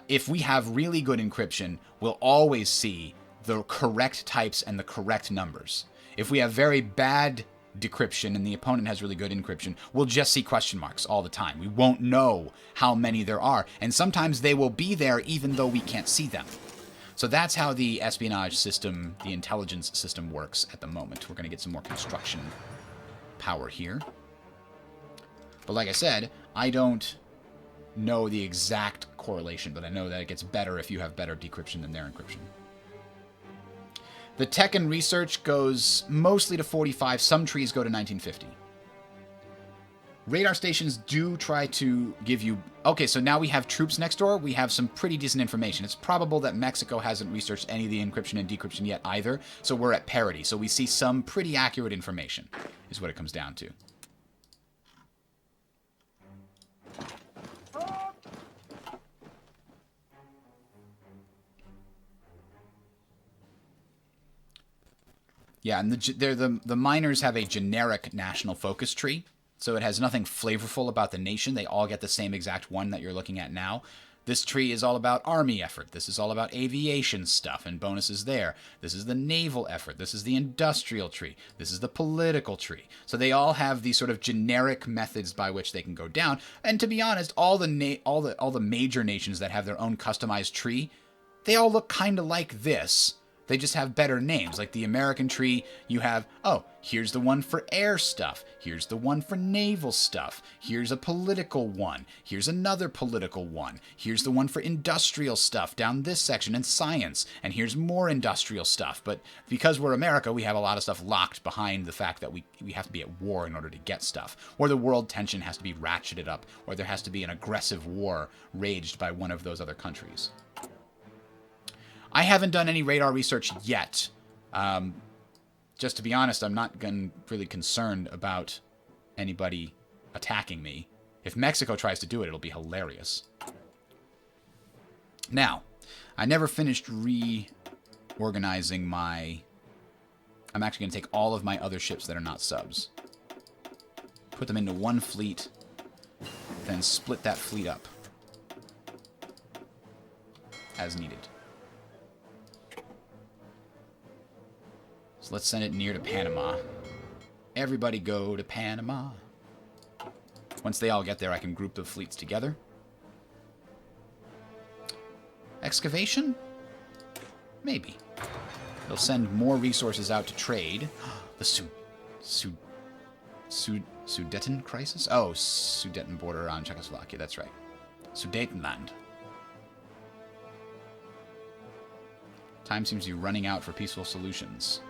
S1: If we have really good encryption, we'll always see the correct types and the correct numbers. If we have very bad decryption and the opponent has really good encryption, we'll just see question marks all the time. We won't know how many there are, and sometimes they will be there even though we can't see them. So that's how the espionage system, the intelligence system works at the moment. We're going to get some more construction power here. But like I said, I don't know the exact correlation, but I know that it gets better if you have better decryption than their encryption. The tech and research goes mostly to 45. Some trees go to 1950. Radar stations do try to give you... Okay, so now we have troops next door. We have some pretty decent information. It's probable that Mexico hasn't researched any of the encryption and decryption yet either, so we're at parity. So we see some pretty accurate information, is what it comes down to. Yeah, and the miners have a generic national focus tree. So it has nothing flavorful about the nation. They all get the same exact one that you're looking at now. This tree is all about army effort. This is all about aviation stuff and bonuses there. This is the naval effort. This is the industrial tree. This is the political tree. So they all have these sort of generic methods by which they can go down. And to be honest, all the major nations that have their own customized tree, they all look kind of like this. They just have better names. Like the American tree, you have, oh, here's the one for air stuff. Here's the one for naval stuff. Here's a political one. Here's another political one. Here's the one for industrial stuff down this section and science. And here's more industrial stuff. But because we're America, we have a lot of stuff locked behind the fact that we have to be at war in order to get stuff. Or the world tension has to be ratcheted up. Or there has to be an aggressive war raged by one of those other countries. I haven't done any radar research yet. Just to be honest, I'm not really concerned about anybody attacking me. If Mexico tries to do it, it'll be hilarious. Now, I never finished reorganizing my... I'm actually going to take all of my other ships that are not subs. Put them into one fleet, then split that fleet up as needed. So let's send it near to Panama. Everybody go to Panama. Once they all get there, I can group the fleets together. Excavation? Maybe. They'll send more resources out to trade. The Sudeten crisis? Oh, Sudeten border on Czechoslovakia. That's right. Sudetenland. Time seems to be running out for peaceful solutions.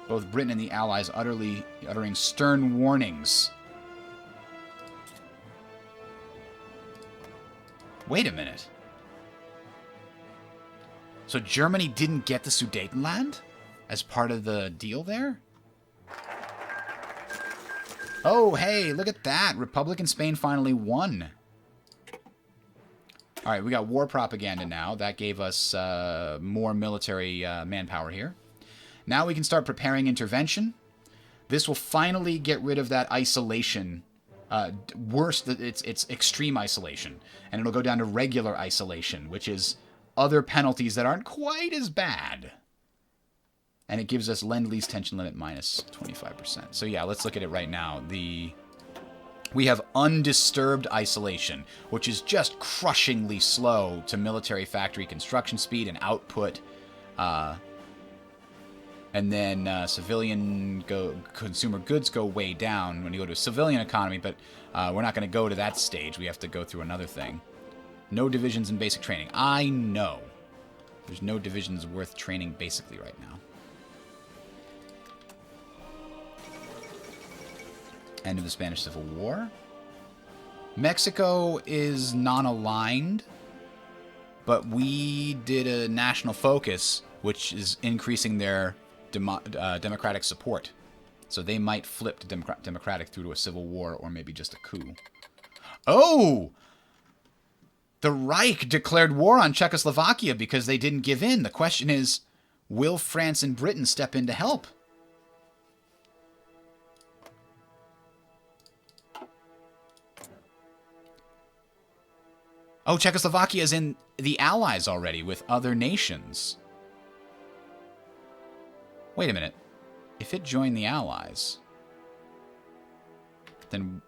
S1: Both Britain and the Allies uttering stern warnings. Wait a minute. So Germany didn't get the Sudetenland as part of the deal there? Oh, hey, look at that. Republican Spain finally won. All right, we got war propaganda now. That gave us more military manpower here. Now we can start preparing intervention. This will finally get rid of that isolation. It's extreme isolation. And it'll go down to regular isolation, which is other penalties that aren't quite as bad. And it gives us Lend-lease tension limit minus 25%. So yeah, let's look at it right now. We have undisturbed isolation, which is just crushingly slow to military factory construction speed and output. And then civilian consumer goods go way down when you go to a civilian economy, but we're not going to go to that stage. We have to go through another thing. No divisions in basic training. I know. There's no divisions worth training basically right now. End of the Spanish Civil War. Mexico is non-aligned, but we did a national focus, which is increasing their democratic support. So they might flip to democratic through to a civil war or maybe just a coup. Oh! The Reich declared war on Czechoslovakia because they didn't give in. The question is, will France and Britain step in to help? Oh, Czechoslovakia is in the Allies already with other nations. Wait a minute. If it joined the Allies, then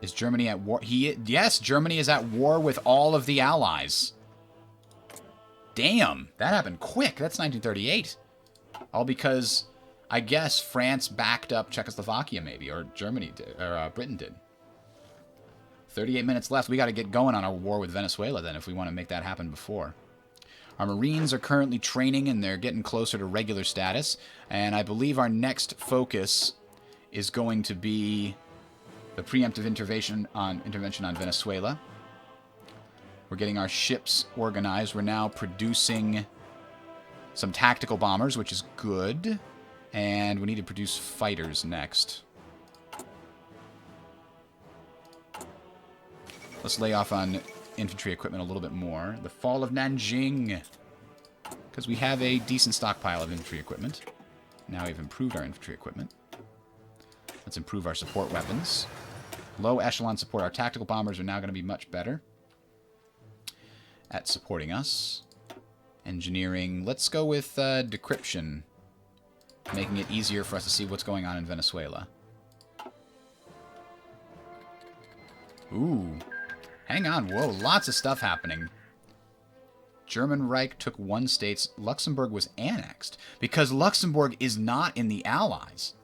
S1: is Germany at war? Yes, Germany is at war with all of the Allies. Damn, that happened quick. That's 1938. All because, I guess, France backed up Czechoslovakia maybe, or Germany did, or Britain did. 38 minutes left. We got to get going on our war with Venezuela then if we want to make that happen before. Our Marines are currently training and they're getting closer to regular status. And I believe our next focus is going to be the preemptive intervention on Venezuela. We're getting our ships organized. We're now producing some tactical bombers, which is good. And we need to produce fighters next. Let's lay off on infantry equipment a little bit more. The fall of Nanjing. Because we have a decent stockpile of infantry equipment. Now we've improved our infantry equipment. Let's improve our support weapons. Low echelon support. Our tactical bombers are now going to be much better at supporting us. Engineering. Let's go with decryption. Making it easier for us to see what's going on in Venezuela. Ooh. Hang on. Whoa, lots of stuff happening. German Reich took one state. Luxembourg was annexed. Because Luxembourg is not in the Allies.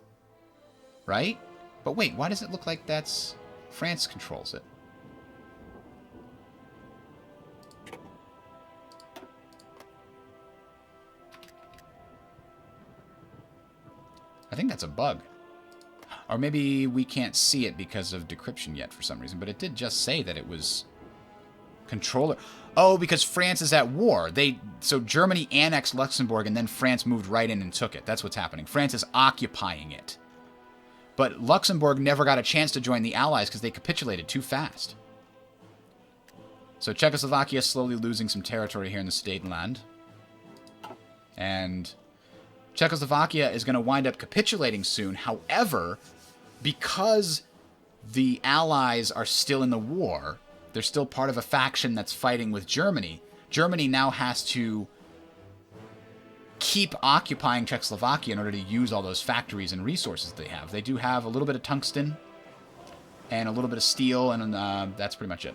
S1: Right? But wait, why does it look like that's... France controls it? I think that's a bug. Or maybe we can't see it because of decryption yet for some reason. But it did just say that it was controller. Oh, because France is at war. So Germany annexed Luxembourg and then France moved right in and took it. That's what's happening. France is occupying it. But Luxembourg never got a chance to join the Allies because they capitulated too fast. So Czechoslovakia is slowly losing some territory here in the Sudetenland. And Czechoslovakia is going to wind up capitulating soon. However, because the Allies are still in the war, they're still part of a faction that's fighting with Germany. Germany now has to keep occupying Czechoslovakia in order to use all those factories and resources they have. They do have a little bit of tungsten and a little bit of steel, and that's pretty much it.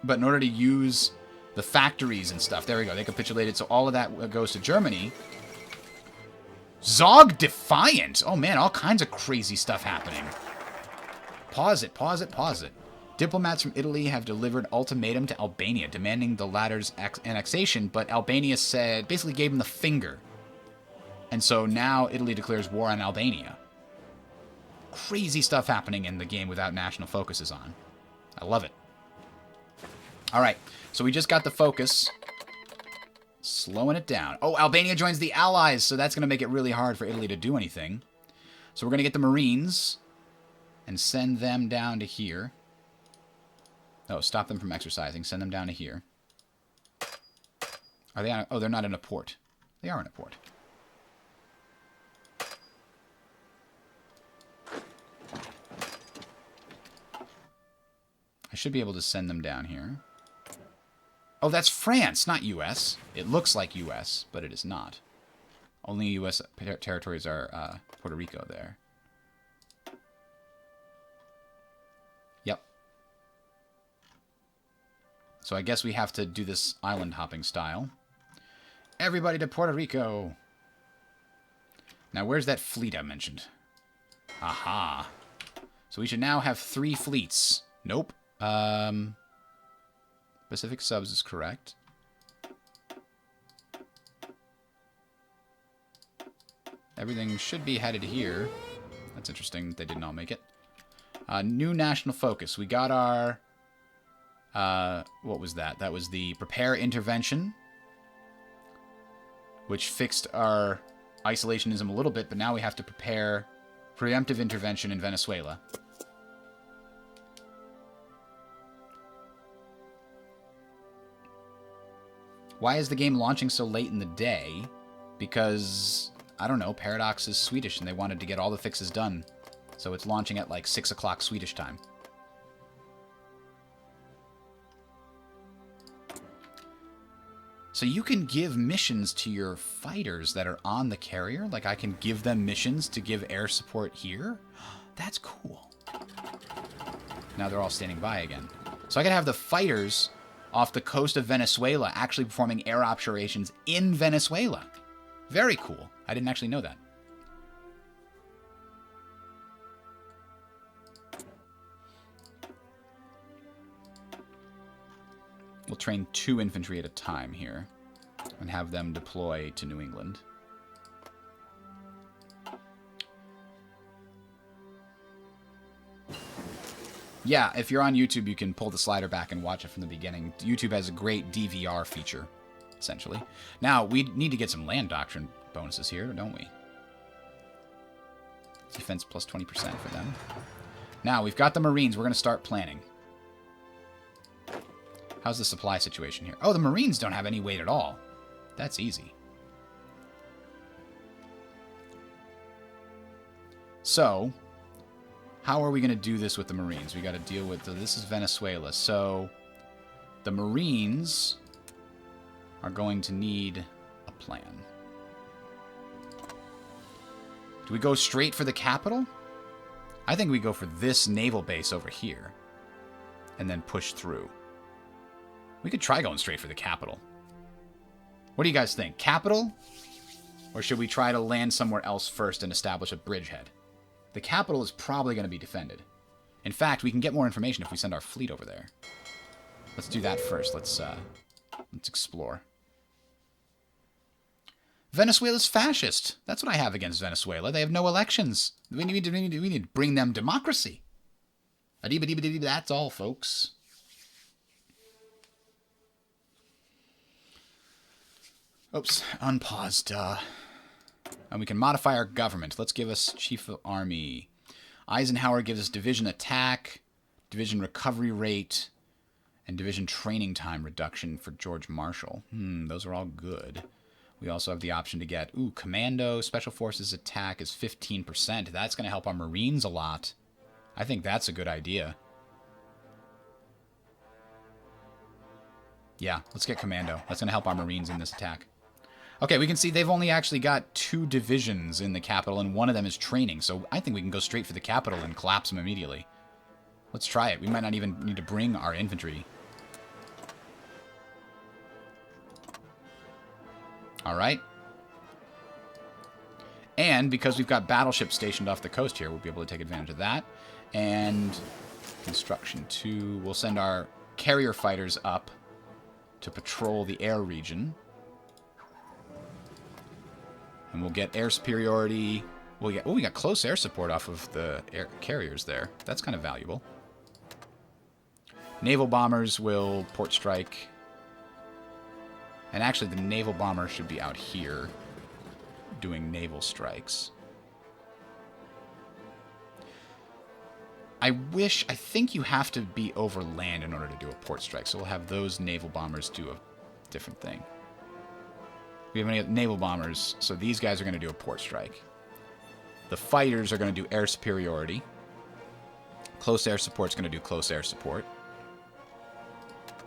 S1: But in order to use the factories and stuff, there we go, they capitulated, so all of that goes to Germany. Zog Defiant! Oh man, all kinds of crazy stuff happening. Pause it, pause it, pause it. Diplomats from Italy have delivered ultimatum to Albania, demanding the latter's annexation, but Albania basically gave them the finger. And so now Italy declares war on Albania. Crazy stuff happening in the game without national focuses on. I love it. Alright, so we just got the focus. Slowing it down. Oh, Albania joins the Allies, so that's going to make it really hard for Italy to do anything. So we're going to get the Marines and send them down to here. Oh, stop them from exercising. Send them down to here. Are they on? Oh, they're not in a port. They are in a port. I should be able to send them down here. Oh, that's France, not U.S. It looks like U.S., but it is not. Only U.S. territories are Puerto Rico there. Yep. So I guess we have to do this island hopping style. Everybody to Puerto Rico. Now, where's that fleet I mentioned? Aha. So we should now have 3 fleets. Nope. Pacific subs is correct. Everything should be headed here. That's interesting. They did not make it. New national focus. We got our... what was that? That was the prepare intervention, which fixed our isolationism a little bit, but now we have to prepare preemptive intervention in Venezuela. Why is the game launching so late in the day? Because, I don't know, Paradox is Swedish and they wanted to get all the fixes done. So it's launching at like 6 o'clock Swedish time. So you can give missions to your fighters that are on the carrier? Like I can give them missions to give air support here? That's cool. Now they're all standing by again. So I could have the fighters off the coast of Venezuela actually performing air operations in Venezuela. Very cool. I didn't actually know that. We'll train 2 infantry at a time here and have them deploy to New England. Yeah, if you're on YouTube, you can pull the slider back and watch it from the beginning. YouTube has a great DVR feature, essentially. Now, we need to get some land doctrine bonuses here, don't we? Defense plus 20% for them. Now, we've got the Marines. We're going to start planning. How's the supply situation here? Oh, the Marines don't have any weight at all. That's easy. So, how are we going to do this with the Marines? We got to deal with... this is Venezuela. So, the Marines are going to need a plan. Do we go straight for the capital? I think we go for this naval base over here. And then push through. We could try going straight for the capital. What do you guys think? Capital? Or should we try to land somewhere else first and establish a bridgehead? The capital is probably going to be defended. In fact, we can get more information if we send our fleet over there. Let's do that first. Let's explore. Venezuela's fascist. That's what I have against Venezuela. They have no elections. We need to bring them democracy. That's all, folks. Oops, unpaused. And we can modify our government. Let's give us Chief of Army. Eisenhower gives us division attack, division recovery rate, and division training time reduction for George Marshall. Those are all good. We also have the option to get, commando, special forces attack is 15%. That's going to help our Marines a lot. I think that's a good idea. Yeah, let's get commando. That's going to help our Marines in this attack. Okay, we can see they've only actually got 2 divisions in the capital, and one of them is training. So I think we can go straight for the capital and collapse them immediately. Let's try it. We might not even need to bring our infantry. All right. And because we've got battleships stationed off the coast here, we'll be able to take advantage of that. And construction 2. We'll send our carrier fighters up to patrol the air region. And we'll get air superiority. We got close air support off of the air carriers there. That's kind of valuable. Naval bombers will port strike. And actually, the naval bomber should be out here doing naval strikes. I think you have to be over land in order to do a port strike. So we'll have those naval bombers do a different thing. We have any naval bombers, so these guys are going to do a port strike. The fighters are going to do air superiority. Close air support is going to do close air support.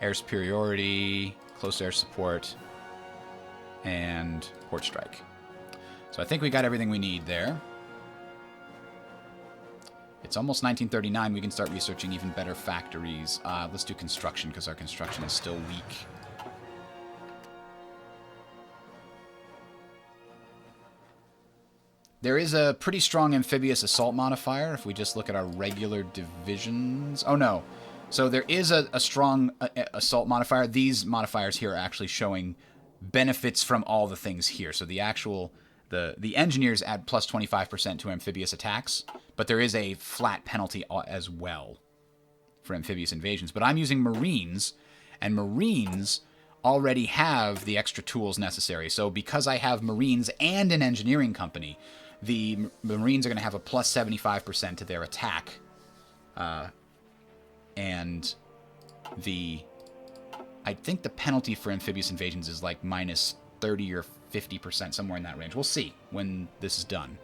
S1: Air superiority, close air support, and port strike. So I think we got everything we need there. It's almost 1939. We can start researching even better factories. Let's do construction, because our construction is still weak. There is a pretty strong amphibious assault modifier if we just look at our regular divisions. Oh, no. So there is a strong assault modifier. These modifiers here are actually showing benefits from all the things here. So the actual... The engineers add plus 25% to amphibious attacks, but there is a flat penalty as well for amphibious invasions. But I'm using Marines, and Marines already have the extra tools necessary. So because I have Marines and an engineering company, the Marines are going to have a plus 75% to their attack. And I think the penalty for amphibious invasions is like minus 30 or 50%, somewhere in that range. We'll see when this is done.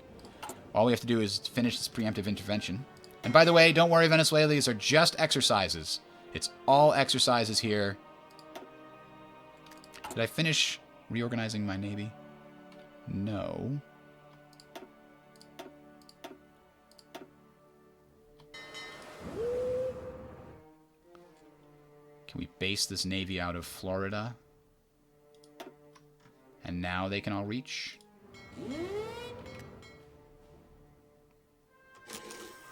S1: All we have to do is finish this preemptive intervention. And by the way, don't worry, Venezuela, these are just exercises. It's all exercises here. Did I finish reorganizing my navy? No. Can we base this navy out of Florida? And now they can all reach.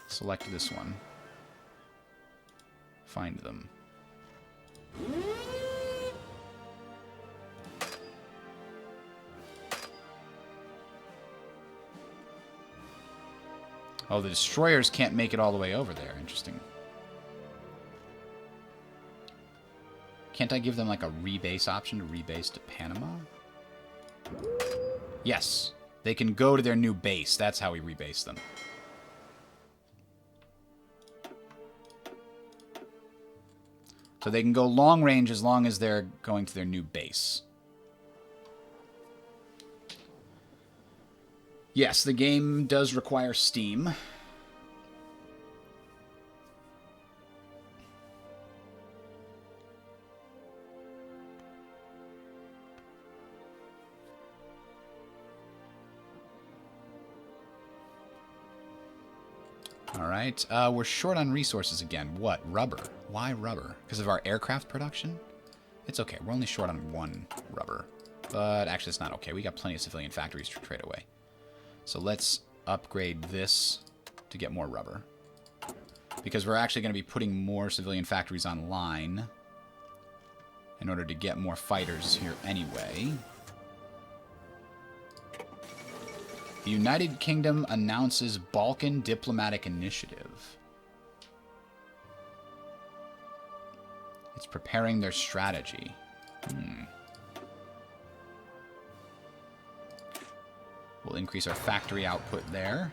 S1: Select this one. Find them. Oh, the destroyers can't make it all the way over there. Interesting. Can't I give them like a rebase option to rebase to Panama? Yes. They can go to their new base. That's how we rebase them. So they can go long range as long as they're going to their new base. Yes, the game does require Steam. Alright, we're short on resources again. What? Rubber. Why rubber? Because of our aircraft production? It's okay, we're only short on 1 rubber. But actually it's not okay, we got plenty of civilian factories to trade away. So let's upgrade this to get more rubber. Because we're actually going to be putting more civilian factories online in order to get more fighters here anyway. The United Kingdom announces Balkan Diplomatic Initiative. It's preparing their strategy. We'll increase our factory output there.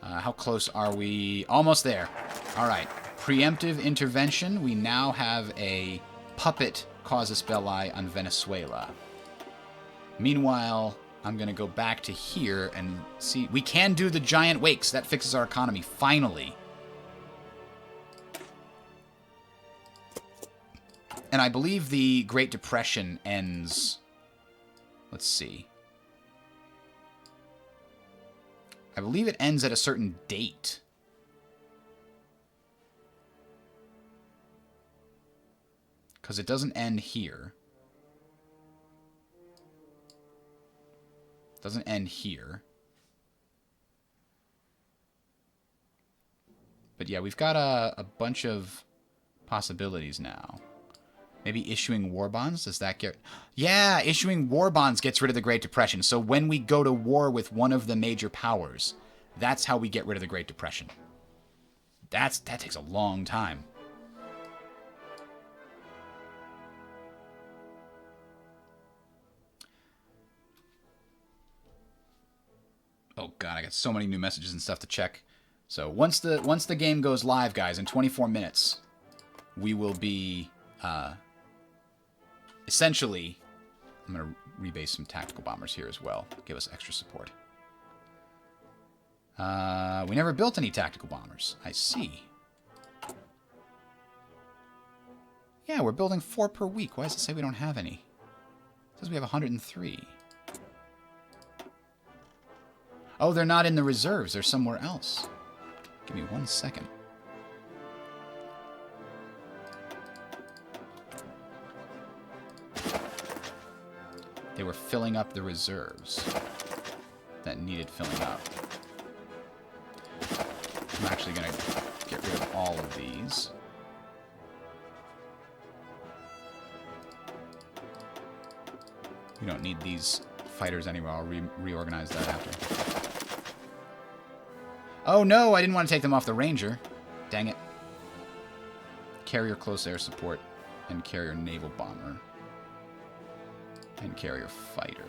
S1: How close are we? Almost there. All right. Preemptive intervention. We now have a puppet casus belli on Venezuela. Meanwhile, I'm going to go back to here and see. We can do the giant wakes. That fixes our economy, finally. And I believe the Great Depression ends Let's see. I believe it ends at a certain date. Because it doesn't end here. It doesn't end here. But yeah, we've got a bunch of possibilities now. Maybe issuing war bonds? Does that get... Yeah, issuing war bonds gets rid of the Great Depression. So when we go to war with one of the major powers, that's how we get rid of the Great Depression. That takes a long time. Oh god, I got so many new messages and stuff to check. So once the game goes live, guys, in 24 minutes, we will be essentially... I'm going to rebase some tactical bombers here as well. Give us extra support. We never built any tactical bombers. I see. Yeah, we're building 4 per week. Why does it say we don't have any? It says we have 103. Oh, they're not in the reserves. They're somewhere else. Give me 1 second. They were filling up the reserves that needed filling up. I'm actually going to get rid of all of these. We don't need these fighters anymore. I'll reorganize that after. Oh no, I didn't want to take them off the Ranger. Dang it. Carrier close air support and carrier naval bomber. And carrier fighter.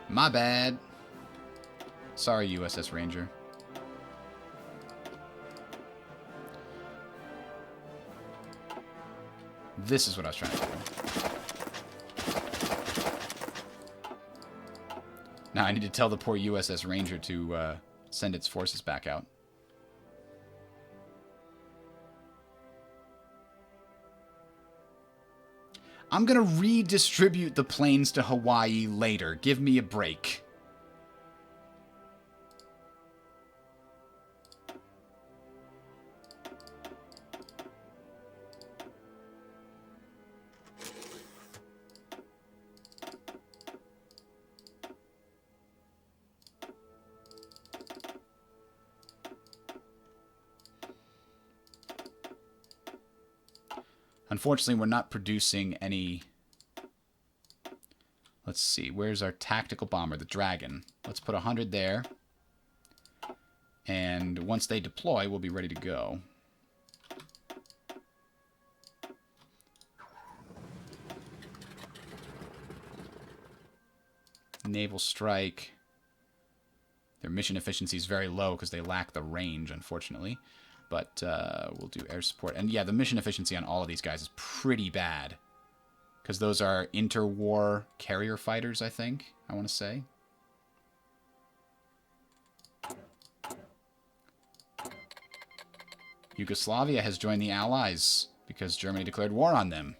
S1: My bad. Sorry, USS Ranger. This is what I was trying to do. Now I need to tell the poor USS Ranger to send its forces back out. I'm going to redistribute the planes to Hawaii later. Give me a break. Unfortunately, we're not producing any... Let's see, where's our tactical bomber, the Dragon? Let's put 100 there. And once they deploy, we'll be ready to go. Naval strike. Their mission efficiency is very low because they lack the range, unfortunately. But we'll do air support. And yeah, the mission efficiency on all of these guys is pretty bad. Because those are interwar carrier fighters, I think, I want to say. Yugoslavia has joined the Allies because Germany declared war on them.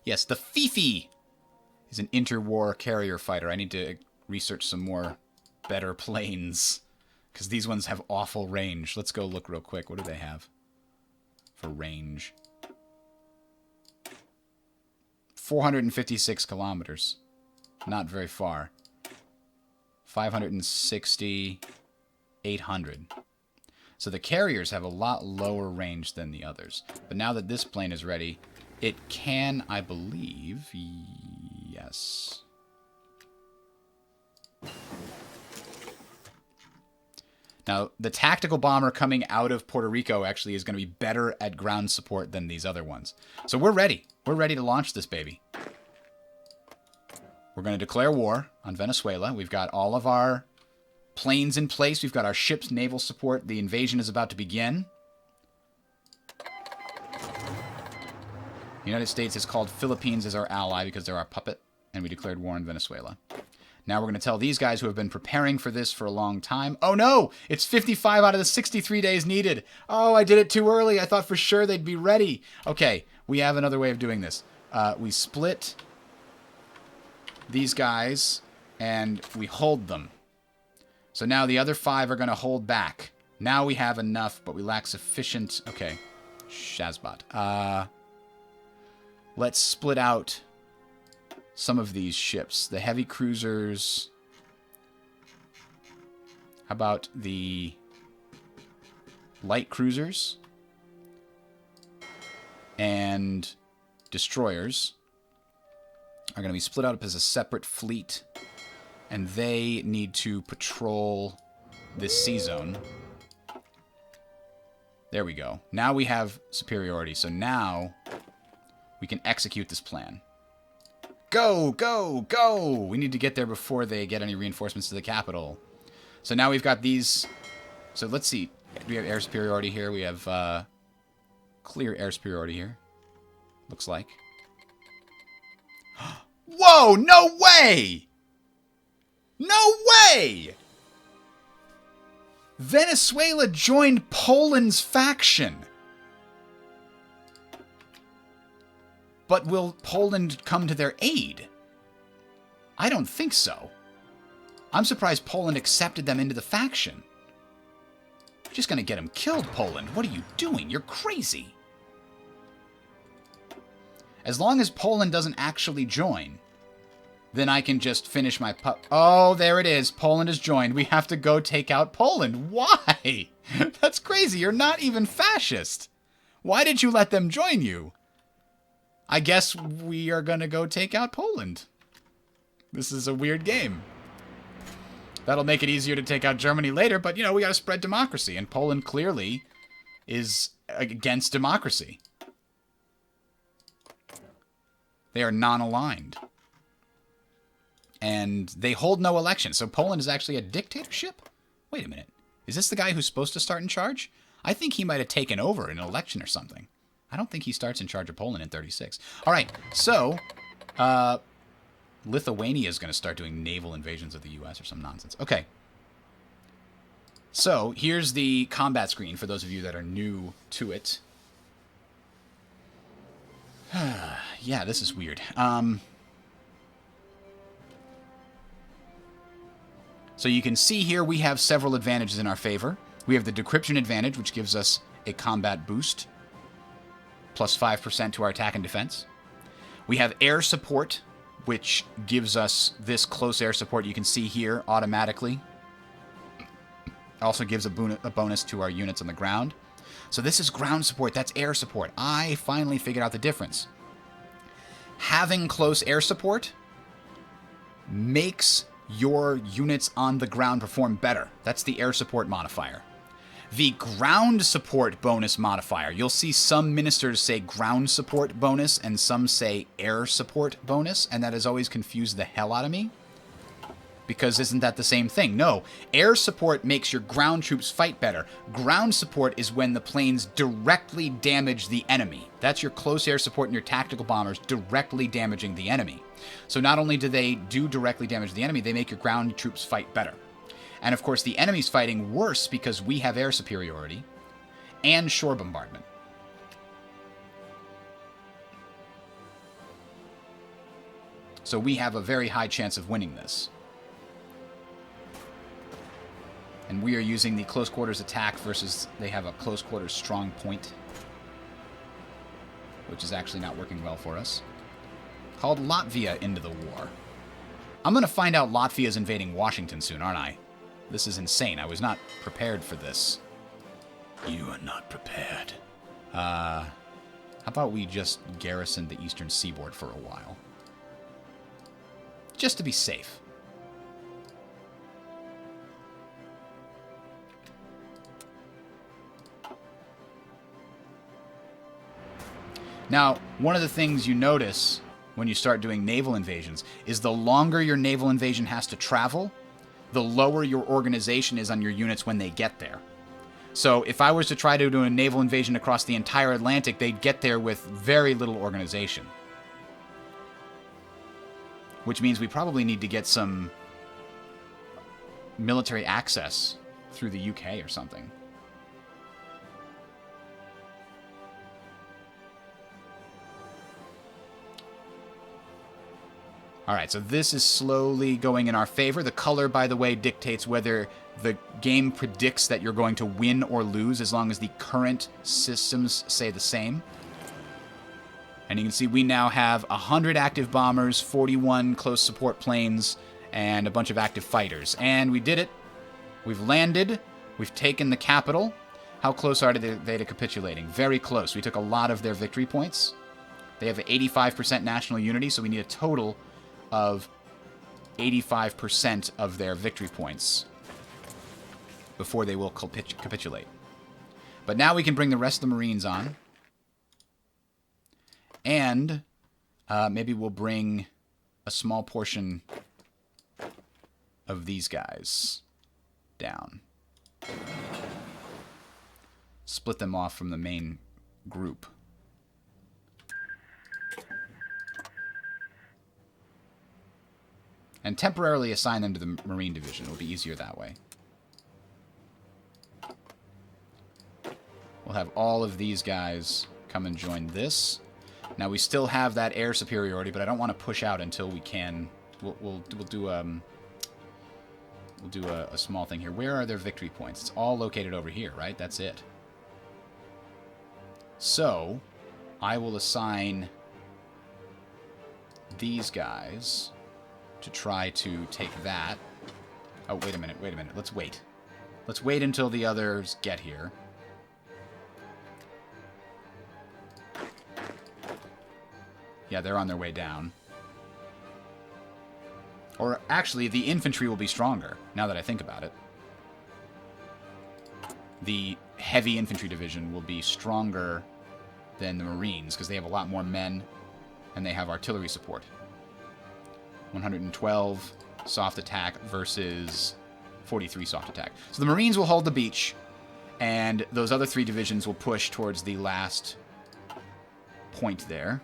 S1: Yes, the Fifi is an interwar carrier fighter. I need to research some more better planes. Because these ones have awful range. Let's go look real quick. What do they have for range? 456 kilometers. Not very far. 560, 800. So the carriers have a lot lower range than the others. But now that this plane is ready, it can, I believe, yes. Now, the tactical bomber coming out of Puerto Rico actually is going to be better at ground support than these other ones. So we're ready. We're ready to launch this baby. We're going to declare war on Venezuela. We've got all of our planes in place. We've got our ships, naval support. The invasion is about to begin. The United States has called Philippines as our ally because they're our puppet, and we declared war on Venezuela. Now we're going to tell these guys who have been preparing for this for a long time. Oh no! It's 55 out of the 63 days needed. Oh, I did it too early. I thought for sure they'd be ready. Okay, we have another way of doing this. we split these guys, and we hold them. So now the other 5 are going to hold back. Now we have enough, but we lack sufficient... Okay. Shazbot. Let's split out some of these ships. The heavy cruisers... How about the light cruisers? And destroyers are going to be split out as a separate fleet. And they need to patrol this sea zone. There we go. Now we have superiority. So now we can execute this plan. Go, go, go! We need to get there before they get any reinforcements to the capital. So now we've got these... So let's see. Do we have air superiority here? We have clear air superiority here. Looks like. Whoa! No way! No way! Venezuela joined Poland's faction. But will Poland come to their aid? I don't think so. I'm surprised Poland accepted them into the faction. You're just going to get them killed, Poland. What are you doing? You're crazy. As long as Poland doesn't actually join, then I can just finish my Oh, there it is. Poland has joined. We have to go take out Poland. Why? That's crazy. You're not even fascist. Why did you let them join you? I guess we are going to go take out Poland. This is a weird game. That'll make it easier to take out Germany later, but, you know, we got to spread democracy, and Poland clearly is against democracy. They are non-aligned. And they hold no election, so Poland is actually a dictatorship? Wait a minute. Is this the guy who's supposed to start in charge? I think he might have taken over in an election or something. I don't think he starts in charge of Poland in 36. All right, so... Lithuania is going to start doing naval invasions of the U.S. or some nonsense. Okay. So, here's the combat screen for those of you that are new to it. Yeah, this is weird. So you can see here we have several advantages in our favor. We have the decryption advantage, which gives us a combat boost. Plus 5% to our attack and defense. We have air support, which gives us this close air support you can see here automatically. Also gives a bonus to our units on the ground. So this is ground support, that's air support. I finally figured out the difference. Having close air support makes your units on the ground perform better. That's the air support modifier. The ground support bonus modifier. You'll see some ministers say ground support bonus and some say air support bonus, and that has always confused the hell out of me. Because isn't that the same thing? No. Air support makes your ground troops fight better. Ground support is when the planes directly damage the enemy. That's your close air support and your tactical bombers directly damaging the enemy. So not only do they do directly damage the enemy, they make your ground troops fight better. And of course, the enemy's fighting worse because we have air superiority and shore bombardment. So we have a very high chance of winning this. And we are using the close quarters attack versus they have a close quarters strong point, which is actually not working well for us. Called Latvia into the war. I'm going to find out Latvia's invading Washington soon, aren't I? This is insane. I was not prepared for this. You are not prepared. How about we just garrison the eastern seaboard for a while? Just to be safe. Now, one of the things you notice when you start doing naval invasions is the longer your naval invasion has to travel, the lower your organization is on your units when they get there. So if I was to try to do a naval invasion across the entire Atlantic, they'd get there with very little organization. Which means we probably need to get some military access through the UK or something. Alright, so this is slowly going in our favor. The color, by the way, dictates whether the game predicts that you're going to win or lose as long as the current systems say the same. And you can see we now have 100 active bombers, 41 close support planes, and a bunch of active fighters. And we did it. We've landed. We've taken the capital. How close are they to capitulating? Very close. We took a lot of their victory points. They have 85% national unity, so we need a total of 85% of their victory points before they will capitulate. But now we can bring the rest of the Marines on. And maybe we'll bring a small portion of these guys down. Split them off from the main group. And temporarily assign them to the Marine Division. It'll be easier that way. We'll have all of these guys come and join this. Now we still have that air superiority, but I don't want to push out until we can. We'll do a small thing here. Where are their victory points? It's all located over here, right? That's it. So I will assign these guys to try to take that. Oh, wait a minute. Let's wait. Let's wait until the others get here. Yeah, they're on their way down. Or actually, the infantry will be stronger, now that I think about it. The heavy infantry division will be stronger than the Marines, because they have a lot more men, and they have artillery support. 112 soft attack versus 43 soft attack. So the Marines will hold the beach, and those other three divisions will push towards the last point there.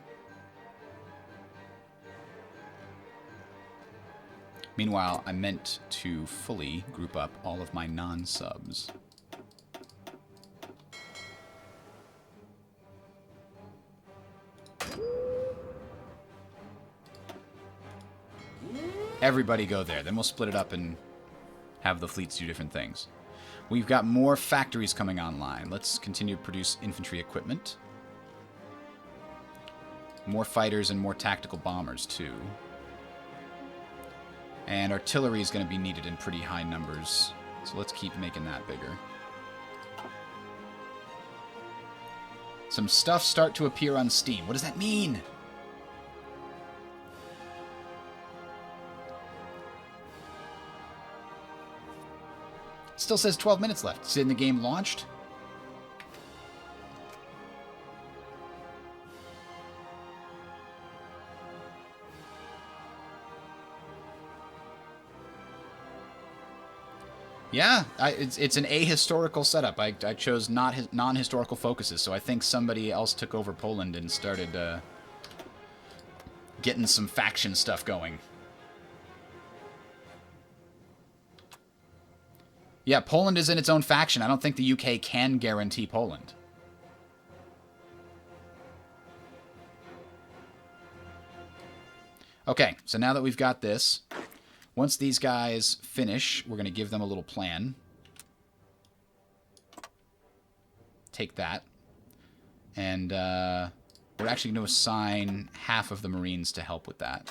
S1: Meanwhile, I meant to fully group up all of my non-subs. Everybody go there. Then we'll split it up and have the fleets do different things. We've got more factories coming online. Let's continue to produce infantry equipment. More fighters and more tactical bombers, too. And artillery is going to be needed in pretty high numbers. So let's keep making that bigger. Some stuff start to appear on Steam. What does that mean? It still says 12 minutes left. Is it in the game launched? Yeah, it's an ahistorical setup. I chose non-historical focuses, so I think somebody else took over Poland and started getting some faction stuff going. Yeah, Poland is in its own faction. I don't think the UK can guarantee Poland. Okay, so now that we've got this, once these guys finish, we're going to give them a little plan. Take that. And we're actually going to assign half of the Marines to help with that.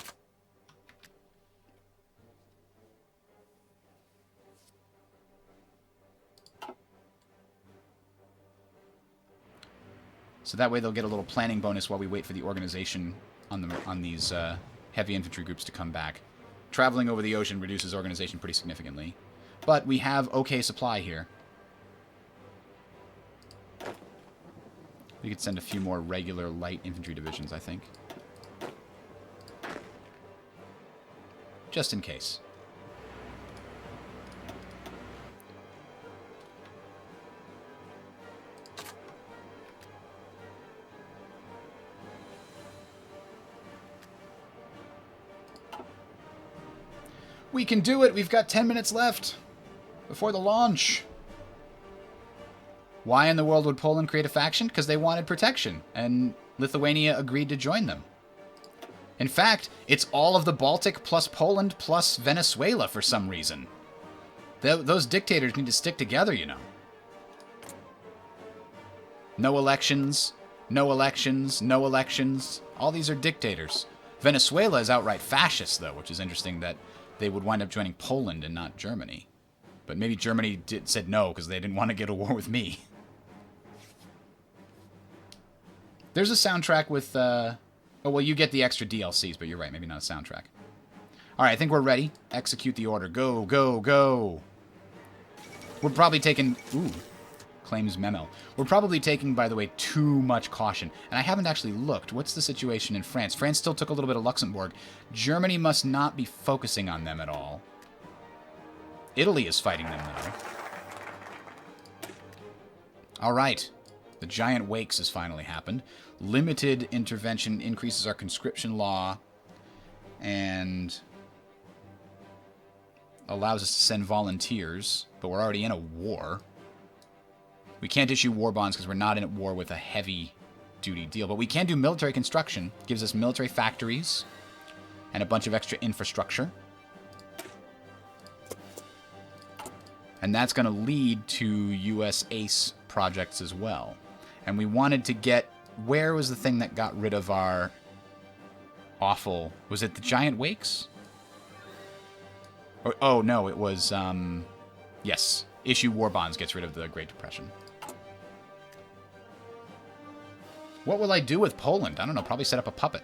S1: So that way they'll get a little planning bonus while we wait for the organization on these heavy infantry groups to come back. Traveling over the ocean reduces organization pretty significantly. But we have okay supply here. We could send a few more regular light infantry divisions, I think. Just in case. We can do it! We've got 10 minutes left before the launch. Why in the world would Poland create a faction? Because they wanted protection, and Lithuania agreed to join them. In fact, it's all of the Baltic plus Poland plus Venezuela for some reason. Those dictators need to stick together, you know. No elections, no elections, no elections. All these are dictators. Venezuela is outright fascist, though, which is interesting that they would wind up joining Poland and not Germany. But maybe Germany said no because they didn't want to get a war with me. There's a soundtrack with... oh, well, you get the extra DLCs, but you're right. Maybe not a soundtrack. All right, I think we're ready. Execute the order. Go, go, go. We're probably taking... Ooh. Claims memo. We're probably taking, by the way, too much caution. And I haven't actually looked. What's the situation in France? France still took a little bit of Luxembourg. Germany must not be focusing on them at all. Italy is fighting them, though. All right. The giant wakes has finally happened. Limited intervention increases our conscription law and allows us to send volunteers, but we're already in a war. We can't issue war bonds because we're not in a war with a heavy-duty deal, but we can do military construction. Gives us military factories and a bunch of extra infrastructure. And that's going to lead to US ACE projects as well. And we wanted to get... Where was the thing that got rid of our awful... Was it the giant wakes? Oh, no, it was... Yes. Issue war bonds gets rid of the Great Depression. What will I do with Poland? I don't know. Probably set up a puppet.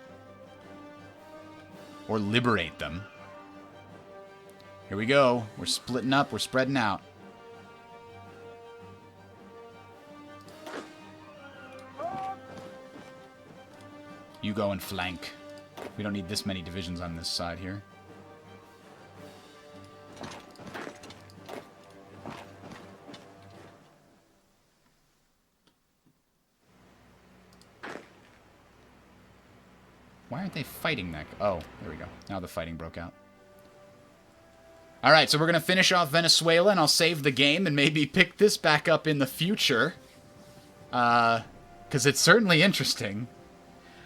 S1: Or liberate them. Here we go. We're splitting up. We're spreading out. You go and flank. We don't need this many divisions on this side here. Why aren't they fighting that? Oh, there we go. Now the fighting broke out. All right, so we're going to finish off Venezuela, and I'll save the game and maybe pick this back up in the future. Because it's certainly interesting.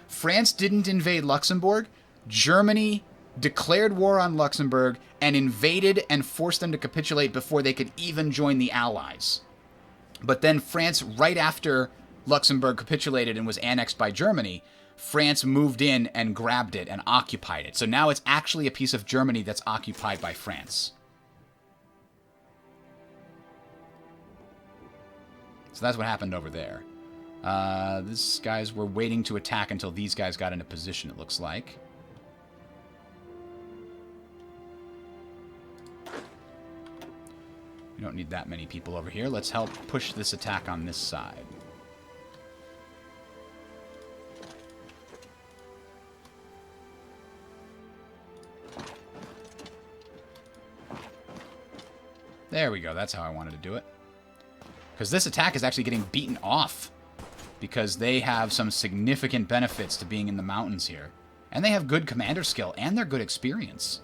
S1: France didn't invade Luxembourg. Germany declared war on Luxembourg and invaded and forced them to capitulate before they could even join the Allies. But then France, right after Luxembourg capitulated and was annexed by Germany, France moved in and grabbed it and occupied it. So now it's actually a piece of Germany that's occupied by France. So that's what happened over there. These guys were waiting to attack until these guys got into position, it looks like. We don't need that many people over here. Let's help push this attack on this side. There we go. That's how I wanted to do it. Because this attack is actually getting beaten off. Because they have some significant benefits to being in the mountains here. And they have good commander skill. And they're good experience.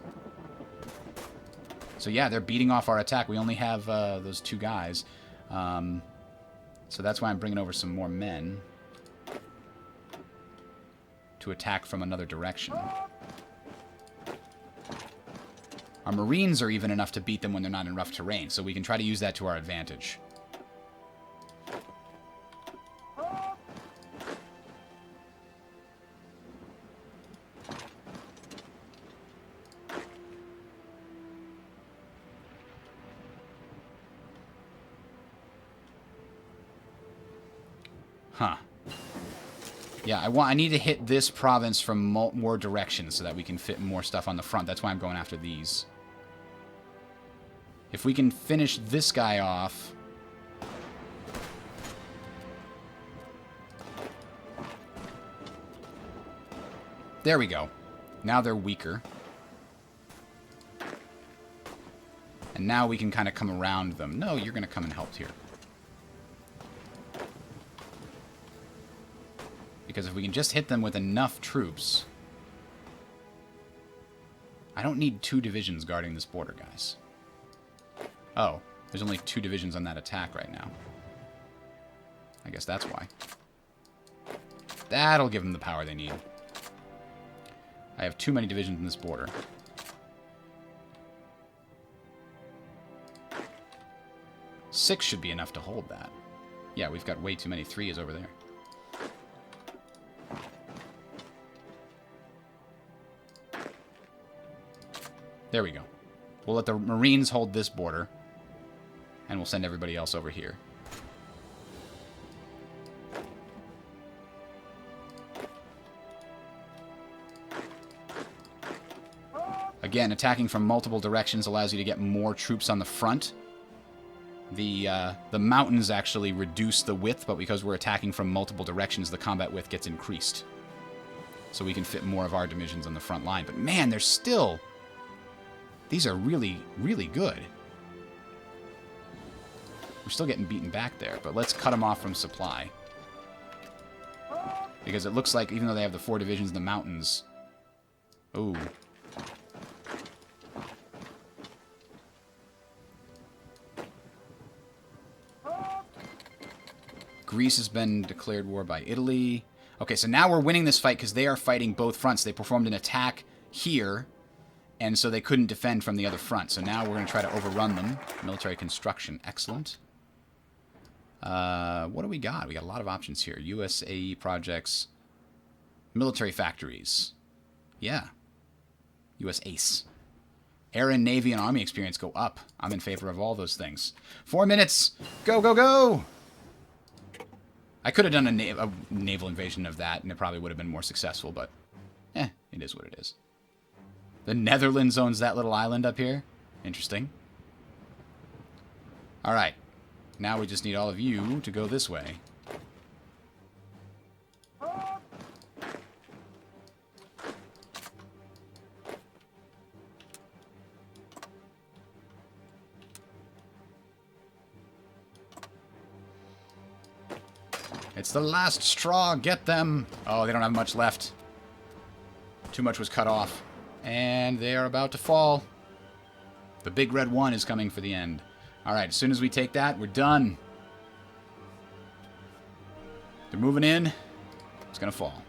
S1: So yeah, they're beating off our attack. We only have those two guys. So that's why I'm bringing over some more men. To attack from another direction. Our Marines are even enough to beat them when they're not in rough terrain, so we can try to use that to our advantage. Huh. Yeah, I need to hit this province from more directions so that we can fit more stuff on the front. That's why I'm going after these. If we can finish this guy off... There we go. Now they're weaker. And now we can kind of come around them. No, you're going to come and help here. Because if we can just hit them with enough troops... I don't need 2 divisions guarding this border, guys. Oh, there's only 2 divisions on that attack right now. I guess that's why. That'll give them the power they need. I have too many divisions in this border. Six should be enough to hold that. Yeah, we've got way too many. 3 is over there. There we go. We'll let the Marines hold this border. And we'll send everybody else over here. Again, attacking from multiple directions allows you to get more troops on the front. The mountains actually reduce the width, but because we're attacking from multiple directions, the combat width gets increased. So we can fit more of our divisions on the front line. But man, there's still... These are really, really good. We're still getting beaten back there, but let's cut them off from supply. Because it looks like, even though they have the 4 divisions in the mountains... Ooh. Greece has been declared war by Italy. Okay, so now we're winning this fight because they are fighting both fronts. They performed an attack here, and so they couldn't defend from the other front. So now we're going to try to overrun them. Military construction. Excellent. What do we got? We got a lot of options here. USAE projects. Military factories. Yeah. US ACE. Air and Navy and Army experience go up. I'm in favor of all those things. 4 minutes. Go, go, go! I could have done a naval invasion of that, and it probably would have been more successful, but it is what it is. The Netherlands owns that little island up here. Interesting. All right. Now we just need all of you to go this way. It's the last straw. Get them. Oh, they don't have much left. Too much was cut off. And they are about to fall. The big red one is coming for the end. All right, as soon as we take that, we're done. They're moving in. It's going to fall.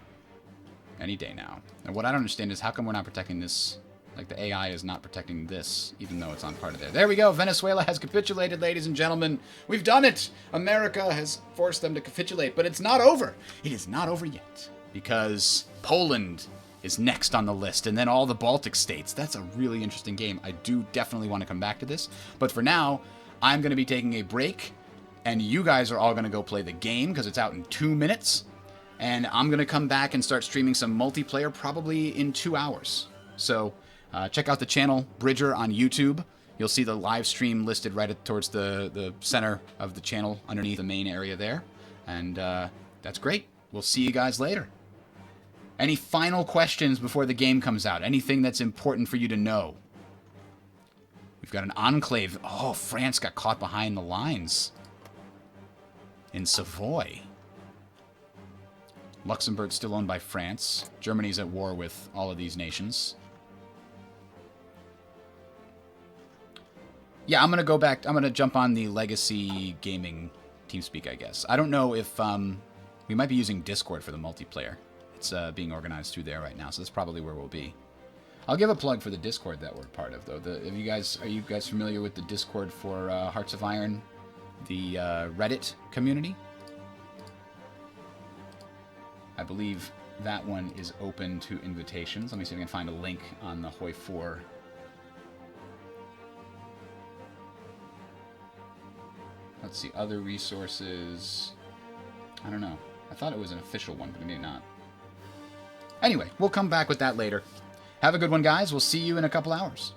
S1: Any day now. And what I don't understand is how come we're not protecting this... Like, the AI is not protecting this, even though it's on part of there. There we go. Venezuela has capitulated, ladies and gentlemen. We've done it. America has forced them to capitulate, but it's not over. It is not over yet, because Poland is next on the list, and then all the Baltic states. That's a really interesting game. I do definitely want to come back to this, but for now, I'm going to be taking a break, and you guys are all going to go play the game, because it's out in 2 minutes, and I'm going to come back and start streaming some multiplayer probably in 2 hours. So... check out the channel, Bridger, on YouTube. You'll see the live stream listed right towards the center of the channel underneath the main area there. And that's great. We'll see you guys later. Any final questions before the game comes out? Anything that's important for you to know? We've got an enclave. Oh, France got caught behind the lines in Savoy. Luxembourg's still owned by France. Germany's at war with all of these nations. Yeah, I'm going to go back. I'm going to jump on the Legacy Gaming TeamSpeak, I guess. I don't know if... we might be using Discord for the multiplayer. It's being organized through there right now, so that's probably where we'll be. I'll give a plug for the Discord that we're part of, though. Are you guys familiar with the Discord for Hearts of Iron, the Reddit community? I believe that one is open to invitations. Let me see if I can find a link on the HOI4. Let's see, other resources. I don't know. I thought it was an official one, but maybe not. Anyway, we'll come back with that later. Have a good one, guys. We'll see you in a couple hours.